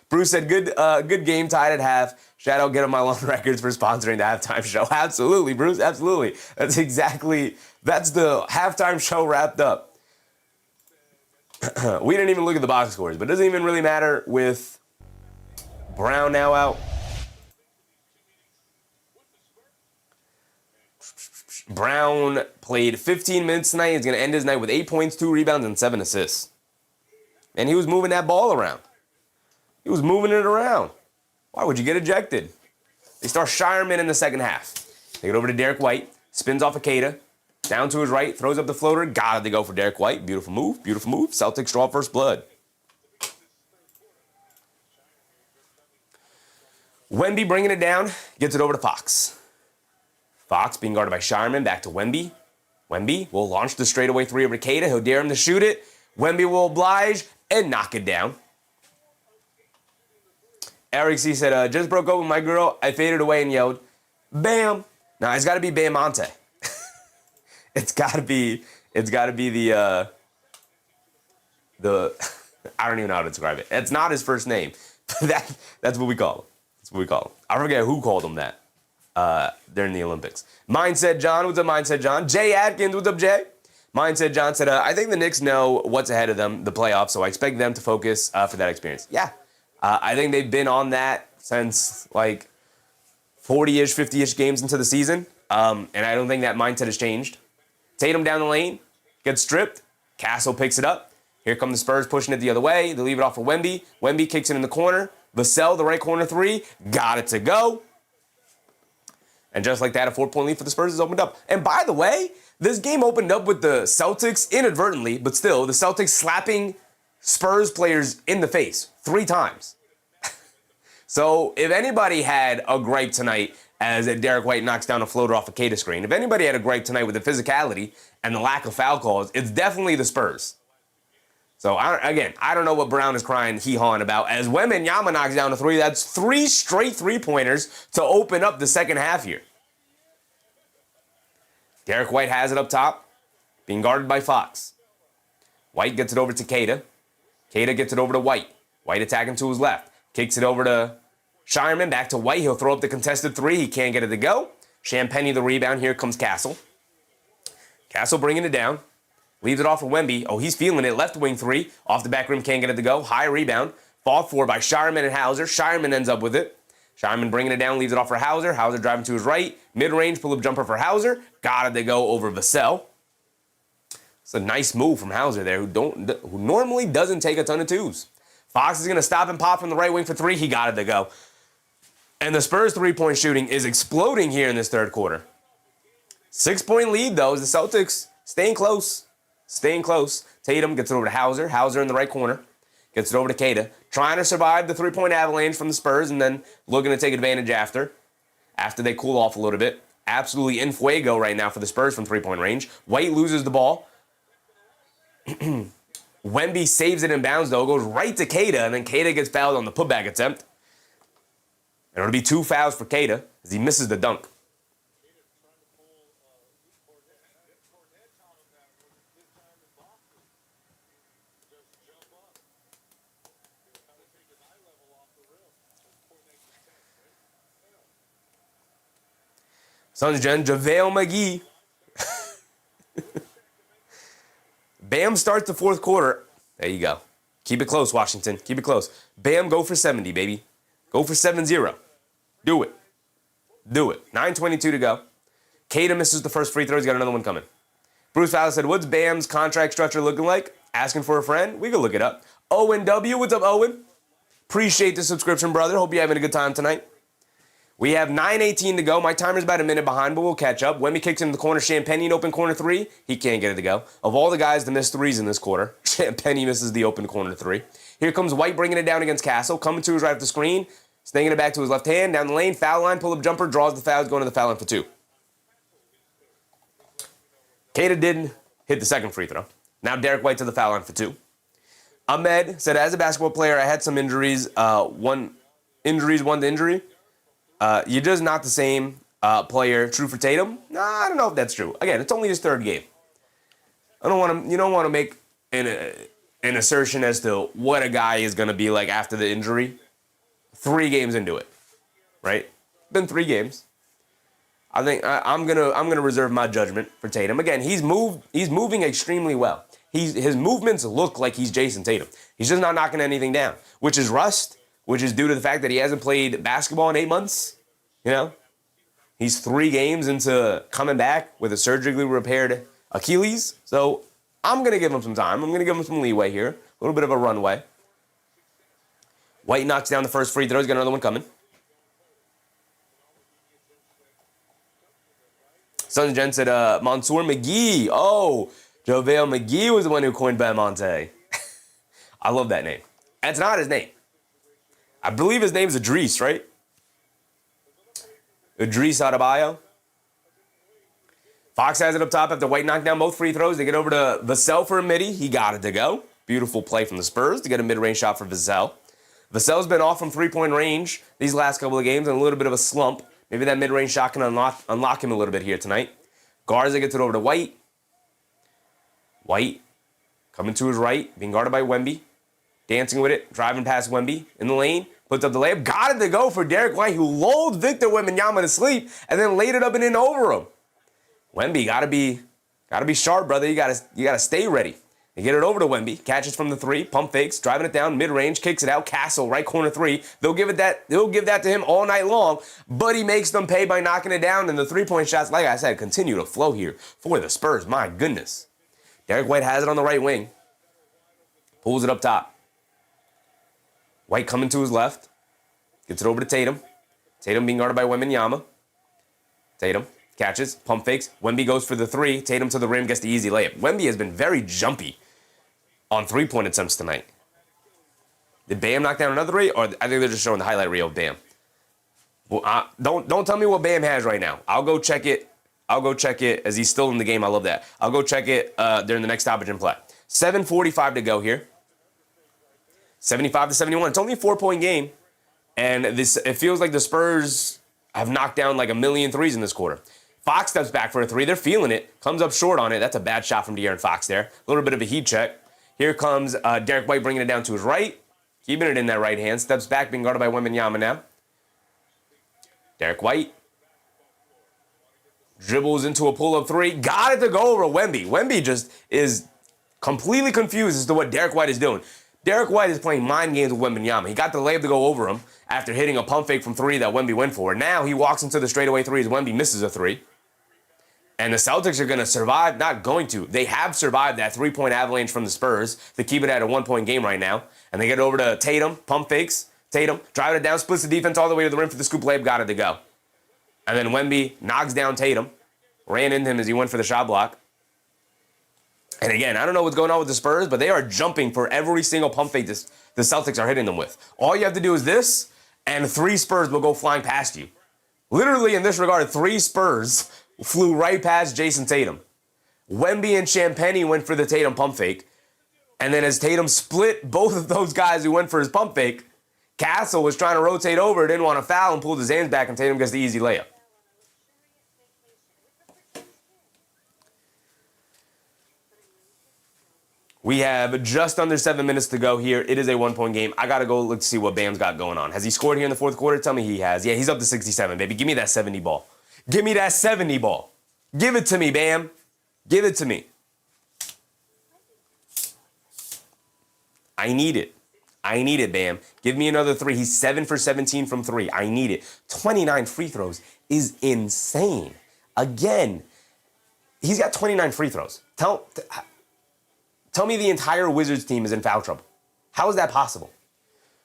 Bruce said, good game, tied at half. Shout out Get On My Lawn Records for sponsoring the halftime show. Absolutely, Bruce, absolutely. That's the halftime show wrapped up. We didn't even look at the box scores, but it doesn't even really matter with Brown now out. Brown played 15 minutes tonight. He's going to end his night with 8 points, 2 rebounds, and 7 assists. And he was moving that ball around. He was moving it around. Why would you get ejected? They start Shireman in the second half. They get over to Derek White. Spins off Akeda. Down to his right. Throws up the floater. Got it to go for Derek White. Beautiful move. Celtics draw first blood. Wemby bringing it down. Gets it over to Fox. Fox being guarded by Shireman. Back to Wemby. Wemby will launch the straightaway three over to Queta. He'll dare him to shoot it. Wemby will oblige and knock it down. Eric C said, just broke up with my girl. I faded away and yelled, Bam. Now, it's got to be Bam Monte. It's got to be the I don't even know how to describe it. It's not his first name. That's what we call him. That's what we call him. I forget who called him that during the Olympics. Mindset John, what's up, Mindset John? Jay Atkins, what's up, Jay? Mindset John said, I think the Knicks know what's ahead of them, the playoffs, so I expect them to focus for that experience. Yeah, I think they've been on that since like 40-ish, 50-ish games into the season, and I don't think that mindset has changed. Tatum down the lane, gets stripped. Castle picks it up. Here come the Spurs pushing it the other way. They leave it off for Wemby. Wemby kicks it in the corner. Vassell, the right corner three, got it to go. And just like that, a 4-point lead for the Spurs is opened up. And by the way, this game opened up with the Celtics inadvertently, but still, the Celtics slapping Spurs players in the face 3 times. So if anybody had a gripe tonight as Derek White knocks down a floater off a Queta screen, if anybody had a gripe tonight with the physicality and the lack of foul calls, it's definitely the Spurs. So, I don't know what Brown is crying hee-hawing about. As Wembanyama knocks down a 3, that's 3 straight 3-pointers to open up the second half here. Derek White has it up top, being guarded by Fox. White gets it over to Queta. Queta gets it over to White. White attacking to his left. Kicks it over to Shireman, back to White. He'll throw up the contested 3. He can't get it to go. Champagny the rebound. Here comes Castle. Castle bringing it down. Leaves it off for Wemby. Oh, he's feeling it. Left wing 3. Off the back rim, can't get it to go. High rebound. Fought for by Shireman and Hauser. Shireman ends up with it. Shireman bringing it down, leaves it off for Hauser. Hauser driving to his right. Mid-range pull-up jumper for Hauser. Got it to go over Vassell. It's a nice move from Hauser there, who normally doesn't take a ton of 2s. Fox is going to stop and pop from the right wing for 3. He got it to go. And the Spurs 3-point shooting is exploding here in this third quarter. 6-point lead, though, as the Celtics staying close. Staying close. Tatum gets it over to Hauser. Hauser in the right corner. Gets it over to Queta. Trying to survive the 3-point avalanche from the Spurs and then looking to take advantage after they cool off a little bit. Absolutely in fuego right now for the Spurs from 3-point range. White loses the ball. Wemby saves it in bounds, though. Goes right to Queta, and then Queta gets fouled on the putback attempt. And it'll be 2 fouls for Queta as he misses the dunk. Suns Gen, JaVale McGee. Bam starts the fourth quarter. There you go. Keep it close, Washington. Keep it close. Bam, go for 70, baby. Go for 7-0. Do it. Do it. 9:22 to go. Queta misses the first free throw. He's got another one coming. Bruce Fowler said, what's Bam's contract structure looking like? Asking for a friend? We can look it up. Owen W. What's up, Owen? Appreciate the subscription, brother. Hope you're having a good time tonight. We have 9:18 to go. My timer's about a minute behind, but we'll catch up. Wemby kicks into the corner. Champagny, an open corner 3. He can't get it to go. Of all the guys to miss 3s in this quarter, Champagny misses the open corner 3. Here comes White bringing it down against Castle. Coming to his right off the screen. Stinging it back to his left hand. Down the lane. Foul line. Pull-up jumper. Draws the foul. Going to the foul line for 2. Queta didn't hit the second free throw. Now Derek White to the foul line for 2. Ahmed said, as a basketball player, I had some injuries. One to injury. You're just not the same player. True for Tatum? Nah, I don't know if that's true. Again, it's only his 3rd game. You don't want to make an assertion as to what a guy is going to be like after the injury. 3 games into it, right? Been 3 games. I think I'm gonna reserve my judgment for Tatum. Again, he's moving extremely well. His movements look like he's Jayson Tatum. He's just not knocking anything down, which is rust. Which is due to the fact that he hasn't played basketball in 8 months. You know, he's 3 games into coming back with a surgically repaired Achilles. So I'm going to give him some time. I'm going to give him some leeway here. A little bit of a runway. White knocks down the first free throw. He's got another one coming. Sons Jen said, Mansour McGee. Oh, JaVale McGee was the one who coined Bam Monte. I love that name. That's not his name. I believe his name's Idris, right? Idris Adebayo. Fox has it up top after White knocked down both free throws. They get over to Vassell for a midi. He got it to go. Beautiful play from the Spurs to get a mid-range shot for Vassell. Vassell's been off from three-point range these last couple of games and a little bit of a slump. Maybe that mid-range shot can unlock him a little bit here tonight. Garza gets it over to White. White coming to his right, being guarded by Wemby. Dancing with it, driving past Wemby in the lane. Puts up the layup. Got it to go for Derek White, who lulled Victor Wembanyama to sleep and then laid it up and in over him. Wemby gotta be sharp, brother. You gotta stay ready. They get it over to Wemby, catches from the three, pump fakes, driving it down, mid-range, kicks it out, Castle, right corner three. They'll give that to him all night long, but he makes them pay by knocking it down, and the three-point shots, like I said, continue to flow here for the Spurs. My goodness. Derek White has it on the right wing. Pulls it up top. White coming to his left. Gets it over to Tatum. Tatum being guarded by Wembanyama. Tatum catches, pump fakes. Wemby goes for the three. Tatum to the rim, gets the easy layup. Wemby has been very jumpy on three-point attempts tonight. Did Bam knock down another three? Or I think they're just showing the highlight reel of Bam. Well, don't tell me what Bam has right now. I'll go check it as he's still in the game. I love that. I'll go check it during the next stoppage and play. 7:45 to go here. 75-71. It's only a 4-point game. And it feels like the Spurs have knocked down like a million threes in this quarter. Fox steps back for a three. They're feeling it. Comes up short on it. That's a bad shot from De'Aaron Fox there. A little bit of a heat check. Here comes Derek White bringing it down to his right. Keeping it in that right hand. Steps back, being guarded by Wembanyama now. Derek White dribbles into a pull-up three. Got it to go over Wemby. Wemby just is completely confused as to what Derek White is doing. Derek White is playing mind games with Wembanyama. He got the layup to go over him after hitting a pump fake from three that Wemby went for. Now he walks into the straightaway threes. Wemby misses a three. And the Celtics are going to survive. Not going to. They have survived that three-point avalanche from the Spurs to keep it at a one-point game right now. And they get it over to Tatum. Pump fakes. Tatum driving it down. Splits the defense all the way to the rim for the scoop layup. Got it to go. And then Wemby knocks down Tatum. Ran into him as he went for the shot block. And again, I don't know what's going on with the Spurs, but they are jumping for every single pump fake the Celtics are hitting them with. All you have to do is this, and 3 Spurs will go flying past you. Literally, in this regard, 3 Spurs flew right past Jayson Tatum. Wemby and Champagnie went for the Tatum pump fake. And then as Tatum split both of those guys who went for his pump fake, Castle was trying to rotate over, didn't want to foul, and pulled his hands back, and Tatum gets the easy layup. We have just under 7 minutes to go here. It is a one-point game. I got to go look to see what Bam's got going on. Has he scored here in the fourth quarter? Tell me he has. Yeah, he's up to 67, baby. Give me that 70 ball. Give me that 70 ball. Give it to me, Bam. Give it to me. I need it. I need it, Bam. Give me another 3. He's 7 for 17 from 3. I need it. 29 free throws is insane. Again, he's got 29 free throws. Tell me the entire Wizards team is in foul trouble. How is that possible?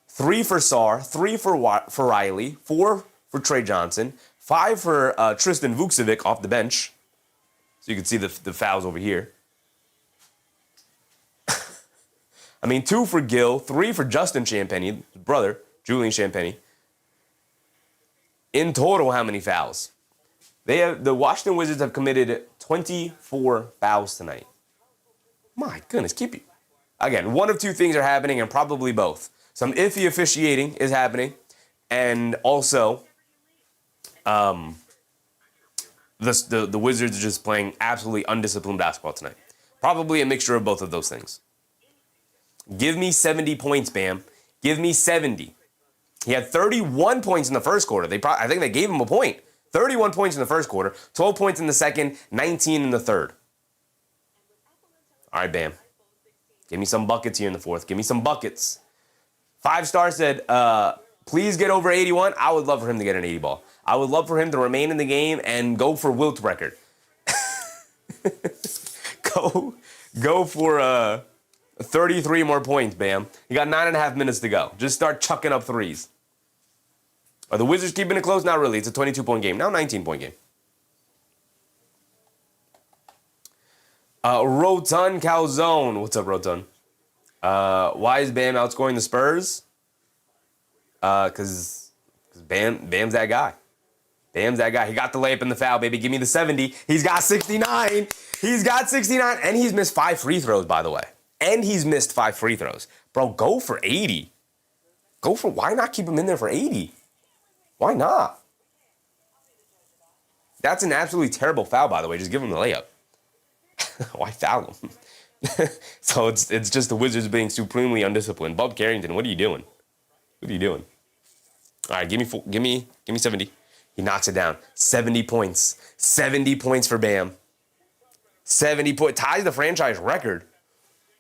3 for Sarr, 3 for Riley, 4 for Trey Johnson, 5 for Tristan Vukcevic off the bench. So you can see the fouls over here. I mean, 2 for Gill, 3 for Justin Champagnie, his brother, Julian Champagnie. In total, how many fouls? The Washington Wizards have committed 24 fouls tonight. My goodness, keep you. Again, one of 2 things are happening, and probably both. Some iffy officiating is happening, and also the Wizards are just playing absolutely undisciplined basketball tonight. Probably a mixture of both of those things. Give me 70 points, Bam. Give me 70. He had 31 points in the first quarter. I think they gave him a point. 31 points in the first quarter, 12 points in the second, 19 in the third. All right, Bam. Give me some buckets here in the fourth. Give me some buckets. 5-star said, please get over 81. I would love for him to get an 80 ball. I would love for him to remain in the game and go for Wilt's record. Go for 33 more points, Bam. You got 9.5 minutes to go. Just start chucking up threes. Are the Wizards keeping it close? Not really. It's a 22-point game. Now 19-point game. Rotun Calzone. What's up, Rotun? Why is Bam outscoring the Spurs? Because Bam's that guy. Bam's that guy. He got the layup and the foul, baby. Give me the 70. He's got 69. He's got 69. And he's missed 5 free throws, by the way. And he's missed 5 free throws. Bro, go for 80. Why not keep him in there for 80? Why not? That's an absolutely terrible foul, by the way. Just give him the layup. Why foul him? So it's just the Wizards being supremely undisciplined. Bob Carrington, what are you doing? What are you doing? All right, give me 70. He knocks it down. 70 points. 70 points for Bam. 70 points. Ties the franchise record.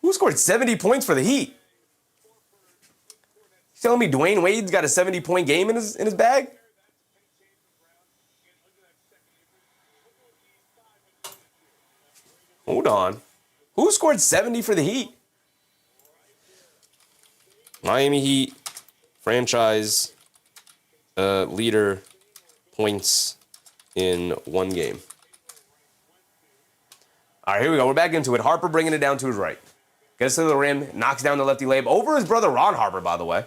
Who scored 70 points for the Heat? You telling me Dwayne Wade's got a 70-point game in his bag? Hold on. Who scored 70 for the Heat? Miami Heat franchise leader points in one game. All right, here we go. We're back into it. Harper bringing it down to his right. Gets to the rim, knocks down the lefty layup over his brother Ron Harper, by the way.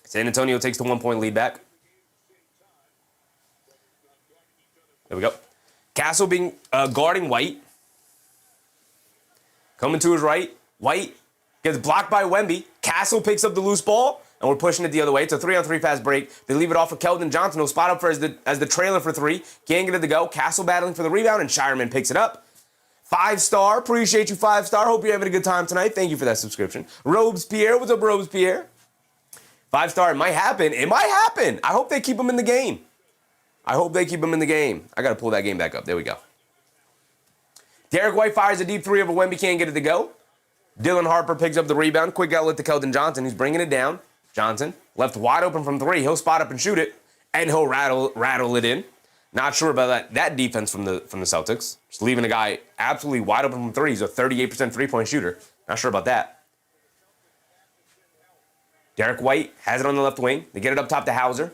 San Antonio takes the 1-point lead back. There we go. Castle being guarding White. Coming to his right. White gets blocked by Wemby. Castle picks up the loose ball, and we're pushing it the other way. It's a 3-on-3 fast break. They leave it off for Keldon Johnson, who'll spot up for as the trailer for 3. Can't get it to go. Castle battling for the rebound, and Shireman picks it up. 5-star. Appreciate you, 5-star. Hope you're having a good time tonight. Thank you for that subscription. Robespierre. What's up, Robespierre? 5-star. It might happen. It might happen. I hope they keep him in the game. I hope they keep him in the game. I got to pull that game back up. There we go. Derek White fires a deep 3 over Wemby. Can't get it to go. Dylan Harper picks up the rebound. Quick outlet to Keldon Johnson. He's bringing it down. Johnson left wide open from 3. He'll spot up and shoot it, and he'll rattle it in. Not sure about that defense from the Celtics. Just leaving a guy absolutely wide open from 3. He's a 38% three-point shooter. Not sure about that. Derek White has it on the left wing. They get it up top to Hauser.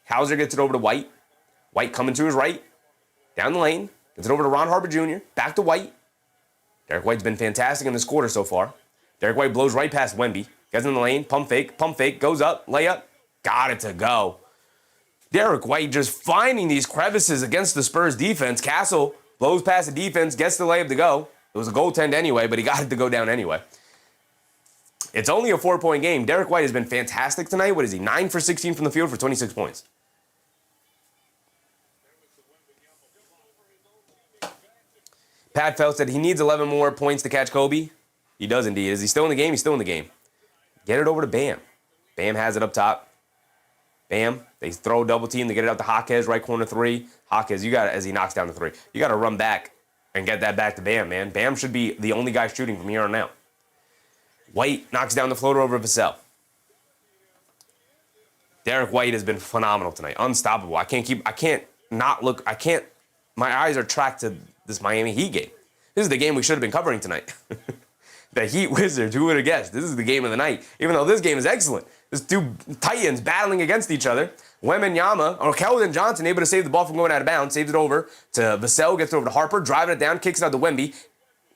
Hauser gets it over to White. White coming to his right. Down the lane. Gets it over to Ron Harper Jr. Back to White. Derek White's been fantastic in this quarter so far. Derek White blows right past Wemby. Gets in the lane. Pump fake. Goes up. Layup. Got it to go. Derek White just finding these crevices against the Spurs defense. Castle blows past the defense. Gets the layup to go. It was a goaltend anyway, but he got it to go down anyway. It's only a 4-point game. Derek White has been fantastic tonight. What is he? 9 for 16 from the field for 26 points. Pat Felt said he needs 11 more points to catch Kobe. He does indeed. Is he still in the game? He's still in the game. Get it over to Bam. Bam has it up top. Bam. They throw double team. They get it out to Jaquez, right corner 3. Jaquez, you got it as he knocks down the 3. You got to run back and get that back to Bam, man. Bam should be the only guy shooting from here on out. White knocks down the floater over Vassell. Derek White has been phenomenal tonight. Unstoppable. My eyes are tracked to this Miami Heat game. This is the game we should have been covering tonight. The Heat Wizards, who would have guessed? This is the game of the night. Even though this game is excellent. There's 2 Titans battling against each other. Wembanyama, or Keldon Johnson, able to save the ball from going out of bounds. Saves it over to Vassell, gets it over to Harper, driving it down, kicks it out to Wemby.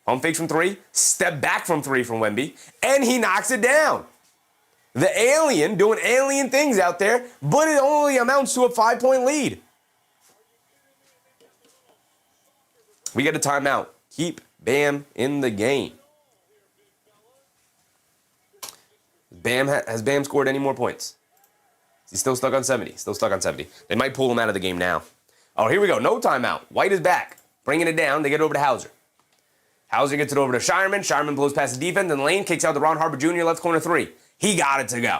Pump fakes from 3, step back from 3 from Wemby, and he knocks it down. The alien doing alien things out there, but it only amounts to a 5-point lead. We get a timeout. Keep Bam in the game. Has Bam scored any more points? He's still stuck on 70. Still stuck on 70. They might pull him out of the game now. Oh, here we go. No timeout. White is back. Bringing it down. They get it over to Hauser. Hauser gets it over to Shireman. Shireman blows past the defense in the lane. Kicks out to Ron Harper Jr. left corner 3. He got it to go.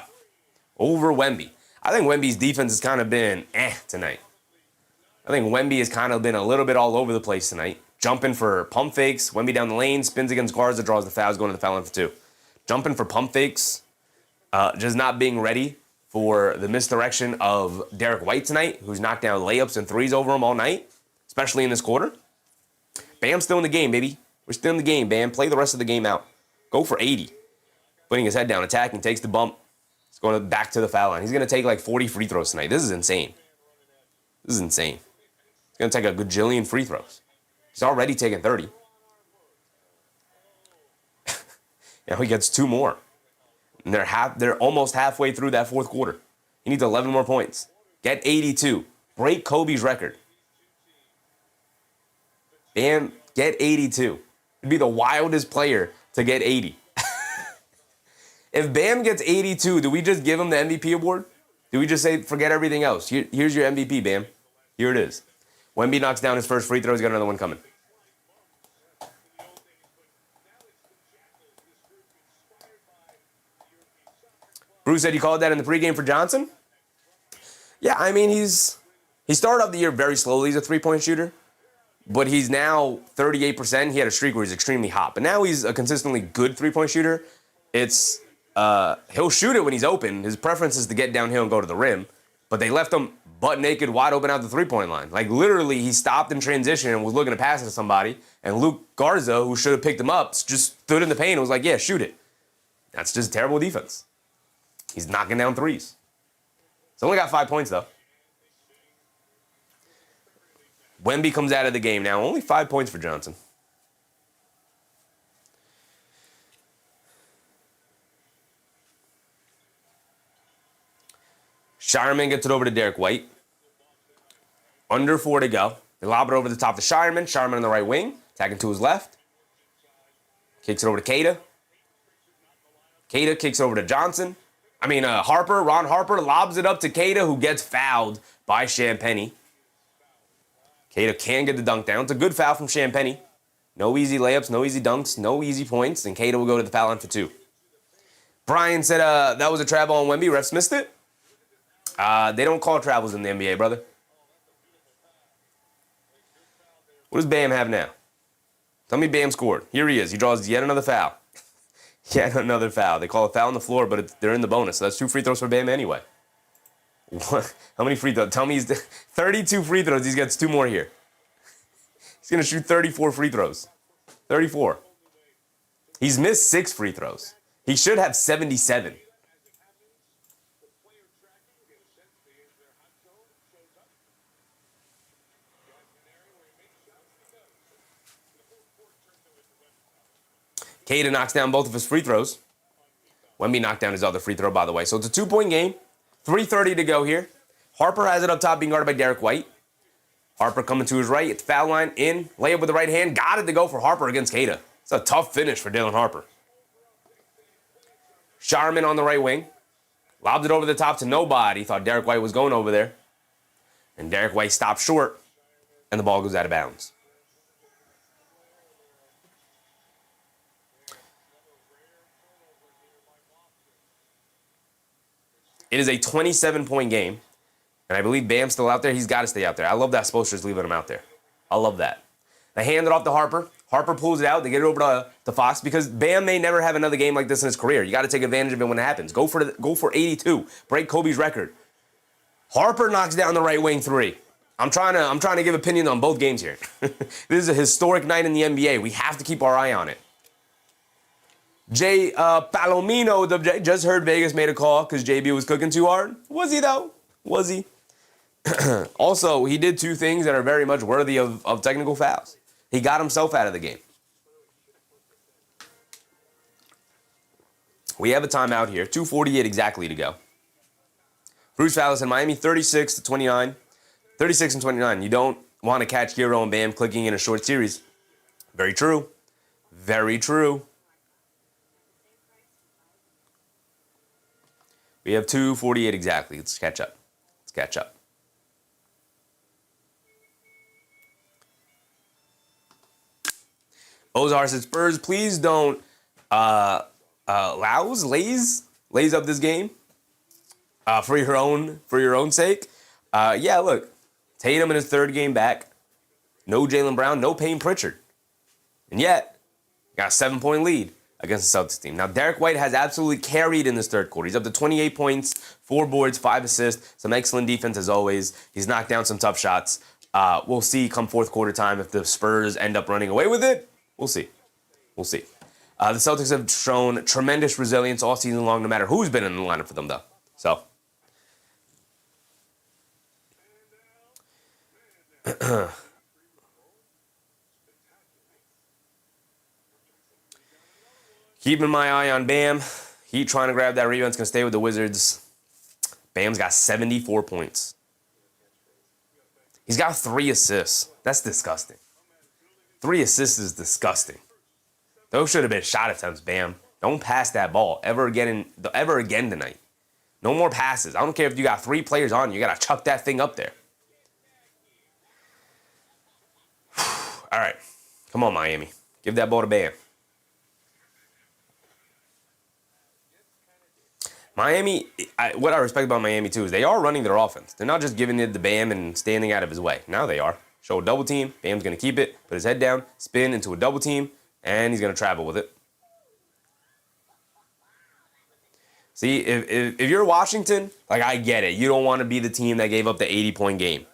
Over Wemby. I think Wemby's defense has kind of been tonight. I think Wemby has kind of been a little bit all over the place tonight. Jumping for pump fakes. Wemby down the lane. Spins against guards that draws the fouls. Going to the foul line for 2. Jumping for pump fakes. Just not being ready for the misdirection of Derek White tonight, who's knocked down layups and 3s over him all night, especially in this quarter. Bam's still in the game, baby. We're still in the game, Bam. Play the rest of the game out. Go for 80. Putting his head down, attacking, takes the bump. He's going back to the foul line. He's going to take like 40 free throws tonight. This is insane. This is insane. He's going to take a gajillion free throws. He's already taken 30. Now he gets 2 more. And they're almost halfway through that 4th quarter. He needs 11 more points. Get 82. Break Kobe's record. Bam, get 82. He'd be the wildest player to get 80. If Bam gets 82, do we just give him the MVP award? Do we just say, forget everything else? Here's your MVP, Bam. Here it is. Wemby knocks down his first free throw. He's got another one coming. Bruce said you called that in the pregame for Johnson? Yeah, I mean, he started off the year very slowly. He's a three-point shooter. But he's now 38%. He had a streak where he's extremely hot. But now he's a consistently good three-point shooter. He'll shoot it when he's open. His preference is to get downhill and go to the rim. But they left him butt naked, wide open out the three-point line. Like, literally, he stopped in transition and was looking to pass it to somebody. And Luke Garza, who should have picked him up, just stood in the paint and was like, yeah, shoot it. That's just terrible defense. He's knocking down threes. He's only got 5 points, though. Wemby comes out of the game now. Only 5 points for Johnson. Shireman gets it over to Derek White. Under 4 to go. They lob it over the top to Shireman. Shireman on the right wing. Attacking to his left. Kicks it over to Queta. Queta kicks it over to Johnson. Harper. Ron Harper lobs it up to Queta, who gets fouled by Champagnie. Queta can get the dunk down. It's a good foul from Champagnie. No easy layups, no easy dunks, no easy points, and Queta will go to the foul line for 2. Brian said that was a travel on Wemby. Refs missed it. They don't call travels in the NBA, brother. What does Bam have now? Tell me Bam scored. Here he is. He draws yet another foul. Yet another foul. They call a foul on the floor, but they're in the bonus. So that's 2 free throws for Bam anyway. What? How many free throws? Tell me he's 32 free throws. He gets 2 more here. He's going to shoot 34 free throws. 34. He's missed 6 free throws. He should have 77. Queta knocks down both of his free throws. Wemby knocked down his other free throw, by the way. So it's a 2-point game. 3:30 to go here. Harper has it up top, being guarded by Derek White. Harper coming to his right at the foul line, in, layup with the right hand. Got it to go for Harper against Queta. It's a tough finish for Dylan Harper. Shireman on the right wing. Lobs it over the top to nobody. Thought Derek White was going over there. And Derek White stopped short, and the ball goes out of bounds. It is a 27-point game, and I believe Bam's still out there. He's got to stay out there. I love that Spoelstra's leaving him out there. I love that. They hand it off to Harper. Harper pulls it out. They get it over to Fox because Bam may never have another game like this in his career. You got to take advantage of it when it happens. Go for 82. Break Kobe's record. Harper knocks down the right wing 3. I'm trying to give opinion on both games here. This is a historic night in the NBA. We have to keep our eye on it. Jay Palomino just heard Vegas made a call because JB was cooking too hard. Was he, though? Was he? Also, he did 2 things that are very much worthy of technical fouls. He got himself out of the game. We have a timeout here. 2:48 exactly to go. Bruce Fallis in Miami, 36-29. 36 and 29. You don't want to catch Hero and Bam clicking in a short series. Very true. Very true. We have 2:48 exactly. Let's catch up. Ozar said, Spurs, please don't lays up this game for your own sake. Yeah, look, Tatum in his 3rd game back. No Jaylen Brown, no Payne Pritchard. And yet, got a 7-point lead against the Celtics team. Now, Derek White has absolutely carried in this 3rd quarter. He's up to 28 points, 4 boards, 5 assists, some excellent defense as always. He's knocked down some tough shots. We'll see come 4th quarter time if the Spurs end up running away with it. We'll see. The Celtics have shown tremendous resilience all season long, no matter who's been in the lineup for them, though. So, keeping my eye on Bam. Heat trying to grab that rebound. It's going to stay with the Wizards. Bam's got 74 points. He's got 3 assists. That's disgusting. 3 assists is disgusting. Those should have been shot attempts, Bam. Don't pass that ball ever again tonight. No more passes. I don't care if you got 3 players on you. You got to chuck that thing up there. All right. Come on, Miami. Give that ball to Bam. Miami, what I respect about Miami, too, is they are running their offense. They're not just giving it to Bam and standing out of his way. Now they are. Show a double team. Bam's going to keep it, put his head down, spin into a double team, and he's going to travel with it. See, if you're Washington, like, I get it. You don't want to be the team that gave up the 80-point game.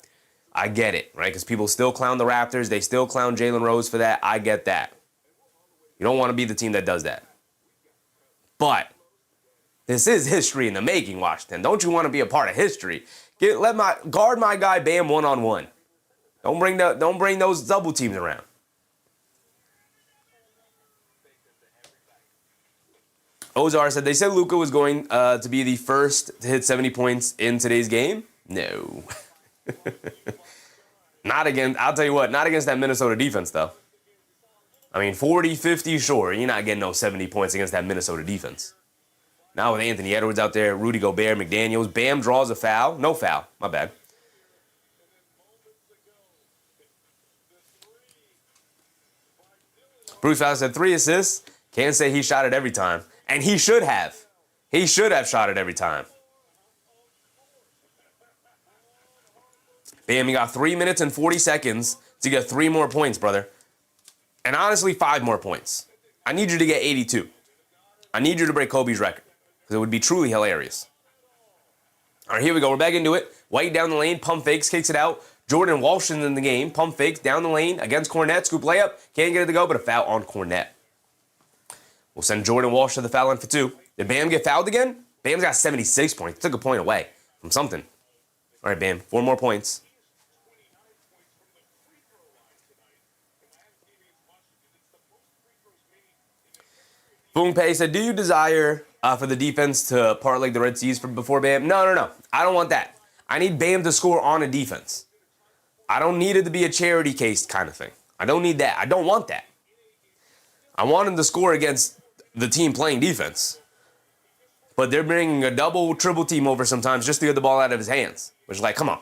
I get it, right? Because people still clown the Raptors. They still clown Jalen Rose for that. I get that. You don't want to be the team that does that. But this is history in the making, Washington. Don't you want to be a part of history? Guard my guy Bam one-on-one. Don't bring those double teams around. Ozar said they said Luka was going to be the first to hit 70 points in today's game. No. Not against, I'll tell you what, not against that Minnesota defense, though. I mean, 40, 50, sure. You're not getting no 70 points against that Minnesota defense. Now with Anthony Edwards out there, Rudy Gobert, McDaniels, Bam draws a foul. No foul. My bad. Bruce Fowler said 3 assists. Can't say he shot it every time. And he should have. He should have shot it every time. Bam, you got 3 minutes and 40 seconds to get 3 more points, brother. And honestly, 5 more points. I need you to get 82. I need you to break Kobe's record. Because it would be truly hilarious. All right, here we go. We're back into it. White down the lane, pump fakes, kicks it out. Jordan Walsh in the game, pump fakes, down the lane, against Cornette, scoop layup. Can't get it to go, but a foul on Cornette. We'll send Jordan Walsh to the foul line for 2. Did Bam get fouled again? Bam's got 76 points. Took a point away from something. All right, Bam, 4 more points. Boom Pay said, do you desire for the defense to parlay the Red Seas before Bam? No. I don't want that. I need Bam to score on a defense. I don't need it to be a charity case kind of thing. I don't need that. I don't want that. I want him to score against the team playing defense. But they're bringing a double, triple team over sometimes just to get the ball out of his hands. Which is like, come on.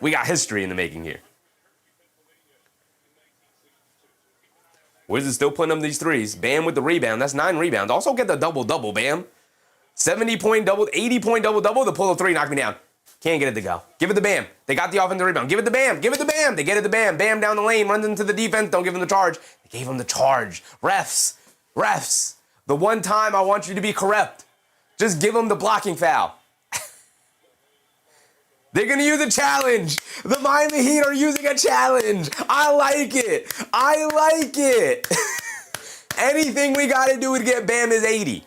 We got history in the making here. Wizards still putting up these threes. Bam with the rebound. That's 9 rebounds. Also get the double-double, Bam. 70-point double, 80-point double-double. The pull of 3 knocked me down. Can't get it to go. Give it to Bam. They got the offensive rebound. Give it to Bam. Give it to Bam. They get it to Bam. Bam down the lane. Runs into the defense. Don't give him the charge. They gave him the charge. Refs. The one time I want you to be correct. Just give him the blocking foul. They're going to use a challenge. The Miami Heat are using a challenge. I like it. Anything we got to do to get Bam is 80.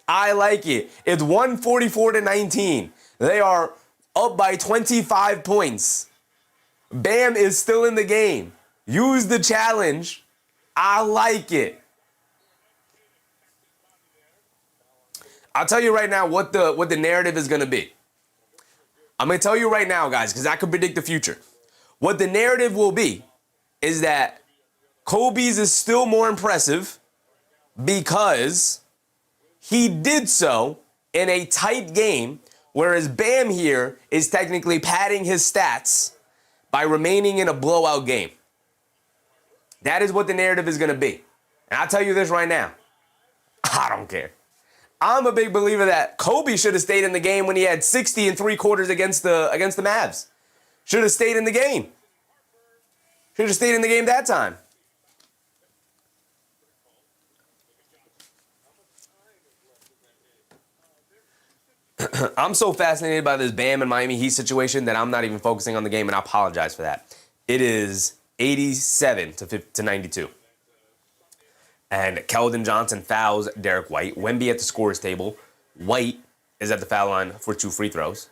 I like it. It's 144-19. They are up by 25 points. Bam is still in the game. Use the challenge. I like it. I'll tell you right now what the narrative is going to be. I'm going to tell you right now, guys, because I can predict the future. What the narrative will be is that Kobe's is still more impressive because he did so in a tight game, whereas Bam here is technically padding his stats by remaining in a blowout game. That is what the narrative is going to be. And I'll tell you this right now. I don't care. I'm a big believer that Kobe should have stayed in the game when he had 60 and 3/4 against the Mavs. Should have stayed in the game. Should have stayed in the game that time. I'm so fascinated by this Bam and Miami Heat situation that I'm not even focusing on the game, and I apologize for that. It is 87 to 92. And Keldon Johnson fouls Derek White. Wemby at the scorer's table. White is at the foul line for 2 free throws.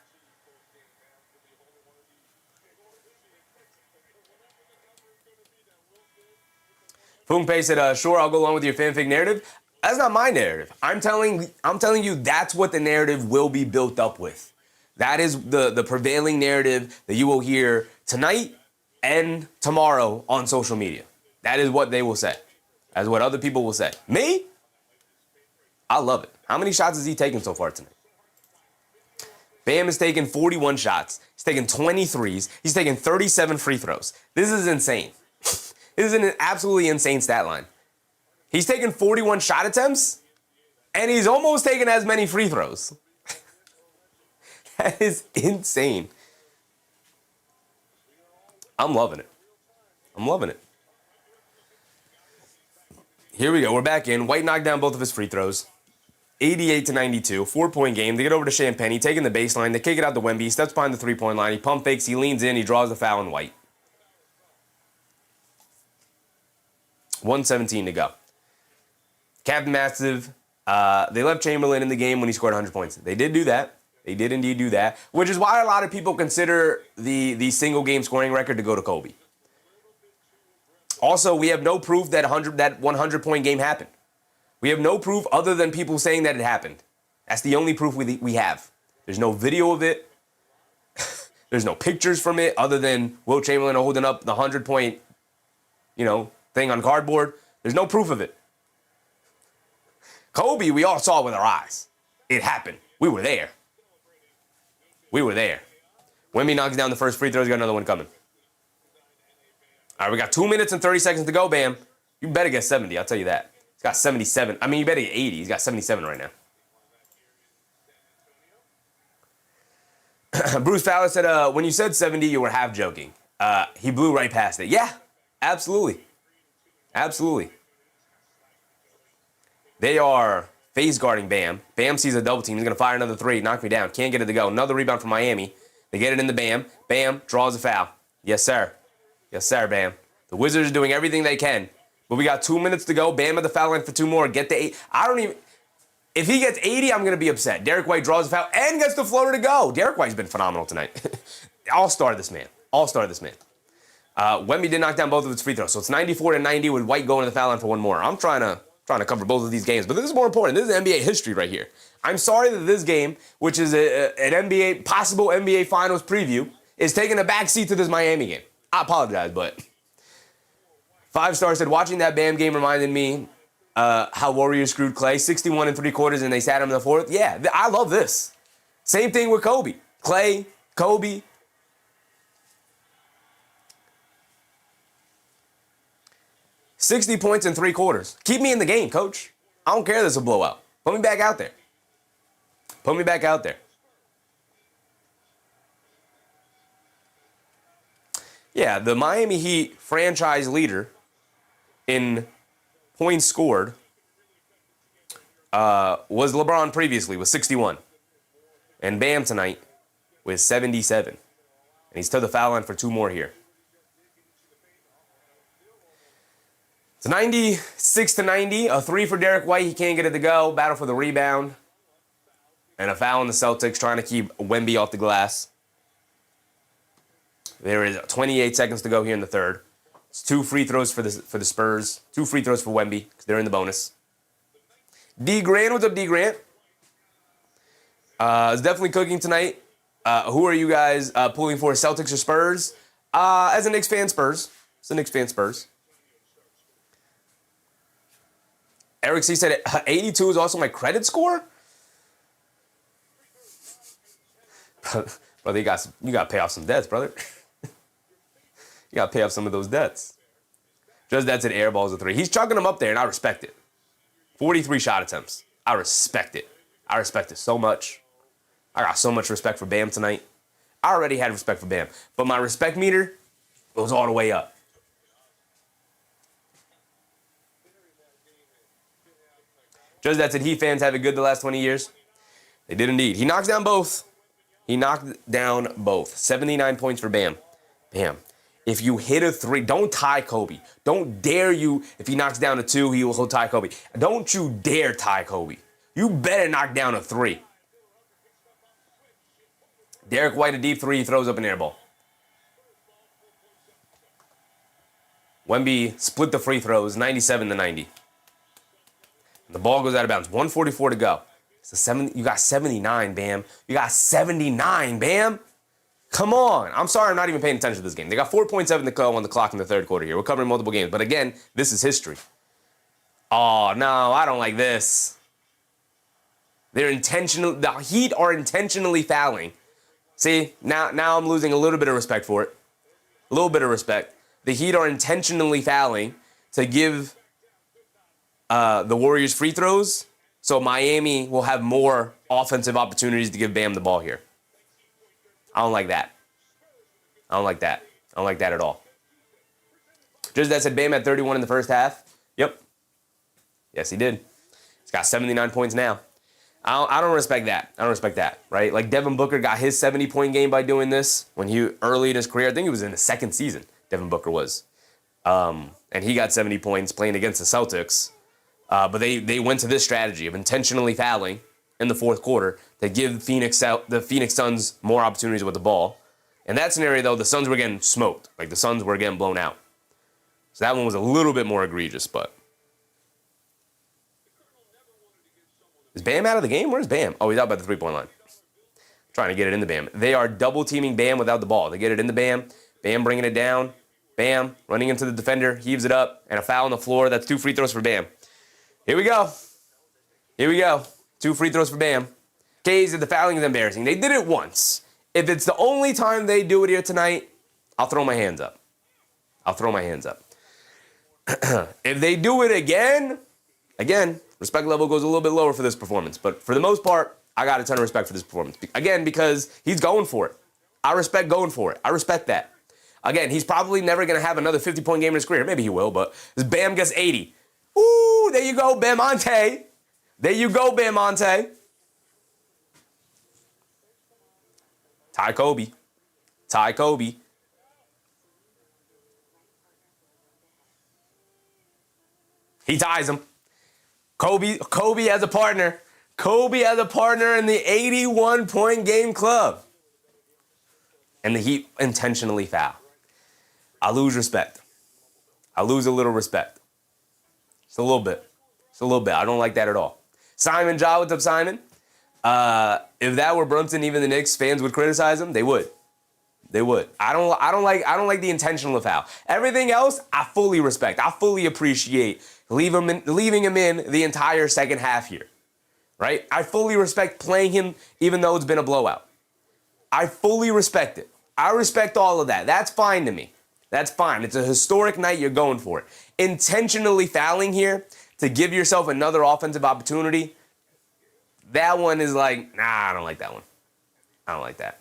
Foong Pei said, sure, I'll go along with your fanfic narrative. That's not my narrative. I'm telling you that's what the narrative will be built up with. That is the prevailing narrative that you will hear tonight and tomorrow on social media. That is what they will say. That's what other people will say. Me? I love it. How many shots has he taken so far tonight? Bam has taken 41 shots. He's taken 23s. He's taken 37 free throws. This is insane. This is an absolutely insane stat line. He's taken 41 shot attempts, and he's almost taken as many free throws. That is insane. I'm loving it. I'm loving it. Here we go. We're back in. White knocked down both of his free throws. 88-92. 4-point game. They get over to Champagne, taking the baseline. They kick it out to Wemby. He steps behind the three-point line. He pump fakes. He leans in. He draws the foul on White. 1:17 to go. Captain Massive. They left Chamberlain in the game when he scored 100 points. They did do that. They did indeed do that, which is why a lot of people consider the single game scoring record to go to Kobe. Also, we have no proof that 100-point game happened. We have no proof other than people saying that it happened. That's the only proof we have. There's no video of it. There's no pictures from it other than Will Chamberlain holding up the 100-point, thing on cardboard. There's no proof of it. Kobe, we all saw with our eyes. It happened. We were there. We were there. Wemby knocks down the first free throw. He's got another one coming. All right, we got 2 minutes and 30 seconds to go, Bam. You better get 70, I'll tell you that. He's got 77. I mean, you better get 80. He's got 77 right now. Bruce Fowler said, when you said 70, you were half joking. He blew right past it. Yeah, absolutely. Absolutely. They are face guarding Bam. Bam sees a double team. He's going to fire another three. Knock me down. Can't get it to go. Another rebound from Miami. They get it in the Bam. Bam draws a foul. Yes, sir. Yes, sir, Bam. The Wizards are doing everything they can. But we got 2 minutes to go. Bam at the foul line for 2 more. Get the 8. If he gets 80, I'm going to be upset. Derek White draws a foul and gets the floater to go. Derek White's been phenomenal tonight. All-star this man. All-star this man. Wemby did knock down both of his free throws. So it's 94-90 with White going to the foul line for 1 more. I'm trying to cover both of these games. But this is more important. This is NBA history right here. I'm sorry that this game, which is an possible NBA Finals preview, is taking a backseat to this Miami game. I apologize, but 5-star said, watching that Bam game reminded me how Warriors screwed Clay. 61 3/4, and they sat him in the fourth. Yeah, I love this. Same thing with Kobe. Clay, Kobe. $60 points in 3/4. Keep me in the game, coach. I don't care if it's a blowout. Put me back out there. Put me back out there. Yeah, the Miami Heat franchise leader in points scored was LeBron previously with 61. And Bam tonight with 77. And he's to the foul line for 2 more here. It's 96-90, a 3 for Derek White. He can't get it to go. Battle for the rebound. And a foul on the Celtics trying to keep Wemby off the glass. There is 28 seconds to go here in the third. It's 2 free throws for the Spurs. 2 free throws for Wemby because they're in the bonus. D. Grant, what's up, D. Grant? It's definitely cooking tonight. Who are you guys pulling for, Celtics or Spurs? As a Knicks fan, Spurs. As a Knicks fan, Spurs. Eric C. said 82 is also my credit score? Brother, you got to pay off some debts, brother. You got to pay off some of those debts. Just that's an air balls a 3. He's chucking them up there, and I respect it. 43 shot attempts. I respect it. I respect it so much. I got so much respect for Bam tonight. I already had respect for Bam, but my respect meter goes all the way up. Just that said, Heat fans have it good the last 20 years. They did indeed. He knocks down both. He knocked down both. 79 points for Bam. Bam. If you hit a 3, don't tie Kobe. Don't dare you. If he knocks down a 2, he'll tie Kobe. Don't you dare tie Kobe. You better knock down a 3. Derek White, a deep 3, he throws up an air ball. Wemby split the free throws, 97-90. The ball goes out of bounds. 1:44 to go. You got 79, Bam. You got 79, Bam. Come on. I'm sorry I'm not even paying attention to this game. They got 4.7 to go on the clock in the third quarter here. We're covering multiple games. But again, this is history. Oh, no, I don't like this. The Heat are intentionally fouling. See, now I'm losing a little bit of respect for it. A little bit of respect. The Heat are intentionally fouling to give the Warriors free throws, so Miami will have more offensive opportunities to give Bam the ball here. I don't like that. I don't like that. I don't like that at all. Just that said, Bam had 31 in the first half. Yep. Yes, he did. He's got 79 points now. I don't respect that. I don't respect that, right? Like Devin Booker got his 70-point game by doing this when he early in his career. I think it was in the second season, Devin Booker was. And he got 70 points playing against the Celtics. But they went to this strategy of intentionally fouling in the fourth quarter to give the Phoenix Suns more opportunities with the ball. In that scenario, though, the Suns were getting smoked. Like, the Suns were getting blown out. So that one was a little bit more egregious, but... Is Bam out of the game? Where's Bam? Oh, he's out by the three-point line. Trying to get it into Bam. They are double-teaming Bam without the ball. They get it into Bam. Bam bringing it down. Bam running into the defender. Heaves it up. And a foul on the floor. That's 2 free throws for Bam. Here we go. Here we go. 2 free throws for Bam. K's, the fouling is embarrassing. They did it once. If it's the only time they do it here tonight, I'll throw my hands up. I'll throw my hands up. If they do it again, respect level goes a little bit lower for this performance. But for the most part, I got a ton of respect for this performance. Again, because he's going for it. I respect going for it. I respect that. Again, he's probably never going to have another 50-point game in his career. Maybe he will, but this Bam gets 80. Ooh, there you go, Bamante. There you go, Bamante. Ty Kobe. Ty Kobe. He ties him. Kobe as a partner. Kobe as a partner in the 81-point game club. And the Heat intentionally foul. I lose respect. I lose a little respect. Just a little bit. Just a little bit. I don't like that at all. Simon Ja, what's up, Simon? If that were Brunson, even the Knicks fans would criticize him. They would. They would. I don't like the intentional foul. Everything else, I fully respect. I fully appreciate leaving him in the entire second half here. Right? I fully respect playing him even though it's been a blowout. I fully respect it. I respect all of that. That's fine to me. That's fine. It's a historic night. You're going for it. Intentionally fouling here to give yourself another offensive opportunity, that one is like, nah, I don't like that one. I don't like that.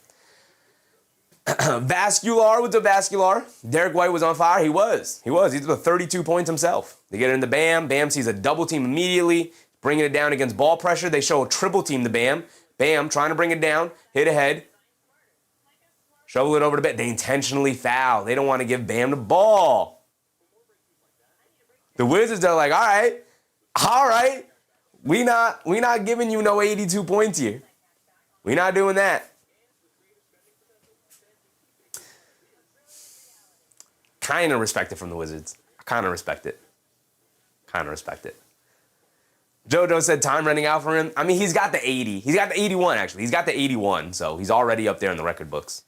Vascular, what's up, Vascular? Derek White was on fire. He was. He did 32 points himself. They get it into Bam. Bam sees a double team immediately, bringing it down against ball pressure. They show a triple team to Bam. Bam trying to bring it down, hit ahead. Shovel it over to Bam. They intentionally foul. They don't want to give Bam the ball. The Wizards are like, all right. We not giving you no 82 points here. We not doing that. Kind of respect it from the Wizards. I kind of respect it. JoJo said time running out for him. I mean, he's got the 80. He's got the 81, actually. He's got the 81, so he's already up there in the record books.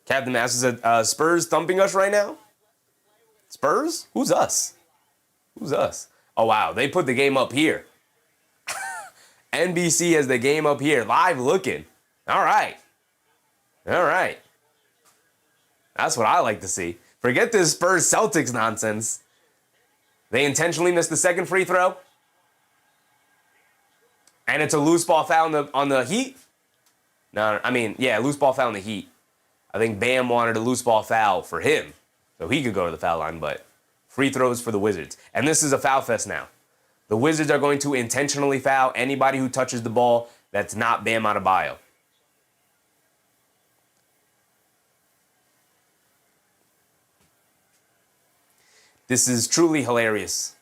Captain Master said, Spurs thumping us right now? Spurs? Who's us? Oh, wow. They put the game up here. NBC has the game up here. Live looking. All right. That's what I like to see. Forget this Spurs Celtics nonsense. They intentionally missed the second free throw. And it's a loose ball foul on the Heat? Loose ball foul on the Heat. I think Bam wanted a loose ball foul for him, so he could go to the foul line, but free throws for the Wizards. And this is a foul fest now. The Wizards are going to intentionally foul anybody who touches the ball that's not Bam Adebayo. This is truly hilarious.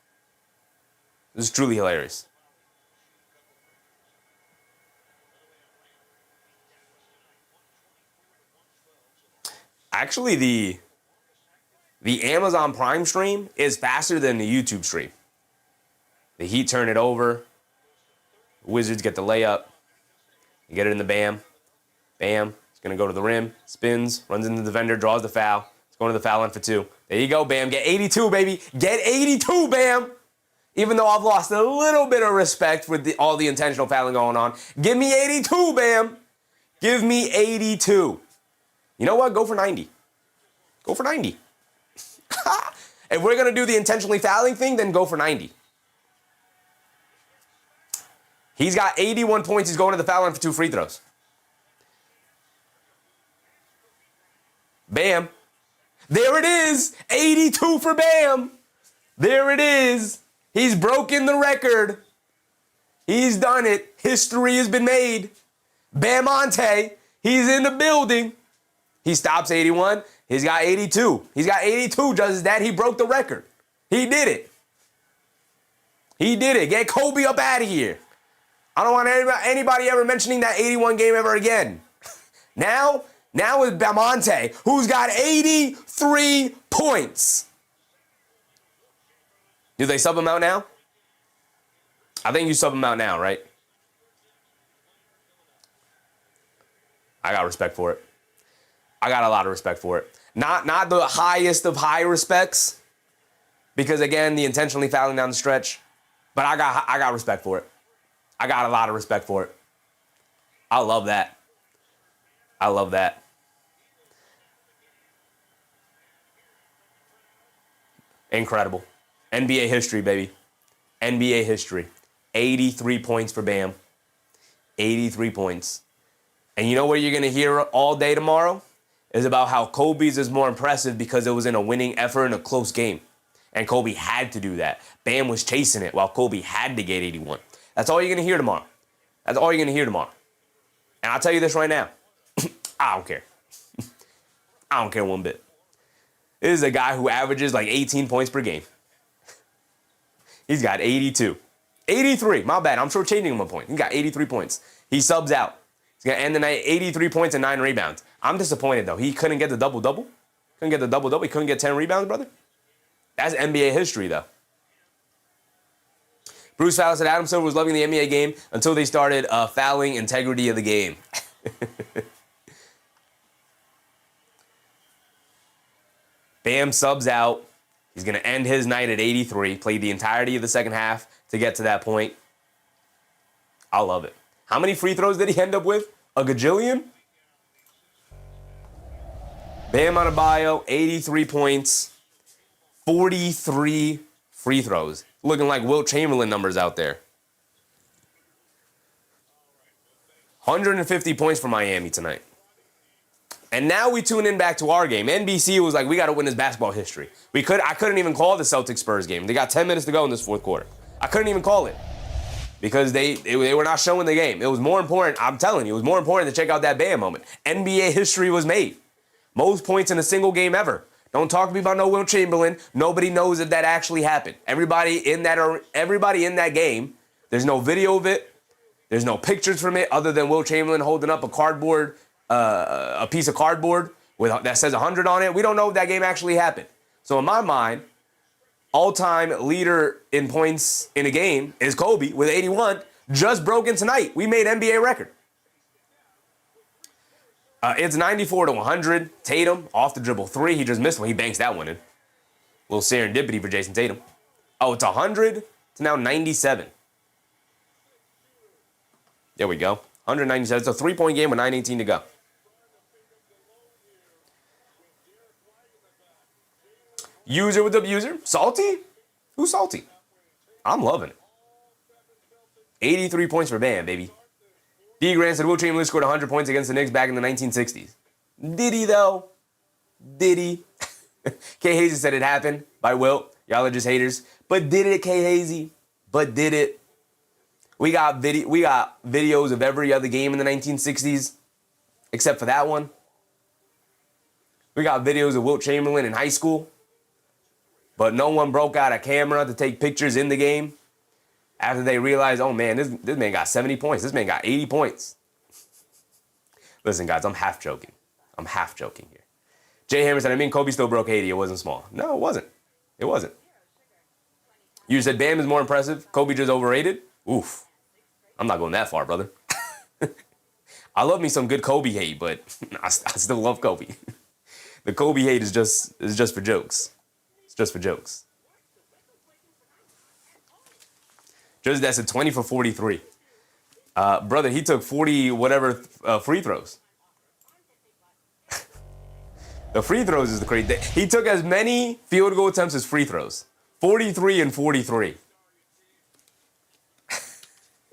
Actually, the Amazon Prime stream is faster than the YouTube stream. The Heat turn it over. Wizards get the layup. You get it in the Bam. Bam. It's going to go to the rim. Spins. Runs into the defender. Draws the foul. It's going to the foul line for 2. There you go, Bam. Get 82, baby. Get 82, Bam. Even though I've lost a little bit of respect for all the intentional fouling going on. Give me 82, Bam. Give me 82. You know what? Go for 90. Go for 90. If we're going to do the intentionally fouling thing, then go for 90. He's got 81 points. He's going to the foul line for 2 free throws. Bam. There it is. 82 for Bam. There it is. He's broken the record. He's done it. History has been made. Bamonte, he's in the building. He stops 81. He's got 82. He's got 82, just that. He broke the record. He did it. He did it. Get Kobe up out of here. I don't want anybody ever mentioning that 81 game ever again. Now is Bamonte, who's got 83 points. Do they sub him out now? I think you sub him out now, right? I got respect for it. I got a lot of respect for it. Not the highest of high respects, because again, the intentionally fouling down the stretch. But I got respect for it. I got a lot of respect for it. I love that. I love that. Incredible. NBA history, baby. NBA history. 83 points for Bam. 83 points. And you know what you're going to hear all day tomorrow? Is about how Kobe's is more impressive because it was in a winning effort in a close game. And Kobe had to do that. Bam was chasing it while Kobe had to get 81. That's all you're going to hear tomorrow. That's all you're going to hear tomorrow. And I'll tell you this right now. I don't care. I don't care one bit. This is a guy who averages like 18 points per game. He's got 82. 83, my bad. I'm shortchanging him a point. He got 83 points. He subs out. He's going to end the night 83 points and 9 rebounds. I'm disappointed, though. He couldn't get the double-double. Couldn't get the double-double. He couldn't get 10 rebounds, brother. That's NBA history, though. Bruce Fowler said Adam Silver was loving the NBA game until they started fouling integrity of the game. Bam subs out. He's going to end his night at 83. Played the entirety of the second half to get to that point. I love it. How many free throws did he end up with? A gajillion? Bam Adebayo, 83 points, 43 free throws. Looking like Wilt Chamberlain numbers out there. 150 points for Miami tonight. And now we tune in back to our game. NBC was like, we got to win this basketball history. I couldn't even call the Celtics Spurs game. They got 10 minutes to go in this fourth quarter. I couldn't even call it because they were not showing the game. It was more important. I'm telling you, it was more important to check out that Bam moment. NBA history was made. Most points in a single game ever. Don't talk to me about no Wilt Chamberlain. Nobody knows if that actually happened. Everybody in that game, there's no video of it. There's no pictures from it other than Wilt Chamberlain holding up a piece of cardboard that says 100 on it. We don't know if that game actually happened. So in my mind, all-time leader in points in a game is Kobe with 81, just broken tonight. We made NBA record. It's 94-100. Tatum off the dribble 3. He just missed one. He banks that one in. Little serendipity for Jayson Tatum. Oh, it's 100 to now 97. There we go. 197. It's a 3-point game with 9:18 to go. User with the abuser. Salty? Who's salty? I'm loving it. 83 points for Bam, baby. D. Grant said Wilt Chamberlain scored 100 points against the Knicks back in the 1960s. Did he, though? Did he? K. Hazy said it happened by Wilt. Y'all are just haters. But did it, K. Hazy? But did it? We got videos of every other game in the 1960s, except for that one. We got videos of Wilt Chamberlain in high school, but no one broke out a camera to take pictures in the game after they realized, oh man, this man got 70 points. This man got 80 points. Listen, guys, I'm half joking. I'm half joking here. Jay Hammer said, I mean, Kobe still broke 80. It wasn't small. No, it wasn't. It wasn't. You said Bam is more impressive. Kobe just overrated. Oof. I'm not going that far, brother. I love me some good Kobe hate, but I still love Kobe. The Kobe hate is just for jokes. It's just for jokes. Just that's a 20 for 43. Brother, he took 40 whatever free throws. The free throws is the crazy. He took as many field goal attempts as free throws. 43 and 43.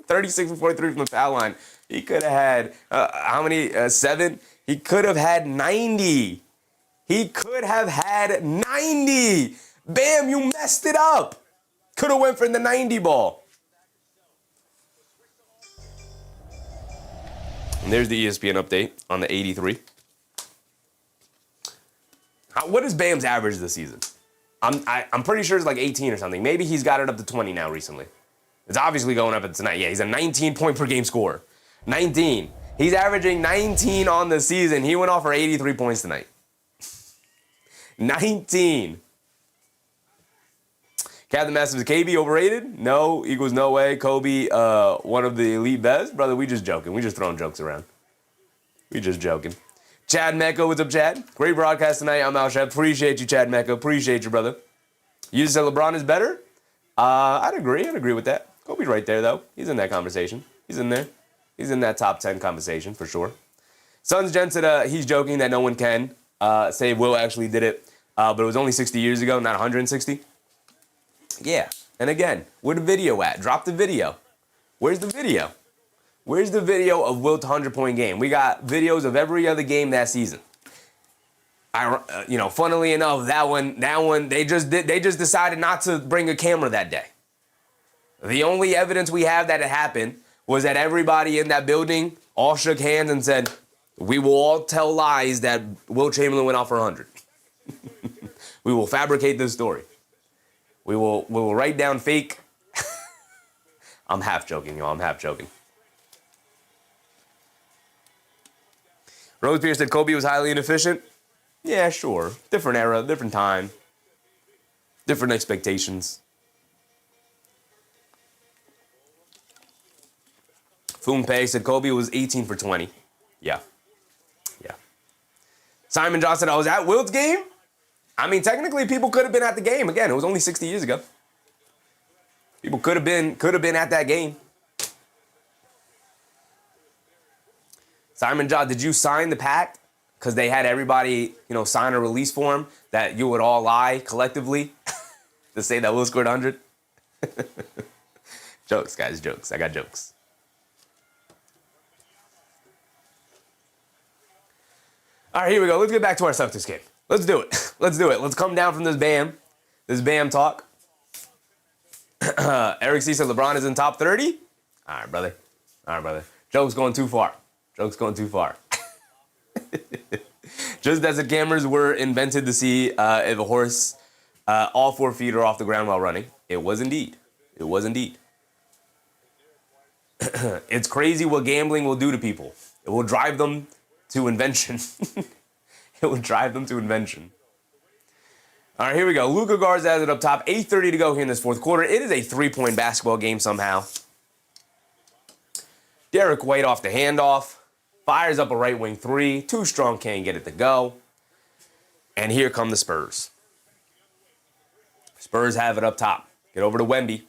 36 and 43 from the foul line. He could have had, how many? 7? He could have had 90. He could have had 90. Bam, you messed it up. Could have went for the 90 ball. And there's the ESPN update on the 83. What is Bam's average this season? I'm pretty sure it's like 18 or something. Maybe he's got it up to 20 now recently. It's obviously going up tonight. Yeah, he's a 19-point-per-game scorer. 19. He's averaging 19 on the season. He went off for 83 points tonight. 19. Captain Massive is KB overrated? No, equals no way. Kobe, one of the elite best? Brother, we just joking. We just throwing jokes around. We just joking. Chad Mecca, what's up, Chad? Great broadcast tonight. I'm Al Shep. Appreciate you, Chad Mecca. Appreciate you, brother. You just said LeBron is better? I'd agree with that. Kobe's right there, though. He's in that conversation. He's in there. He's in that top 10 conversation, for sure. Sons Jen said he's joking that no one can say Will actually did it, but it was only 60 years ago, not 160. Yeah, and again, where the video at? Drop the video. Where's the video? Where's the video of Wilt's 100-point game? We got videos of every other game that season. Funnily enough, that one, they just decided not to bring a camera that day. The only evidence we have that it happened was that everybody in that building all shook hands and said, we will all tell lies that Wilt Chamberlain went off for 100. We will fabricate this story. We will write down fake. I'm half joking, y'all. I'm half joking. Rose Pierce said Kobe was highly inefficient. Yeah, sure. Different era, different time, different expectations. Foompe said Kobe was 18 for 20. Yeah. Simon Johnson said I was at Wilt's game. I mean, technically, people could have been at the game. Again, it was only 60 years ago. People could have been at that game. Simon John, did you sign the pact? Because they had everybody, sign a release form that you would all lie collectively to say that Will scored 100. Jokes, guys, jokes. I got jokes. All right, here we go. Let's get back to our Celtics game. Let's do it. Let's come down from this Bam talk. Eric C said LeBron is in top 30. All right, brother. Joke's going too far. Just as the cameras were invented to see if a horse all 4 feet are off the ground while running. It was indeed. It's crazy what gambling will do to people. It will drive them to invention. All right, here we go. Luka Garza has it up top. 8:30 to go here in this fourth quarter. It is a 3-point basketball game somehow. Derek White off the handoff. Fires up a right wing 3. Too strong, can't get it to go. And here come the Spurs. Spurs have it up top. Get over to Wemby.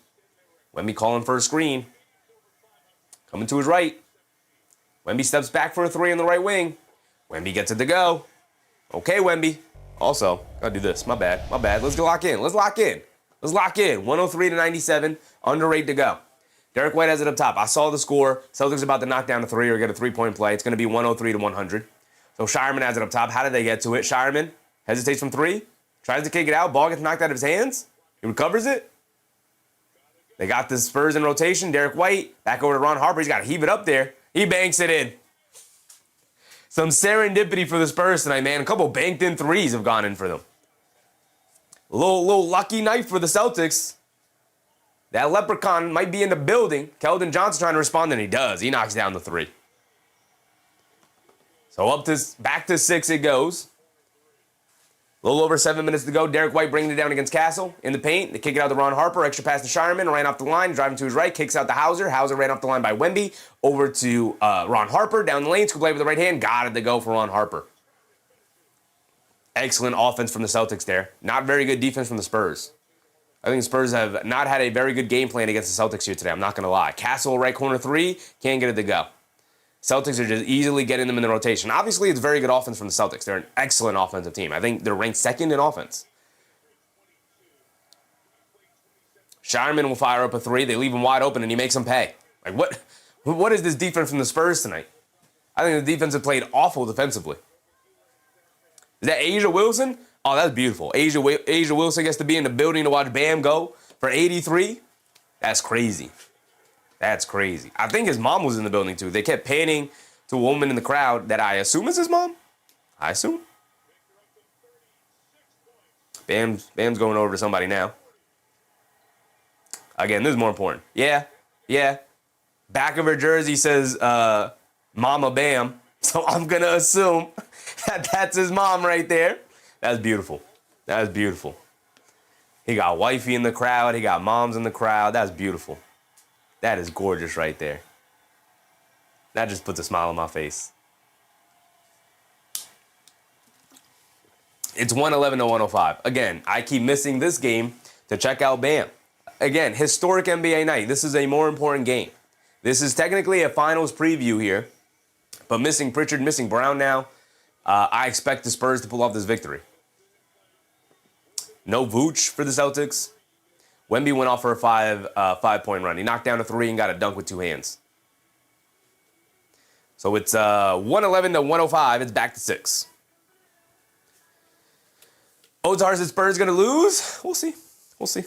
Wemby calling for a screen. Coming to his right. Wemby steps back for a 3 on the right wing. Wemby gets it to go. Okay, Wemby. Also, gotta do this. My bad. Let's lock in. 103 to 97. Under 8 to go. Derek White has it up top. I saw the score. Celtics about to knock down a 3 or get a 3-point play. It's going to be 103 to 100. So Shireman has it up top. How did they get to it? Shireman hesitates from 3. Tries to kick it out. Ball gets knocked out of his hands. He recovers it. They got the Spurs in rotation. Derek White back over to Ron Harper. He's got to heave it up there. He banks it in. Some serendipity for the Spurs tonight, man. A couple banked in 3s have gone in for them. A little lucky night for the Celtics. That leprechaun might be in the building. Keldon Johnson trying to respond, and he does. He knocks down the 3. So back to 6 it goes. A little over 7 minutes to go. Derek White bringing it down against Castle in the paint. They kick it out to Ron Harper. Extra pass to Shireman. Ran off the line. Driving to his right. Kicks out to Hauser. Hauser ran off the line by Wemby. Over to Ron Harper. Down the lane. Scoop play with the right hand. Got it to go for Ron Harper. Excellent offense from the Celtics there. Not very good defense from the Spurs. I think the Spurs have not had a very good game plan against the Celtics here today. I'm not going to lie. Castle, right corner three. Can't get it to go. Celtics are just easily getting them in the rotation. Obviously, it's very good offense from the Celtics. They're an excellent offensive team. I think they're ranked second in offense. Shireman will fire up a three. They leave him wide open, and he makes them pay. Like, what is this defense from the Spurs tonight? I think the defense have played awful defensively. Is that Asia Wilson? Oh, that's beautiful. Asia Wilson gets to be in the building to watch Bam go for 83. That's crazy. That's crazy. I think his mom was in the building, too. They kept panning to a woman in the crowd that I assume is his mom. I assume. Bam's going over to somebody now. Again, this is more important. Yeah. Back of her jersey says Mama Bam. So I'm going to assume that that's his mom right there. That's beautiful. That's beautiful. He got wifey in the crowd. He got moms in the crowd. That's beautiful. That is gorgeous right there. That just puts a smile on my face. It's 111 to 105. Again, I keep missing this game to check out Bam. Again, historic NBA night. This is a more important game. This is technically a finals preview here, but missing Pritchard, missing Brown now, I expect the Spurs to pull off this victory. No Vooch for the Celtics. Wemby went off for a five-point run. He knocked down a three and got a dunk with two hands. So it's 111 to 105. It's back to 6. Ozars and Spurs going to lose? We'll see.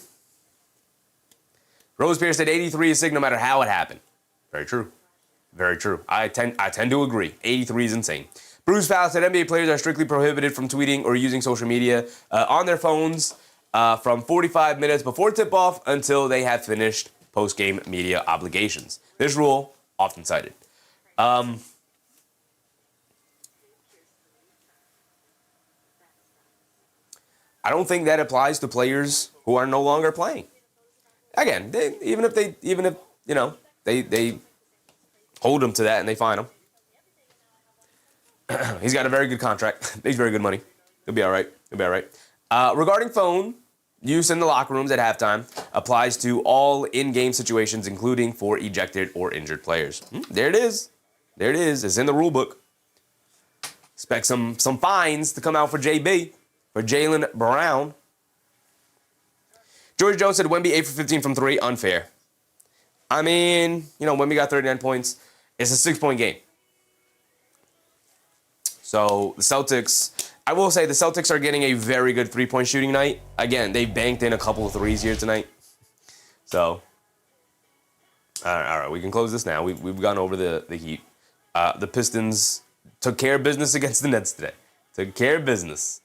Rose Pierce said 83 is sick no matter how it happened. Very true. Very true. I tend to agree. 83 is insane. Bruce Fowler said NBA players are strictly prohibited from tweeting or using social media on their phones from 45 minutes before tip-off until they have finished post-game media obligations. This rule, often cited. I don't think that applies to players who are no longer playing. Again, even if they hold him to that and they fine him. He's got a very good contract. Makes very good money. He'll be all right. Regarding phone use in the locker rooms at halftime applies to all in-game situations, including for ejected or injured players. There it is. It's in the rule book. Expect some fines to come out for JB, for Jaylen Brown. George Joe said Wemby 8 for 15 from 3, unfair. I mean, Wemby got 39 points. It's a 6-point game. So the Celtics, I will say the Celtics are getting a very good three-point shooting night. Again, they banked in a couple of threes here tonight. So, all right, we can close this now. We've gone over the Heat. The Pistons took care of business against the Nets today. Took care of business.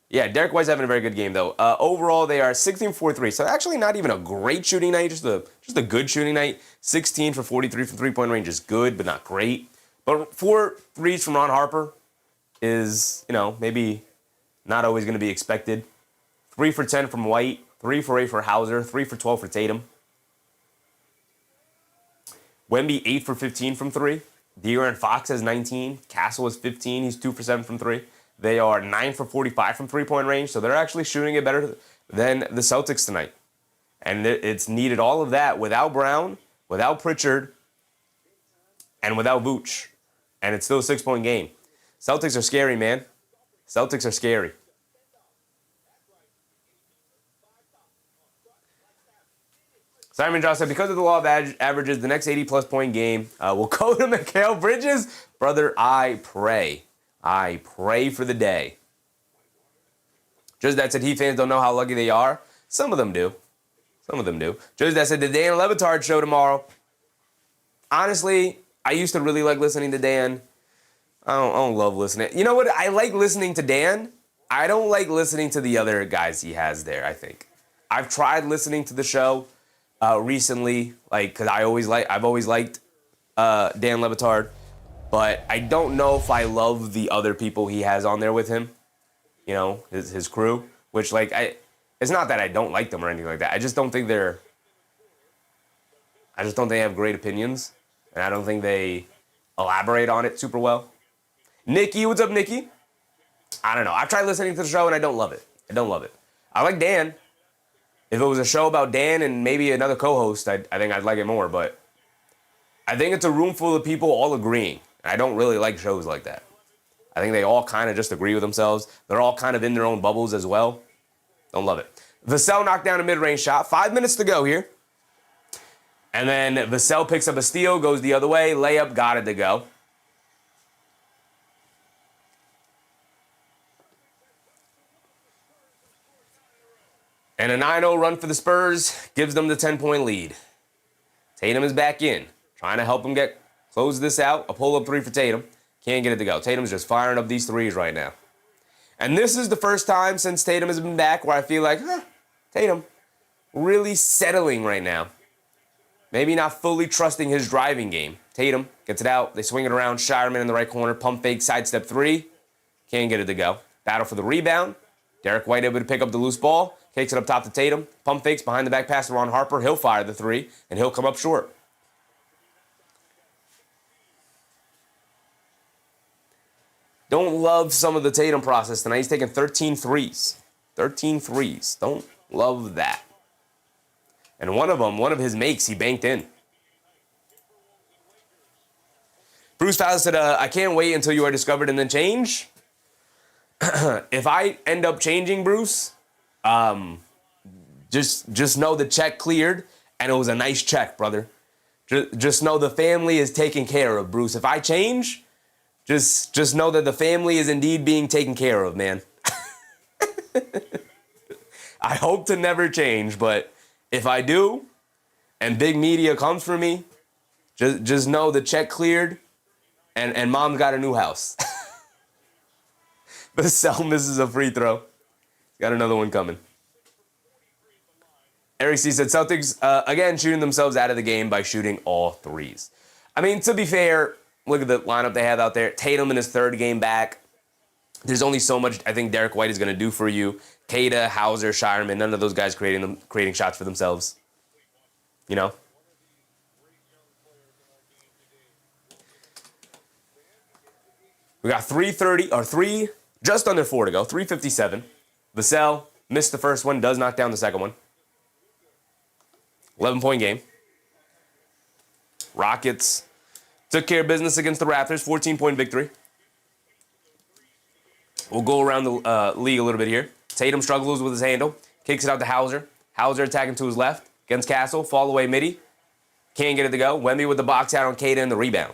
Yeah, Derek White's having a very good game, though. Overall, they are 16 for 3. So actually not even a great shooting night, just a good shooting night. 16 for 43 from three-point range is good, but not great. But 4 threes from Ron Harper is, maybe not always going to be expected. 3 for 10 from White. 3 for 8 for Hauser. 3 for 12 for Tatum. Wemby 8 for 15 from 3. De'Aaron Fox has 19. Castle has 15. He's 2 for 7 from 3. They are 9 for 45 from three-point range, so they're actually shooting it better than the Celtics tonight. And it's needed all of that without Brown, without Pritchard, and without Vooch. And it's still a 6-point game. Celtics are scary, man. Celtics are scary. Simon Josh said, because of the law of averages, the next 80-plus point game will go to Mikal Bridges. Brother, I pray. I pray for the day. Just that said, Heat fans don't know how lucky they are. Some of them do. Just that said, the Dan Le Batard show tomorrow. Honestly, I used to really like listening to Dan. I don't love listening. You know what? I like listening to Dan. I don't like listening to the other guys he has there, I think. I've tried listening to the show recently, because I've always liked Dan Le Batard. but I don't know if I love the other people he has on there with him. You know, his crew, which like it's not that I don't like them or anything like that. I just don't think they have great opinions, and I don't think they elaborate on it super well. Nikki, what's up, Nikki? I don't know. I've tried listening to the show and I don't love it. I like Dan. If it was a show about Dan and maybe another co-host, I think I'd like it more, but I think it's a room full of people all agreeing. And I don't really like shows like that. I think they all kind of just agree with themselves. They're all kind of in their own bubbles as well. Don't love it. Vassell knocked down a mid-range shot. 5 minutes to go here. And then Vassell picks up a steal, goes the other way. Layup, got it to go. And a 9-0 run for the Spurs gives them the 10-point lead. Tatum is back in, trying to help him close this out. A pull-up three for Tatum. Can't get it to go. Tatum's just firing up these threes right now. And this is the first time since Tatum has been back where I feel like, Tatum really settling right now. Maybe not fully trusting his driving game. Tatum gets it out. They swing it around. Shireman in the right corner. Pump fake, sidestep three. Can't get it to go. Battle for the rebound. Derek White able to pick up the loose ball. Takes it up top to Tatum. Pump fakes behind the back pass to Ron Harper. He'll fire the three, and he'll come up short. Don't love some of the Tatum process tonight. He's taking 13 threes. 13 threes. Don't love that. And one of his makes, he banked in. Bruce Fowler said, I can't wait until you are discovered and then change. If I end up changing, Bruce, just know the check cleared, and it was a nice check, brother. Just know the family is taken care of, Bruce. If I change, just know that the family is indeed being taken care of, man. I hope to never change, but if I do, and big media comes for me, just know the check cleared, and mom's got a new house. Vassell misses a free throw. Got another one coming. Eric C. said, Celtics, again, shooting themselves out of the game by shooting all threes. I mean, to be fair, look at the lineup they have out there. Tatum in his third game back. There's only so much I think Derek White is going to do for you. Kata, Hauser, Shireman, none of those guys creating shots for themselves. You know? We got just under 4 to go. 3:57. Vassell missed the first one, does knock down the second one. 11-point game. Rockets took care of business against the Raptors. 14-point victory. We'll go around the league a little bit here. Tatum struggles with his handle. Kicks it out to Hauser. Hauser attacking to his left. Against Castle. Fall away midi. Can't get it to go. Wemby with the box out on Kata and the rebound.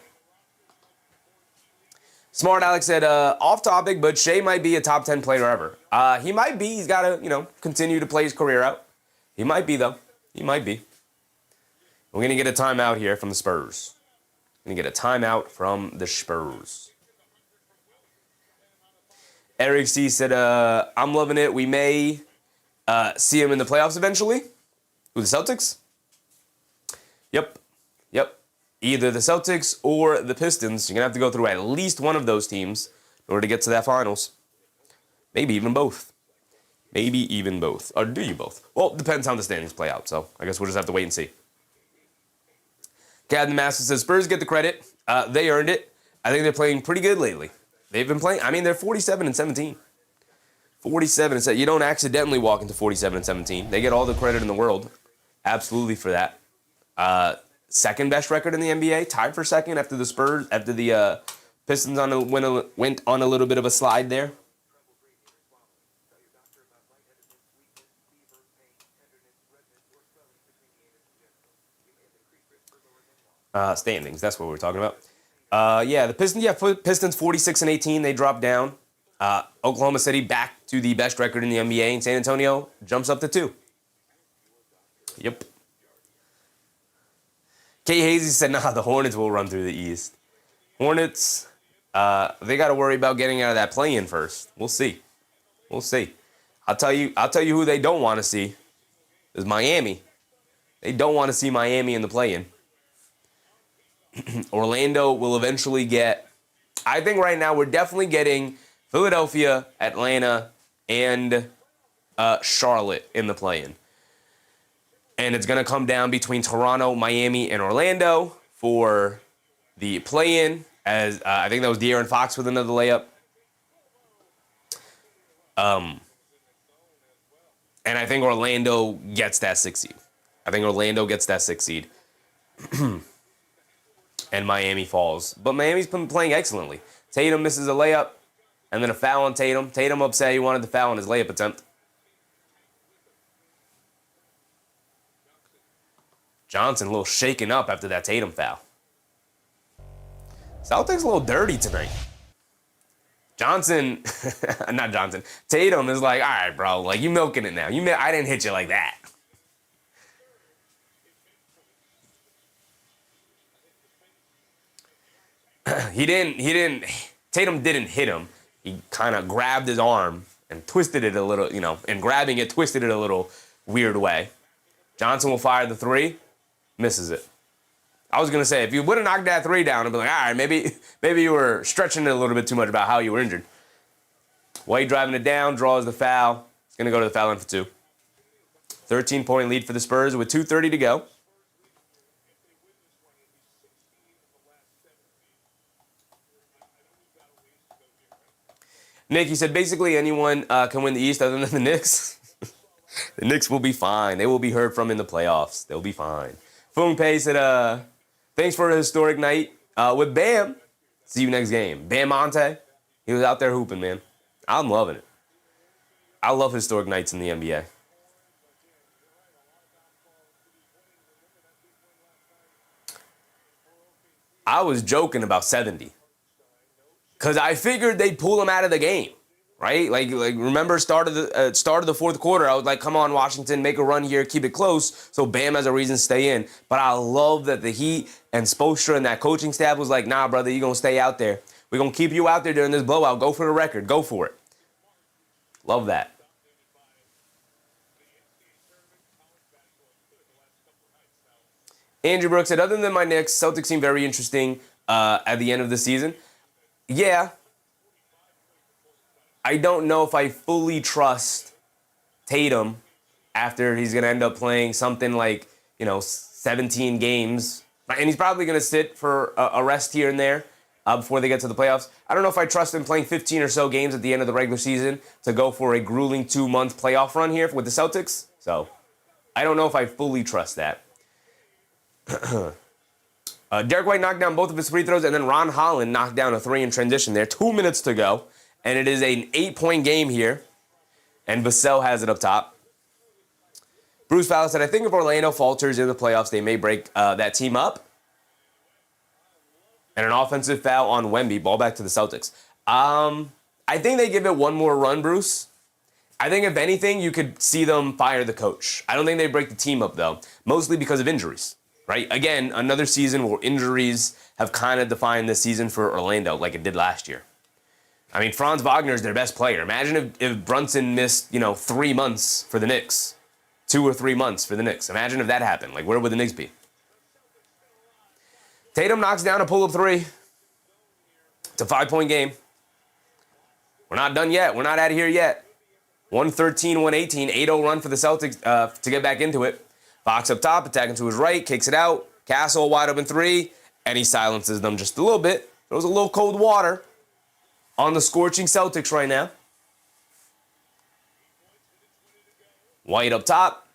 Smart Alex said, off topic, but Shea might be a top 10 player ever. He might be. He's got to, continue to play his career out. He might be, though. He might be. We're going to get a timeout here from the Spurs. Going to get a timeout from the Spurs. Eric C. said, I'm loving it. We may see him in the playoffs eventually. With the Celtics? Yep. Either the Celtics or the Pistons. You're going to have to go through at least one of those teams in order to get to that finals. Maybe even both. Or do you both? Well, it depends how the standings play out, so I guess we'll just have to wait and see. Captain Master says, Spurs get the credit. They earned it. I think they're playing pretty good lately. They've been playing, they're 47-17. 47-17. You don't accidentally walk into 47-17. They get all the credit in the world. Absolutely for that. Second best record in the NBA, tied for second after the Pistons went on a little bit of a slide there. Standings, that's what we're talking about. The Pistons 46-18, they dropped down. Oklahoma City back to the best record in the NBA, and San Antonio jumps up to 2. Yep. Kay Hazy said, the Hornets will run through the East. Hornets, they got to worry about getting out of that play-in first. We'll see. I'll tell you who they don't want to see is Miami. They don't want to see Miami in the play-in. Orlando will eventually get, I think right now we're definitely getting Philadelphia, Atlanta, and Charlotte in the play-in. And it's going to come down between Toronto, Miami, and Orlando for the play-in, as I think that was De'Aaron Fox with another layup. And I think Orlando gets that 6 seed. And Miami falls. But Miami's been playing excellently. Tatum misses a layup, and then a foul on Tatum. Tatum upset he wanted the foul on his layup attempt. Johnson a little shaken up after that Tatum foul. Celtics a little dirty tonight. Tatum is like, all right, bro, like you milking it now. I didn't hit you like that. Tatum didn't hit him. He kind of grabbed his arm and twisted it a little, and grabbing it, twisted it a little weird way. Johnson will fire the three, misses it. I was going to say, if you would have knocked that three down, I'd be like, all right, maybe you were stretching it a little bit too much about how you were injured. White driving it down, draws the foul. It's going to go to the foul line for two. 13-point lead for the Spurs with 2:30 to go. Nick, he said, basically anyone can win the East other than the Knicks. The Knicks will be fine. They will be heard from in the playoffs. They'll be fine. Fung Pei said, thanks for a historic night with Bam. See you next game. Bam Monte, he was out there hooping, man. I'm loving it. I love historic nights in the NBA. I was joking about 70. Because I figured they'd pull him out of the game, right? Like remember, start of the fourth quarter, I was like, come on, Washington, make a run here, keep it close, so Bam has a reason to stay in. But I love that the Heat and Spoelstra and that coaching staff was like, nah, brother, you're going to stay out there. We're going to keep you out there during this blowout. Go for the record. Go for it. Love that. Andrew Brooks said, other than my Knicks, Celtics seem very interesting at the end of the season. Yeah. I don't know if I fully trust Tatum after he's going to end up playing something like, 17 games. And he's probably going to sit for a rest here and there before they get to the playoffs. I don't know if I trust him playing 15 or so games at the end of the regular season to go for a grueling 2-month playoff run here with the Celtics. So I don't know if I fully trust that. Derek White knocked down both of his free throws, and then Ron Holland knocked down a three in transition there. 2 minutes to go, and it is an 8-point game here, and Vassell has it up top. Bruce Fowler said, I think if Orlando falters in the playoffs, they may break that team up. And an offensive foul on Wemby. Ball back to the Celtics. I think they give it one more run, Bruce. I think if anything, you could see them fire the coach. I don't think they break the team up, though, mostly because of injuries. Right? Again, another season where injuries have kind of defined this season for Orlando like it did last year. I mean, Franz Wagner is their best player. Imagine if Brunson missed, 3 months for the Knicks. 2 or 3 months for the Knicks. Imagine if that happened. Like, where would the Knicks be? Tatum knocks down a pull-up three. It's a 5-point game. We're not done yet. We're not out of here yet. 113, 118, 8-0 run for the Celtics to get back into it. Fox up top, attacking to his right, kicks it out. Castle wide open three, and he silences them just a little bit. Throws a little cold water on the scorching Celtics right now. White up top,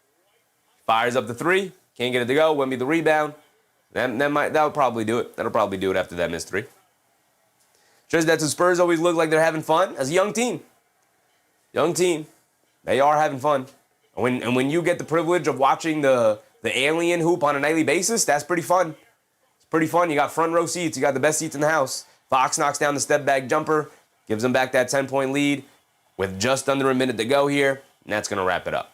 fires up the three, can't get it to go. Wemby the rebound. That'll probably do it. That'll probably do it after that missed three. Shows that the Spurs always look like they're having fun as a young team. Young team, they are having fun. And when you get the privilege of watching the alien hoop on a nightly basis, that's pretty fun. It's pretty fun. You got front row seats. You got the best seats in the house. Fox knocks down the step back jumper, gives them back that 10-point lead with just under a minute to go here, and that's going to wrap it up.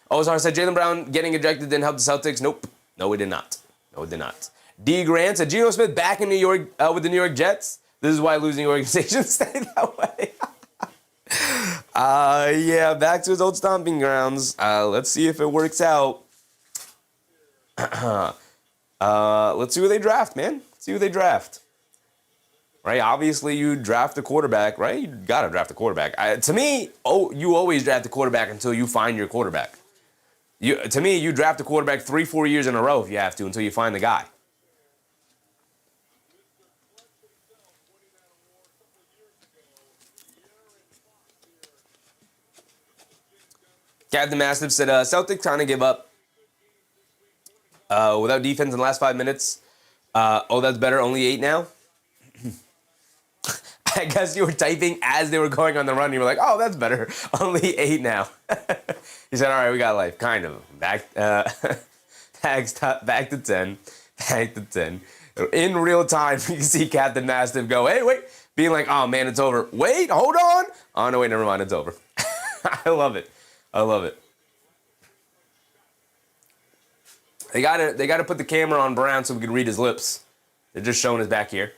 Ozar said Jaylen Brown getting ejected didn't help the Celtics. Nope. No, it did not. No, it did not. D. Grant said Geno Smith back in New York with the New York Jets. This is why losing organizations stay that way. Yeah, back to his old stomping grounds. Let's see if it works out. Let's see who they draft, man. Let's see who they draft. Right? Obviously, you draft a quarterback, right? You got to draft a quarterback. To me, you always draft a quarterback until you find your quarterback. To me, you draft a quarterback 3-4 years in a row if you have to until you find the guy. Captain Mastiff said, Celtics kind of give up without defense in the last 5 minutes. That's better. Only 8 now. I guess you were typing as they were going on the run. You were like, oh, that's better. Only 8 now. He said, all right, we got life. Kind of. Back to 10. Back to 10. In real time, you can see Captain Mastiff go, hey, wait. Being like, oh, man, it's over. Wait, hold on. Oh, no, wait, never mind. It's over. I love it. I love it. They gotta put the camera on Brown so we can read his lips. They're just showing his back here.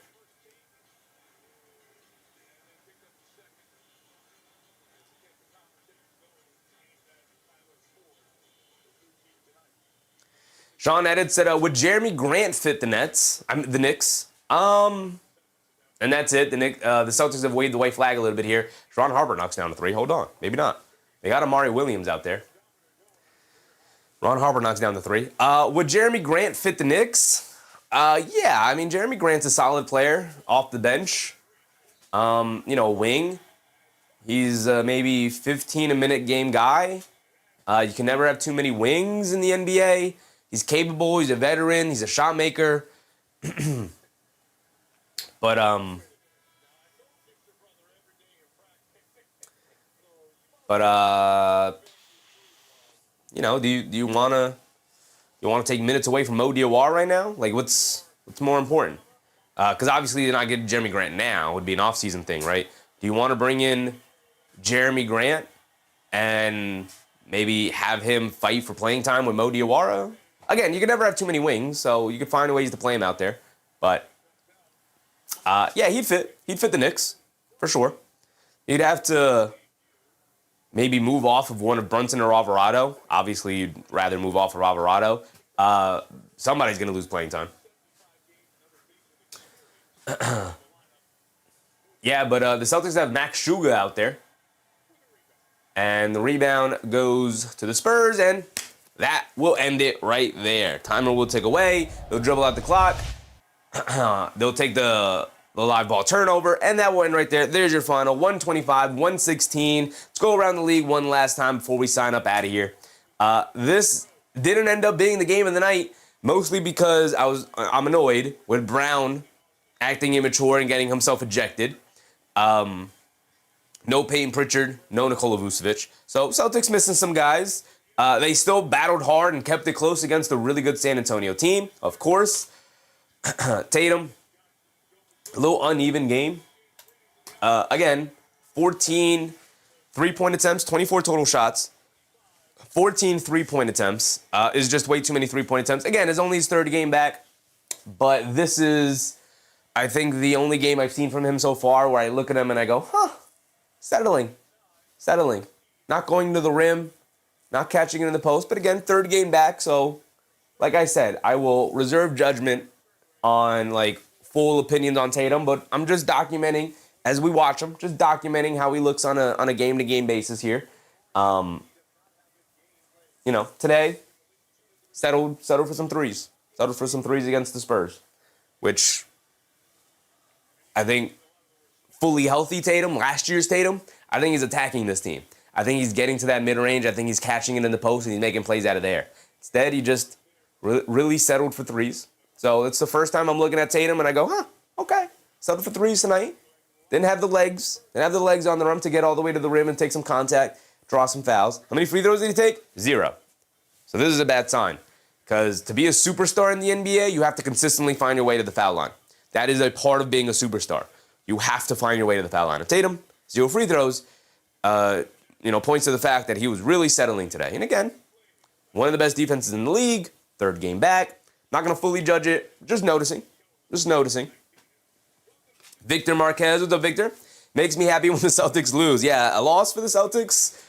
Sean Edit said, would Jeremy Grant fit the Nets? The Knicks. And that's it. The Celtics have waved the white flag a little bit here. Ron Harper knocks down a 3. Hold on. Maybe not. They got Amari Williams out there. Ron Harper knocks down the 3. Would Jeremy Grant fit the Knicks? Yeah. I mean, Jeremy Grant's a solid player off the bench. Wing. He's maybe 15-a-minute game guy. You can never have too many wings in the NBA. He's capable. He's a veteran. He's a shot maker. But do you want to take minutes away from Mo Diawara right now? Like, what's more important? Because obviously you're not getting Jeremy Grant now. It would be an off-season thing, right? Do you want to bring in Jeremy Grant and maybe have him fight for playing time with Mo Diawara? Again, you can never have too many wings, so you could find ways to play him out there. But yeah, he'd fit. He'd fit the Knicks for sure. He'd have to maybe move off of one of Brunson or Alvarado. Obviously, you'd rather move off of Alvarado. Somebody's going to lose playing time. Yeah, but the Celtics have Max Shuga out there. And the rebound goes to the Spurs, and that will end it right there. Timer will tick away. They'll dribble out the clock. They'll take the live ball turnover, and that will end right there. There's your final, 125-116. Let's go around the league one last time before we sign up out of here. This didn't end up being the game of the night, mostly because I'm annoyed with Brown acting immature and getting himself ejected. No Peyton Pritchard, no Nikola Vucevic. So Celtics missing some guys. They still battled hard and kept it close against a really good San Antonio team, of course. Tatum, a little uneven game. Again, 14 three-point attempts, 24 total shots. 14 three-point attempts is just way too many three-point attempts. Again, it's only his third game back, but this is, I think, the only game I've seen from him so far where I look at him and I go, settling. Not going to the rim, not catching it in the post, but again, third game back, so like I said, I will reserve judgment on full opinions on Tatum, but I'm just documenting as we watch him, just documenting how he looks on a game-to-game basis here. Today, settled for some threes. Settled for some threes against the Spurs, which I think fully healthy Tatum, last year's Tatum, I think he's attacking this team. I think he's getting to that mid-range. I think he's catching it in the post, and he's making plays out of there. Instead, he just really settled for threes. So it's the first time I'm looking at Tatum, and I go, okay. Settled for threes tonight. Didn't have the legs on the rim to get all the way to the rim and take some contact, draw some fouls. How many free throws did he take? 0. So this is a bad sign. Because to be a superstar in the NBA, you have to consistently find your way to the foul line. That is a part of being a superstar. You have to find your way to the foul line. Of Tatum, 0 free throws, points to the fact that he was really settling today. And again, one of the best defenses in the league, third game back. Not going to fully judge it, just noticing. Victor Marquez, what's up, Victor? Makes me happy when the Celtics lose. Yeah, a loss for the Celtics.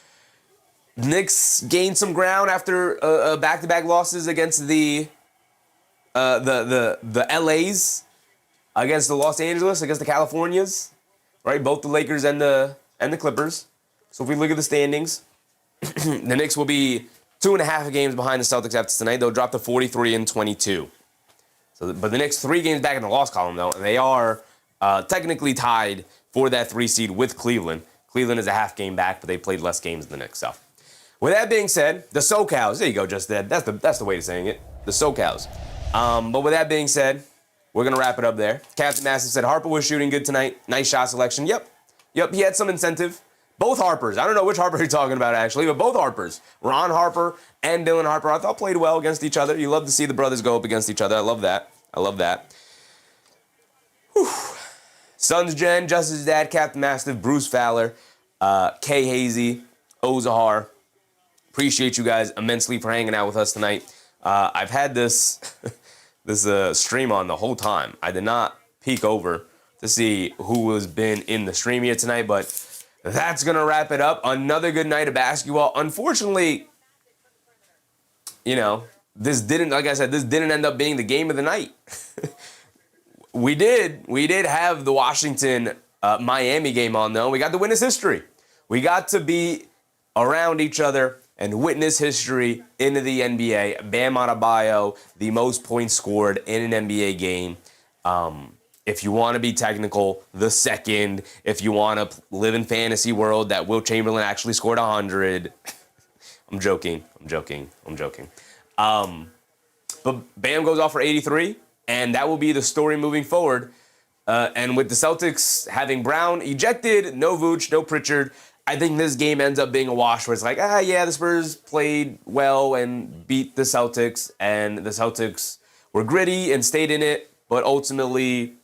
Knicks gained some ground after back-to-back losses against the the LAs against the Los Angeles, against the Californias, right? Both the Lakers and the Clippers. So if we look at the standings, the Knicks will be 2.5 games behind the Celtics after tonight. They'll drop to 43 and 22. So, but the Knicks 3 games back in the loss column though, and they are technically tied for that 3 seed with Cleveland. Cleveland is a half game back, but they played less games than the Knicks. So, with that being said, the SoCals. There you go, just that. That's the way of saying it. The SoCals. But with that being said, we're gonna wrap it up there. Captain Massive said Harper was shooting good tonight. Nice shot selection. Yep. He had some incentive. Both Harpers. I don't know which Harper you're talking about actually, but both Harpers, Ron Harper and Dylan Harper, I thought played well against each other. You love to see the brothers go up against each other. I love that. Whew. Sons Jen, Justice's dad, Captain Mastiff, Bruce Fowler, Kay Hazy, Ozahar. Appreciate you guys immensely for hanging out with us tonight. I've had this stream on the whole time. I did not peek over to see who has been in the stream here tonight, but that's going to wrap it up. Another good night of basketball. Unfortunately, this didn't end up being the game of the night. We did have the Washington Miami game on though. We got to witness history. We got to be around each other and witness history into the NBA. Bam Adebayo, the most points scored in an NBA game. If you want to be technical, the second. If you want to live in fantasy world, that Wilt Chamberlain actually scored 100. I'm joking. But Bam goes off for 83, and that will be the story moving forward. And with the Celtics having Brown ejected, no Vooch, no Pritchard, I think this game ends up being a wash where it's like, the Spurs played well and beat the Celtics, and the Celtics were gritty and stayed in it, but ultimately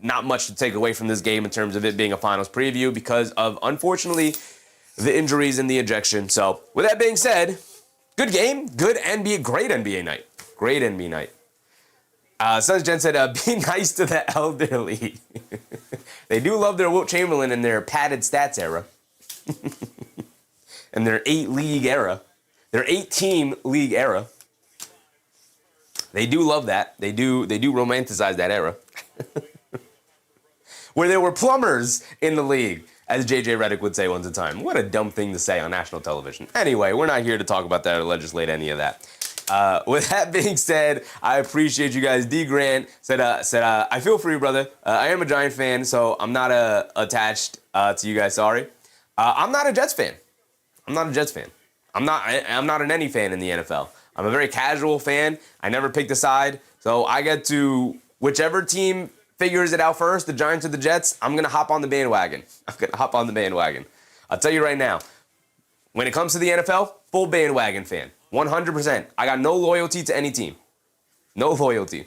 not much to take away from this game in terms of it being a finals preview because of, unfortunately, the injuries and the ejection. So, with that being said, good game, great NBA night. Sons Jen said, be nice to the elderly. They do love their Wilt Chamberlain in their padded stats era. And their 8-league era. Their 8-team league era. They do love that. They do romanticize that era. Where there were plumbers in the league, as JJ Redick would say once a time. What a dumb thing to say on national television. Anyway, we're not here to talk about that or legislate any of that. With that being said, I appreciate you guys. D. Grant said, I feel for you, brother. I am a Giant fan, so I'm not attached to you guys. Sorry. I'm not a Jets fan. I'm not an any fan in the NFL. I'm a very casual fan. I never picked a side. So I get to whichever team figures it out first, the Giants or the Jets, I'm going to hop on the bandwagon. I'll tell you right now, when it comes to the NFL, full bandwagon fan. 100%. I got no loyalty to any team. No loyalty.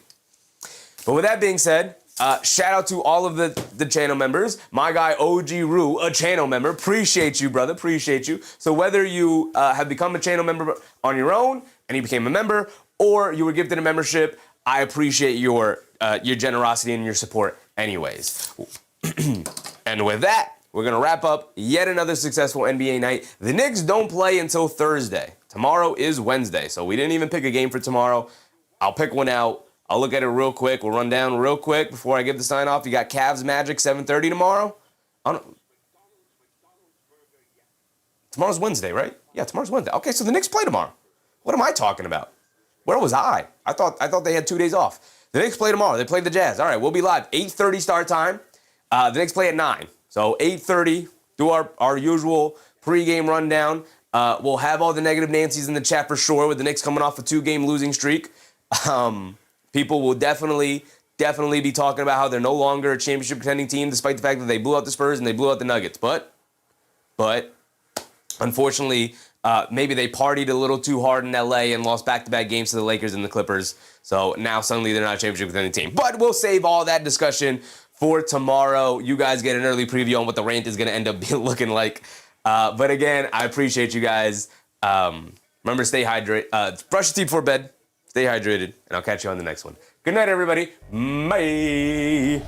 But with that being said, shout out to all of the channel members. My guy OG Rue, a channel member. Appreciate you, brother. Appreciate you. So whether you have become a channel member on your own and you became a member, or you were gifted a membership, I appreciate your generosity and your support anyways. And with that, we're going to wrap up yet another successful NBA night. The Knicks don't play until Thursday. Tomorrow is Wednesday, so we didn't even pick a game for tomorrow. I'll pick one out. I'll look at it real quick. We'll run down real quick before I give the sign off. You got Cavs Magic 7:30 tomorrow. Tomorrow's Wednesday, right? Yeah, tomorrow's Wednesday. Okay, so the Knicks play tomorrow. What am I talking about? Where was I? I thought they had 2 days off. The Knicks play tomorrow. They play the Jazz. All right, we'll be live. 8:30 start time. The Knicks play at 9. So 8:30, do our usual pregame rundown. We'll have all the negative Nancy's in the chat for sure with the Knicks coming off a 2-game losing streak. People will definitely be talking about how they're no longer a championship contending team despite the fact that they blew out the Spurs and they blew out the Nuggets. But unfortunately, maybe they partied a little too hard in LA and lost back-to-back games to the Lakers and the Clippers. So now suddenly they're not a championship contending team. But we'll save all that discussion for tomorrow. You guys get an early preview on what the rant is going to end up looking like. But again, I appreciate you guys. Remember, stay hydrated. Brush your teeth before bed. Stay hydrated, and I'll catch you on the next one. Good night, everybody. Bye.